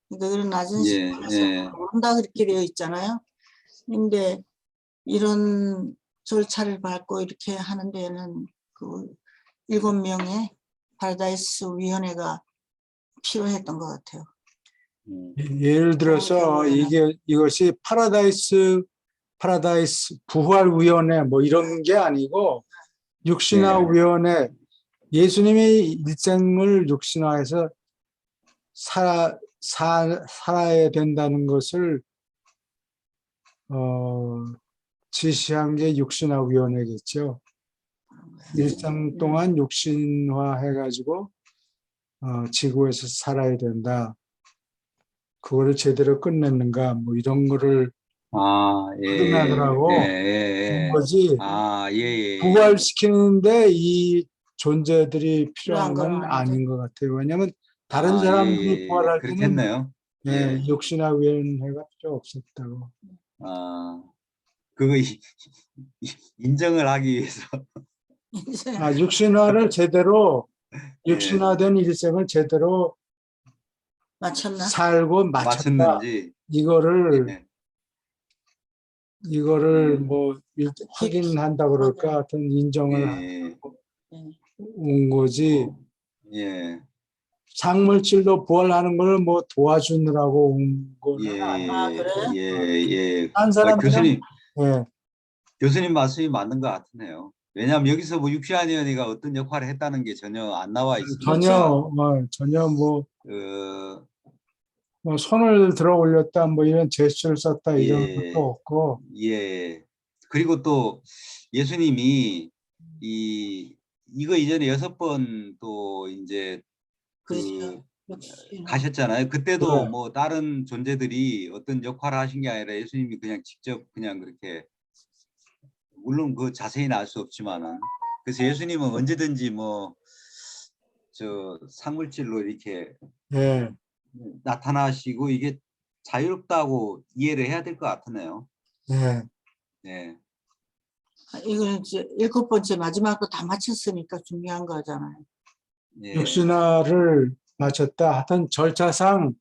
Speaker 2: 그러니까 그런 낮은 신분에서 모른다 그렇게 되어 있잖아요. 근데 이런 절차를 밟고 이렇게 하는 데는 그 7명의 파라다이스 위원회가 필요했던 것 같아요.
Speaker 4: 예를 들어서 이것이 파라다이스 부활위원회 뭐 이런 게 아니고 육신화위원회, 예수님이 일생을 육신화해서 살아야 된다는 것을 지시한 게 육신화위원회겠죠. 일생 동안 육신화해가지고 지구에서 살아야 된다. 그거를 제대로 끝냈는가 뭐 이런 거를 확인하더라고. 그런 거지. 부활시키는데 이 존재들이 필요한 건 아닌 것 같아요. 왜냐하면 다른 사람들이 부활할 때는
Speaker 3: 그렇겠네요.
Speaker 4: 육신화위원회가 필요 없었다고.
Speaker 3: 그거 인정을 하기 위해서.
Speaker 4: 육신화를 제대로 육신화된 일생을 제대로
Speaker 2: 맞췄나?
Speaker 4: 살고 마쳤다.
Speaker 3: 맞췄는지.
Speaker 4: 이거를 뭐 확인한다 그럴까, 하여튼 인정을 하고 온 거지. 상물질로 부활하는 걸 뭐 도와주느라고 온 거는 아니에요.
Speaker 2: 그래?
Speaker 4: 한 사람들은
Speaker 3: 교수님 말씀이 맞는 것 같으네요. 왜냐하면 여기서 뭐 육신위원회가 어떤 역할을 했다는 게 전혀 안 나와 있으니까.
Speaker 4: 전혀 뭐 손을 들어 올렸다 뭐 이런 제스처를 썼다 이런 것도 없고.
Speaker 3: 그리고 또 예수님이 이거 이전에 6번 또 이제 가셨잖아요. 그때도 뭐 다른 존재들이 어떤 역할을 하신 게 아니라 예수님이 그냥 직접 그냥 그렇게 물론 그 자세히는 알 수 없지만은 그래서 예수님은 언제든지 뭐 저 상물질로 이렇게
Speaker 4: 예,
Speaker 3: 나타나시고 이게 자유롭다고 이해를 해야 될 것 같으네요.
Speaker 4: 예.
Speaker 3: 네.
Speaker 2: 이거는 이제 7번째 마지막으로 다 마쳤으니까 중요한 거잖아요.
Speaker 3: 예.
Speaker 4: 육신화를 마쳤다. 하여튼 절차상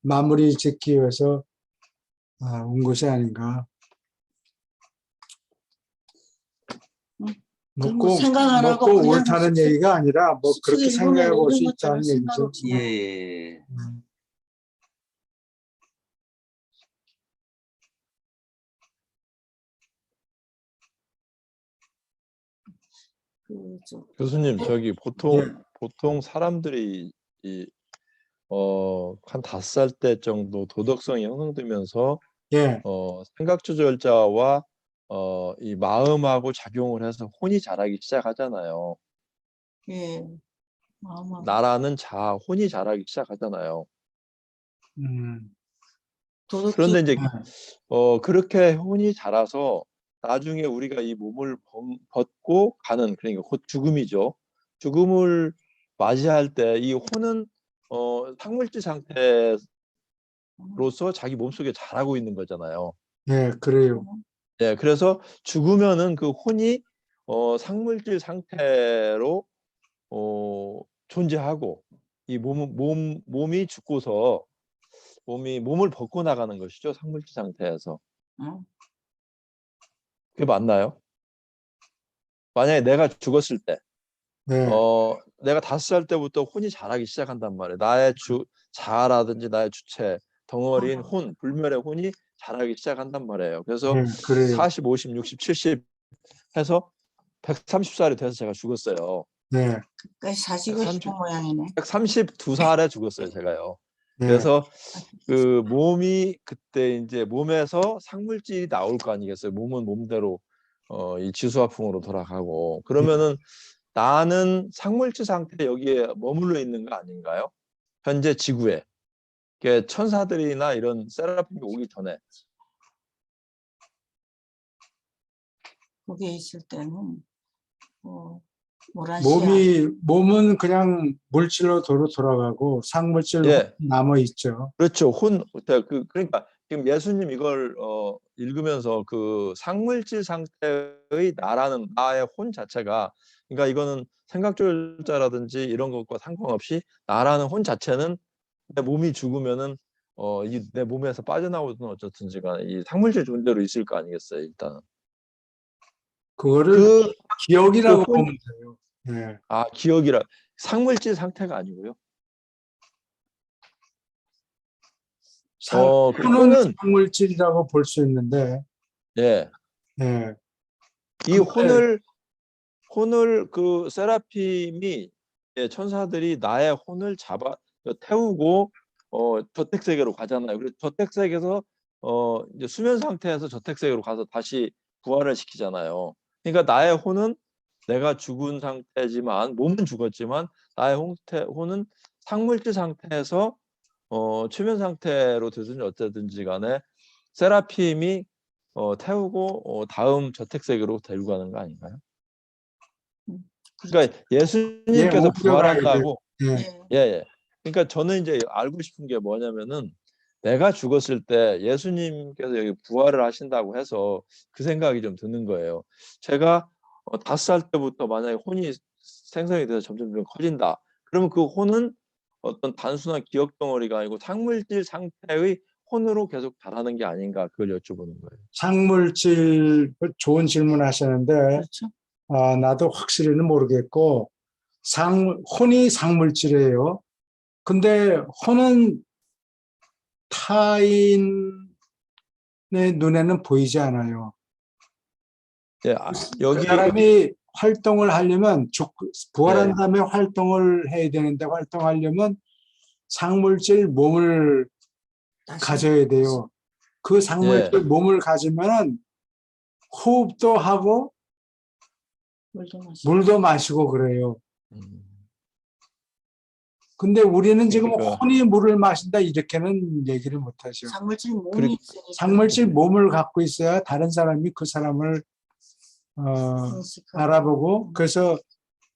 Speaker 4: 마무리 짓기 위해서 온 것이 아닌가.
Speaker 2: 그럼
Speaker 4: 꼭
Speaker 2: 생각 안 하고
Speaker 4: 꼭
Speaker 2: 그냥
Speaker 4: 옳다는 얘기가 아니라 뭐 그렇게
Speaker 2: 수축 일본에
Speaker 4: 생각해 볼 수
Speaker 2: 오른 것처럼
Speaker 4: 있다는 얘기죠.
Speaker 2: 생각을
Speaker 3: 예.
Speaker 2: 지나요.
Speaker 3: 예.
Speaker 1: 교수님, 저기
Speaker 4: 예,
Speaker 1: 보통 사람들이 한 5살 때 정도 도덕성이 형성되면서
Speaker 4: 예,
Speaker 1: 생각 조절자와 이 마음하고 작용을 해서 혼이 자라기 시작하잖아요.
Speaker 2: 예. 마음하고
Speaker 1: 나라는 자아, 혼이 자라기 시작하잖아요.
Speaker 2: 도덕적
Speaker 1: 그런데 이제 그렇게 혼이 자라서 나중에 우리가 이 몸을 벗고 가는, 그러니까 곧 죽음이죠. 죽음을 맞이할 때 이 혼은 상물질 상태로서 자기 몸속에 자라고 있는 거잖아요.
Speaker 4: 예, 그래요.
Speaker 1: 네, 그래서 죽으면은 그 혼이 상물질 상태로 존재하고 이 몸이 죽고서 몸을 벗고 나가는 것이죠. 상물질 상태에서.
Speaker 2: 어?
Speaker 1: 그게 맞나요? 만약에 내가 죽었을 때,
Speaker 4: 예,
Speaker 1: 내가 5살 때부터 혼이 자라기 시작한단 말이에요. 나의 자아라든지 나의 주체, 덩어리인 혼, 불멸의 혼이 자라기 시작한단 말이에요. 그래서
Speaker 4: 예, 그래요.
Speaker 1: 40, 50, 60, 70 해서 130살이 돼서 제가 죽었어요.
Speaker 4: 예,
Speaker 2: 까지 사시고 싶은 모양이네.
Speaker 1: 132살에 죽었어요, 제가요.
Speaker 4: 예,
Speaker 1: 그래서 그 몸이 그때 이제 몸에서 상물질이 나올 거 아니겠어요. 몸은 몸대로 이 지수화풍으로 돌아가고 그러면은 나는 상물질 상태에 여기에 머물러 있는 거 아닌가요? 현재 지구에. 그게 천사들이나 이런 세라핌이 오기 전에.
Speaker 2: 거기에 있을 때는 모라시아
Speaker 4: 몸은 그냥 물질로 돌아가고 상물질
Speaker 1: 예,
Speaker 4: 남아 있죠.
Speaker 1: 그렇죠. 그러니까 지금 예수님 이걸 읽으면서 그 상물질 상태의 나의 혼 자체가, 그러니까 이거는 생각조절자라든지 이런 것과 상관없이 나라는 혼 자체는 내 몸이 죽으면은 내 몸에서 빠져나오든 어쨌든지 간에 이 상물질 존재로 있을 거 아니겠어요, 일단은.
Speaker 4: 그거를
Speaker 1: 그
Speaker 4: 기억이라고
Speaker 1: 혼,
Speaker 4: 보면 돼요. 예.
Speaker 1: 기억이라 상물질 상태가 아니고요. 그
Speaker 4: 혼은
Speaker 1: 혼은
Speaker 4: 상물질이라고 볼 수 있는데,
Speaker 1: 예,
Speaker 4: 예.
Speaker 1: 이
Speaker 4: 근데
Speaker 1: 혼을 그 세라핌이 천사들이 나의 혼을 잡아 태우고 저택세계로 가잖아요. 그래서 저택세계에서 이제 수면 상태에서 저택세계로 가서 다시 부활을 시키잖아요. 그러니까 나의 혼은 내가 죽은 상태지만 몸은 죽었지만 나의 혼은 상물질 상태에서 최면 상태로 되든지 어쨌든지 간에 세라핌이 태우고 다음 저택세계로 데리고 가는 거 아닌가요?
Speaker 2: 그렇죠.
Speaker 1: 그러니까
Speaker 4: 예,
Speaker 1: 예수님께서
Speaker 4: 옮겨가야 돼요.
Speaker 1: 부활한다고
Speaker 4: 예.
Speaker 2: 예.
Speaker 1: 예. 그러니까 저는 이제 알고 싶은 게 뭐냐면은 내가 죽었을 때 예수님께서 여기 부활을 하신다고 해서 그 생각이 좀 드는 거예요. 제가 5살 때부터 만약에 혼이 생성이 돼서 점점 커진다. 그러면 그 혼은 어떤 단순한 기억 덩어리가 아니고 상물질 상태의 혼으로 계속 자라는 게 아닌가, 그걸 여쭤보는 거예요.
Speaker 4: 상물질, 좋은 질문 하셨는데,
Speaker 2: 그렇죠.
Speaker 4: 나도 확실히는 모르겠고, 혼이 상물질이에요. 근데 혼은 타인의 눈에는 보이지 않아요.
Speaker 1: 예,
Speaker 4: 그
Speaker 1: 여기
Speaker 4: 사람이 활동을 하려면, 부활한
Speaker 1: 예,
Speaker 4: 다음에 활동을 해야 되는데, 활동하려면 상물질 몸을
Speaker 2: 다시
Speaker 4: 가져야 돼요. 그
Speaker 1: 예.
Speaker 4: 상물질 몸을 가지면 호흡도 하고
Speaker 2: 물도 마시고.
Speaker 4: 물도 마시고 그래요.
Speaker 1: 음.
Speaker 4: 근데 우리는 지금
Speaker 1: 그러니까.
Speaker 4: 혼이 물을 마신다 이렇게는 얘기를 못하죠.
Speaker 2: 작물질 몸이
Speaker 1: 그리고
Speaker 2: 있으니까
Speaker 4: 작물질 몸을 갖고 있어야 다른 사람이 그 사람을
Speaker 2: 인식하고.
Speaker 4: 알아보고 그래서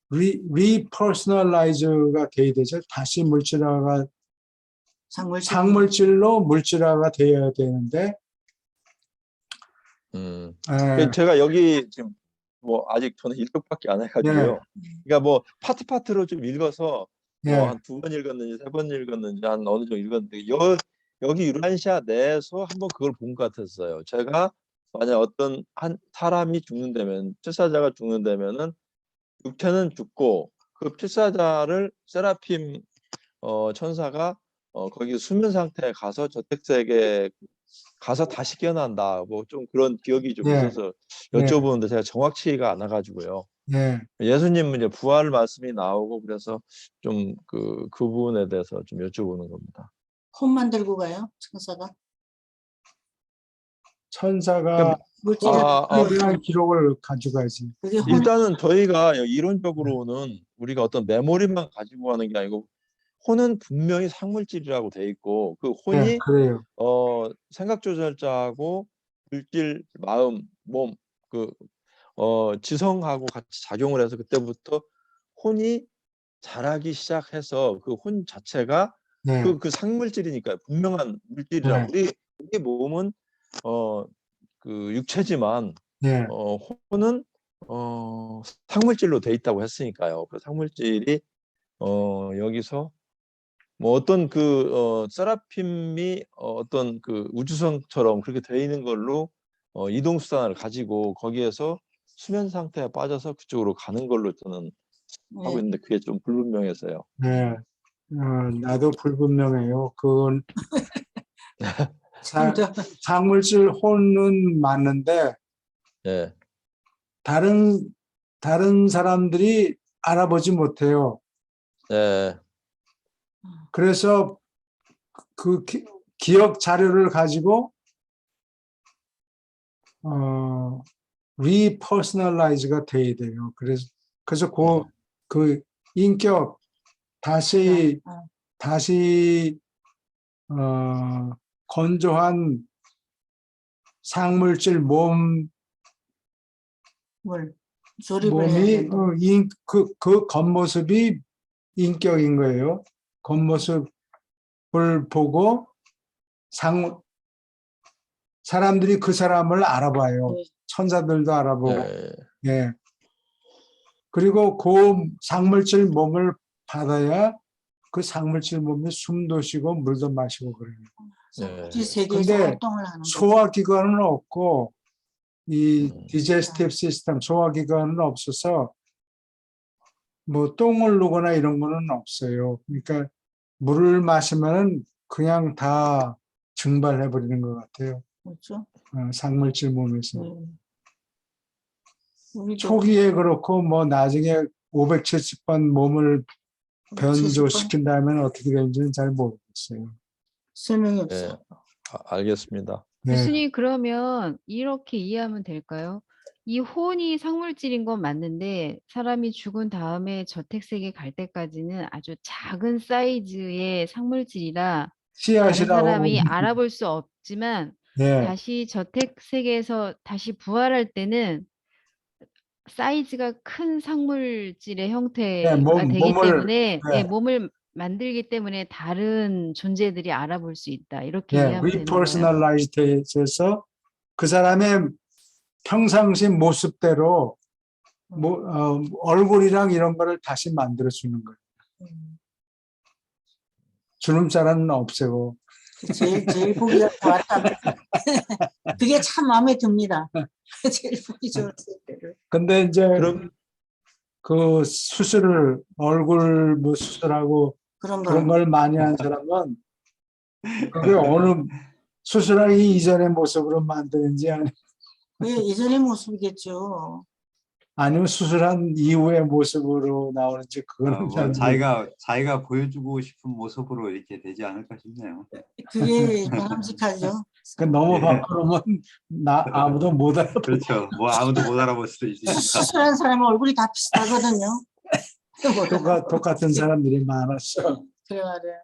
Speaker 4: 리퍼스널라이즈가 돼야 되죠. 다시 작물질로 물질화가 되어야 되는데 에,
Speaker 1: 제가 여기 지금 뭐 아직 저는 1쪽밖에 안 해가지고요. 그러니까 뭐 파트로 좀 읽어서 뭐
Speaker 4: 예,
Speaker 1: 한 2번 읽었는지 3번 읽었는지 한 어느 정도 읽었는데 여기 유란시아 내에서 한번 그걸 본 것 같았어요. 제가 만약 어떤 한 사람이 죽는다면 필사자가 죽는다면은 육체는 죽고 그 필사자를 세라핌 천사가 거기 수면 상태에 가서 저택세계에 가서 다시 깨어난다. 뭐 좀 그런 기억이 좀
Speaker 4: 예,
Speaker 1: 있어서
Speaker 4: 예,
Speaker 1: 여쭤보는데 제가 정확치가 않아가지고요.
Speaker 4: 예.
Speaker 1: 예수님 이제 부활 말씀이 나오고 그래서 좀 그 부분에 대해서 좀 여쭤보는 겁니다.
Speaker 2: 혼 만들고 가요 천사가.
Speaker 4: 천사가
Speaker 2: 물질을
Speaker 1: 아,
Speaker 4: 대한 기록을 가져가지.
Speaker 2: 그게 혼
Speaker 1: 일단은 저희가 이론적으로는 우리가 어떤 메모리만 가지고 가는 게 아니고 혼은 분명히 상물질이라고 돼 있고 그
Speaker 4: 예,
Speaker 1: 혼이
Speaker 4: 그래요.
Speaker 1: 생각 조절자하고 물질, 마음, 몸, 그 지성하고 같이 작용을 해서 그때부터 혼이 자라기 시작해서 그 혼 자체가
Speaker 4: 예,
Speaker 1: 그 상물질이니까 분명한 물질이라
Speaker 4: 예,
Speaker 1: 우리 몸은 그 육체지만
Speaker 4: 예,
Speaker 1: 혼은 상물질로 돼 있다고 했으니까요. 그 상물질이 여기서 뭐 어떤 그 세라핌이 어떤 그 우주선처럼 그렇게 돼 있는 걸로 이동 수단을 가지고 거기에서 수면 상태에 빠져서 그쪽으로 가는 걸로 저는 하고
Speaker 2: 예.
Speaker 1: 있는데 그게 좀 불분명해서요.
Speaker 4: 예. 나도 불분명해요. 그건
Speaker 2: 혼자
Speaker 4: 작물질 혼은 맞는데
Speaker 1: 예,
Speaker 4: 다른 사람들이 알아보지 못해요.
Speaker 1: 예,
Speaker 4: 그래서 그 기억 자료를 가지고 리퍼스널라이즈가 돼야 돼요. 그래서 그 인격 다시 건조한 상물질
Speaker 2: 뭘 조립을 해야
Speaker 4: 몸이
Speaker 2: 된다.
Speaker 4: 그 겉모습이 인격인 거예요. 겉모습을 보고 사람들이 그 사람을 알아봐요.
Speaker 2: 네.
Speaker 4: 천사들도 알아보고.
Speaker 1: 예,
Speaker 4: 예. 그리고 그 상물질 몸을 받아야 그 상물질 몸이 숨도 쉬고 물도 마시고 그래요.
Speaker 2: 물질 세계에서
Speaker 4: 근데
Speaker 2: 활동을 하는 거죠.
Speaker 4: 소화기관은 없고 이
Speaker 1: 음.
Speaker 4: 디제스티브 시스템 소화기관은 없어서 뭐 똥을 누거나 이런 거는 없어요. 그러니까 물을 마시면은 그냥 다 증발해 버리는 것 같아요.
Speaker 2: 그렇죠.
Speaker 4: 상물질 몸에서.
Speaker 2: 우리도
Speaker 4: 초기에 그렇고 뭐 나중에 570번 몸을
Speaker 2: 70번
Speaker 4: 변조시킨 다음에 어떻게 되는지는 잘 모르겠어요.
Speaker 2: 설명이
Speaker 1: 예,
Speaker 2: 없어.
Speaker 1: 알겠습니다.
Speaker 4: 네.
Speaker 5: 교수님, 그러면 이렇게 이해하면 될까요? 이 혼이 상물질인 건 맞는데 사람이 죽은 다음에 저택세계 갈 때까지는 아주 작은 사이즈의 상물질이라 다른
Speaker 4: 씨앗이라고
Speaker 5: 사람이 알아볼 수 없지만
Speaker 4: 네.
Speaker 5: 다시 저택세계에서 다시 부활할 때는 사이즈가 큰 상물질의
Speaker 4: 네,
Speaker 5: 형태가 되기 때문에
Speaker 4: 네.
Speaker 5: 몸을 만들기 때문에 다른 존재들이 알아볼 수 있다. 이렇게
Speaker 4: 네,
Speaker 5: 이해하면 되는 거예요.
Speaker 4: 리퍼스널라이즈돼서 그 사람의 평상시 모습대로 얼굴이랑 이런 거를 다시 만들어 주는 거예요. 주름살은 없애고.
Speaker 2: 제일 보기가 좋았다. 그게 참 마음에 듭니다. 제일 보기 좋았을 때를.
Speaker 4: 근데 이제
Speaker 1: 그럼
Speaker 4: 그 수술을 얼굴 뭐 수술하고
Speaker 2: 그런
Speaker 4: 그런
Speaker 2: 거.
Speaker 4: 걸 많이 한 사람은 그게 어느 수술하기 이전의 모습으로 만드는지
Speaker 2: 그게 예전의 모습이겠죠.
Speaker 4: 아니면 수술한 이후의 모습으로 나오는지 그거는 잘
Speaker 3: 뭐
Speaker 4: 모르겠어요.
Speaker 3: 자기가 보여주고 싶은 모습으로 이렇게 되지 않을까 싶네요.
Speaker 2: 그게 바람직하죠.
Speaker 4: 그 너무
Speaker 3: 예.
Speaker 4: 바꾸면 아무도 못 알아보고.
Speaker 3: 그렇죠. 뭐 아무도 못 알아볼 수도 있으니까.
Speaker 2: 수술한 사람은 얼굴이 다 비슷하거든요.
Speaker 4: 똑같은 사람들이 많았어.
Speaker 2: 그래 말이야.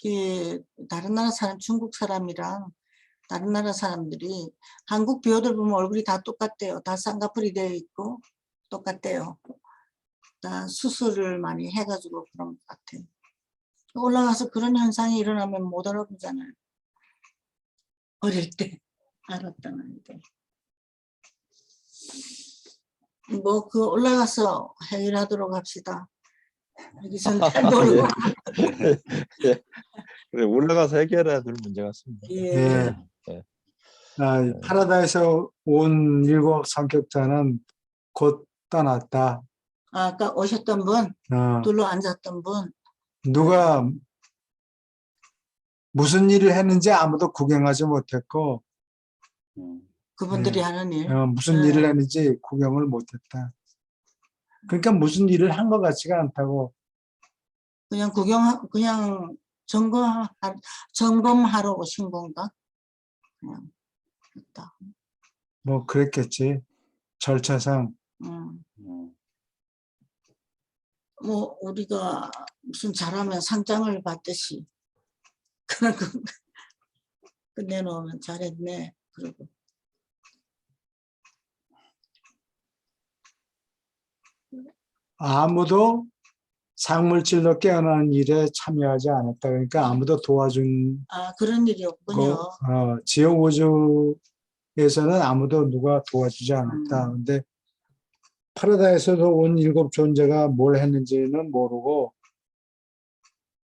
Speaker 3: 예.
Speaker 2: 다른 나라 사람, 중국 사람이랑 다른 나라 사람들이 한국 배우들 보면 얼굴이 다 똑같대요. 다 쌍꺼풀이 되어 있고 똑같대요. 다 수술을 많이 해가지고 그런 것 같아요. 올라가서 그런 현상이 일어나면 못 알아보잖아요. 어릴 때 알았다는데. 뭐 그 올라가서 해결하도록 합시다. 여기선 잘 모르고.
Speaker 1: 예. 그래, 올라가서 해결해야 될 문제 같습니다.
Speaker 2: 예.
Speaker 4: 예. 파라다이스 온 7 성격자는 곧 떠났다.
Speaker 2: 아까 오셨던 분, 둘러 앉았던 분,
Speaker 4: 누가 무슨 일을 했는지 아무도 구경하지 못했고
Speaker 2: 그분들이
Speaker 4: 네.
Speaker 2: 하는 일.
Speaker 4: 무슨
Speaker 2: 네.
Speaker 4: 일을 했는지 구경을 못했다. 그러니까 무슨 일을 한 것 같지가 않다고.
Speaker 2: 그냥 그냥 점검하러 오신 건가? 그냥 있다.
Speaker 4: 뭐 그랬겠지. 절차상.
Speaker 2: 뭐 우리가 무슨 잘하면 상장을 받듯이 그런 거 끝내놓으면 잘했네. 그러고
Speaker 4: 아무도 상물질로 깨어나는 일에 참여하지 않았다. 그러니까 아무도 도와준
Speaker 2: 그런 일이 없군요.
Speaker 4: 지옥 우주에서는 아무도 누가 도와주지 않았다. 근데 파라다이스에서 온 7 존재가 뭘 했는지는 모르고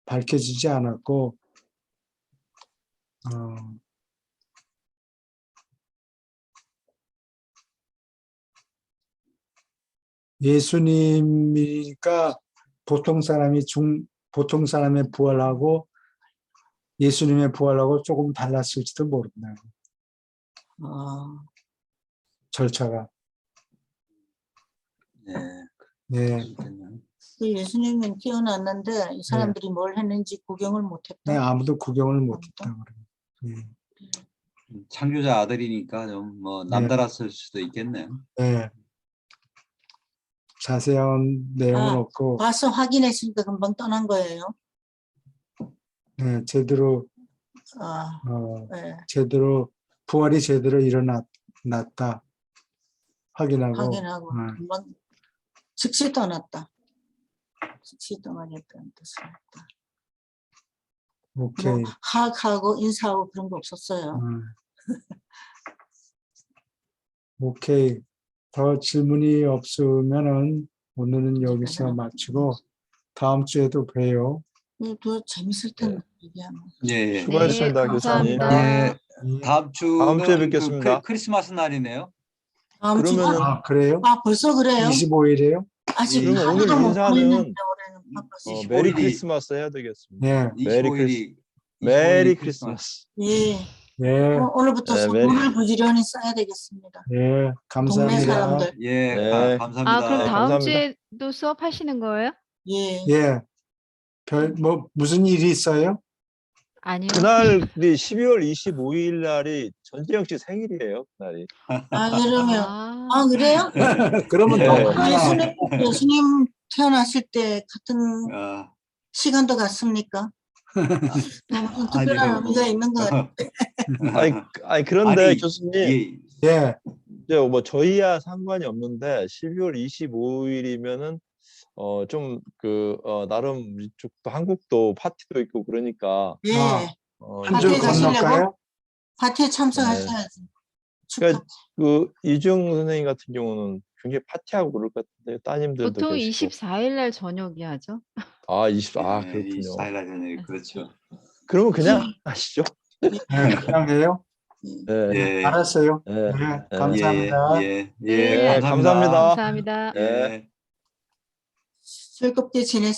Speaker 4: 밝혀지지 않았고 예수님이니까 보통 사람의 부활하고 예수님의 부활하고 조금 달랐을지도 모릅니다. 절차가.
Speaker 3: 예.
Speaker 4: 네.
Speaker 2: 그 예수님은 태어났는데 이 사람들이 뭘 했는지 구경을 못했다.
Speaker 4: 네, 아무도 구경을 못했다 그래요.
Speaker 3: 창조자 아들이니까 좀 뭐 남달랐을 수도 있겠네요.
Speaker 4: 네. 자세한 내용은 없고
Speaker 2: 봐서 확인했으니까 금방 떠난 거예요.
Speaker 4: 네, 제대로
Speaker 2: 네.
Speaker 4: 제대로 부활이 제대로 일어났다 확인하고
Speaker 2: 금방 즉시 떠났다. 즉시 떠나겠다는 뜻을 했다.
Speaker 4: 오케이.
Speaker 2: 뭐 하악하고 인사하고 그런 거 없었어요.
Speaker 4: 오케이. 더 질문이 없으면은 오늘은 여기서 마치고 다음 주에도 봬요.
Speaker 2: 더 재밌을 텐데 얘기하면.
Speaker 3: 예.
Speaker 1: 수고하셨습니다,
Speaker 5: 네,
Speaker 1: 교수님.
Speaker 5: 감사합니다.
Speaker 3: 예. 다음 주는
Speaker 1: 주에 뵙겠습니다.
Speaker 3: 크리스마스 날이네요.
Speaker 2: 다음 주가?
Speaker 1: 그러면은
Speaker 4: 그래요?
Speaker 2: 벌써 그래요?
Speaker 4: 25일이에요?
Speaker 2: 아직
Speaker 3: 그러면
Speaker 2: 하루도
Speaker 1: 오늘
Speaker 2: 못
Speaker 1: 인사는
Speaker 2: 보냈는데 올해는 바빴어요.
Speaker 3: 25일이
Speaker 1: 메리 크리스마스 해야 되겠습니다.
Speaker 4: 네.
Speaker 1: 메리 크리스마스.
Speaker 2: 예.
Speaker 4: 예.
Speaker 2: 오늘부터
Speaker 1: 네,
Speaker 2: 선물을 부지런히 써야 되겠습니다.
Speaker 4: 예.
Speaker 2: 동네
Speaker 4: 감사합니다.
Speaker 2: 사람들.
Speaker 3: 예.
Speaker 1: 네.
Speaker 3: 감사합니다.
Speaker 5: 그럼
Speaker 1: 네,
Speaker 5: 다음
Speaker 1: 감사합니다.
Speaker 5: 주에도 수업하시는 거예요?
Speaker 2: 예.
Speaker 4: 예. 무슨 일이 있어요?
Speaker 5: 아니요.
Speaker 1: 그날이 12월 25일 날이 전재영 씨 생일이에요. 그날이.
Speaker 2: 그러면 그래요?
Speaker 4: 그러면
Speaker 1: 네.
Speaker 4: 더 많아.
Speaker 2: 예수님 태어났을 때 같은
Speaker 3: 아,
Speaker 2: 시간도 같습니까? 무슨 특별한
Speaker 3: 아니요.
Speaker 2: 의미가 있는 것 같아요.
Speaker 1: 아니 그런데
Speaker 3: 아니,
Speaker 1: 교수님
Speaker 3: 예.
Speaker 4: 예.
Speaker 1: 이제 뭐 저희야 상관이 없는데 12월 25일이면은 좀 나름 이쪽도 한국도 파티도 있고 그러니까
Speaker 2: 예.
Speaker 4: 한 줄
Speaker 2: 파티에 가시려고?
Speaker 4: 건널까요?
Speaker 2: 파티에 참석하셔야지.
Speaker 1: 그러니까 그 이주영 선생님 같은 경우는 굉장히 파티하고 그럴 것 같은데 따님들도
Speaker 5: 보통
Speaker 1: 계시고.
Speaker 5: 24일 날 저녁이 하죠.
Speaker 1: 그렇군요.
Speaker 3: 24일 전에 그렇죠.
Speaker 1: 그러면 그냥 하시죠.
Speaker 4: 네, 그냥 해요.
Speaker 1: 네.
Speaker 3: 예.
Speaker 4: 알았어요.
Speaker 1: 네.
Speaker 4: 네,
Speaker 1: 네.
Speaker 4: 감사합니다.
Speaker 3: 예.
Speaker 5: 네,
Speaker 3: 감사합니다.
Speaker 1: 감사합니다.
Speaker 5: 감사합니다.
Speaker 1: 네.
Speaker 3: 예.
Speaker 2: 즐겁게 지내세요.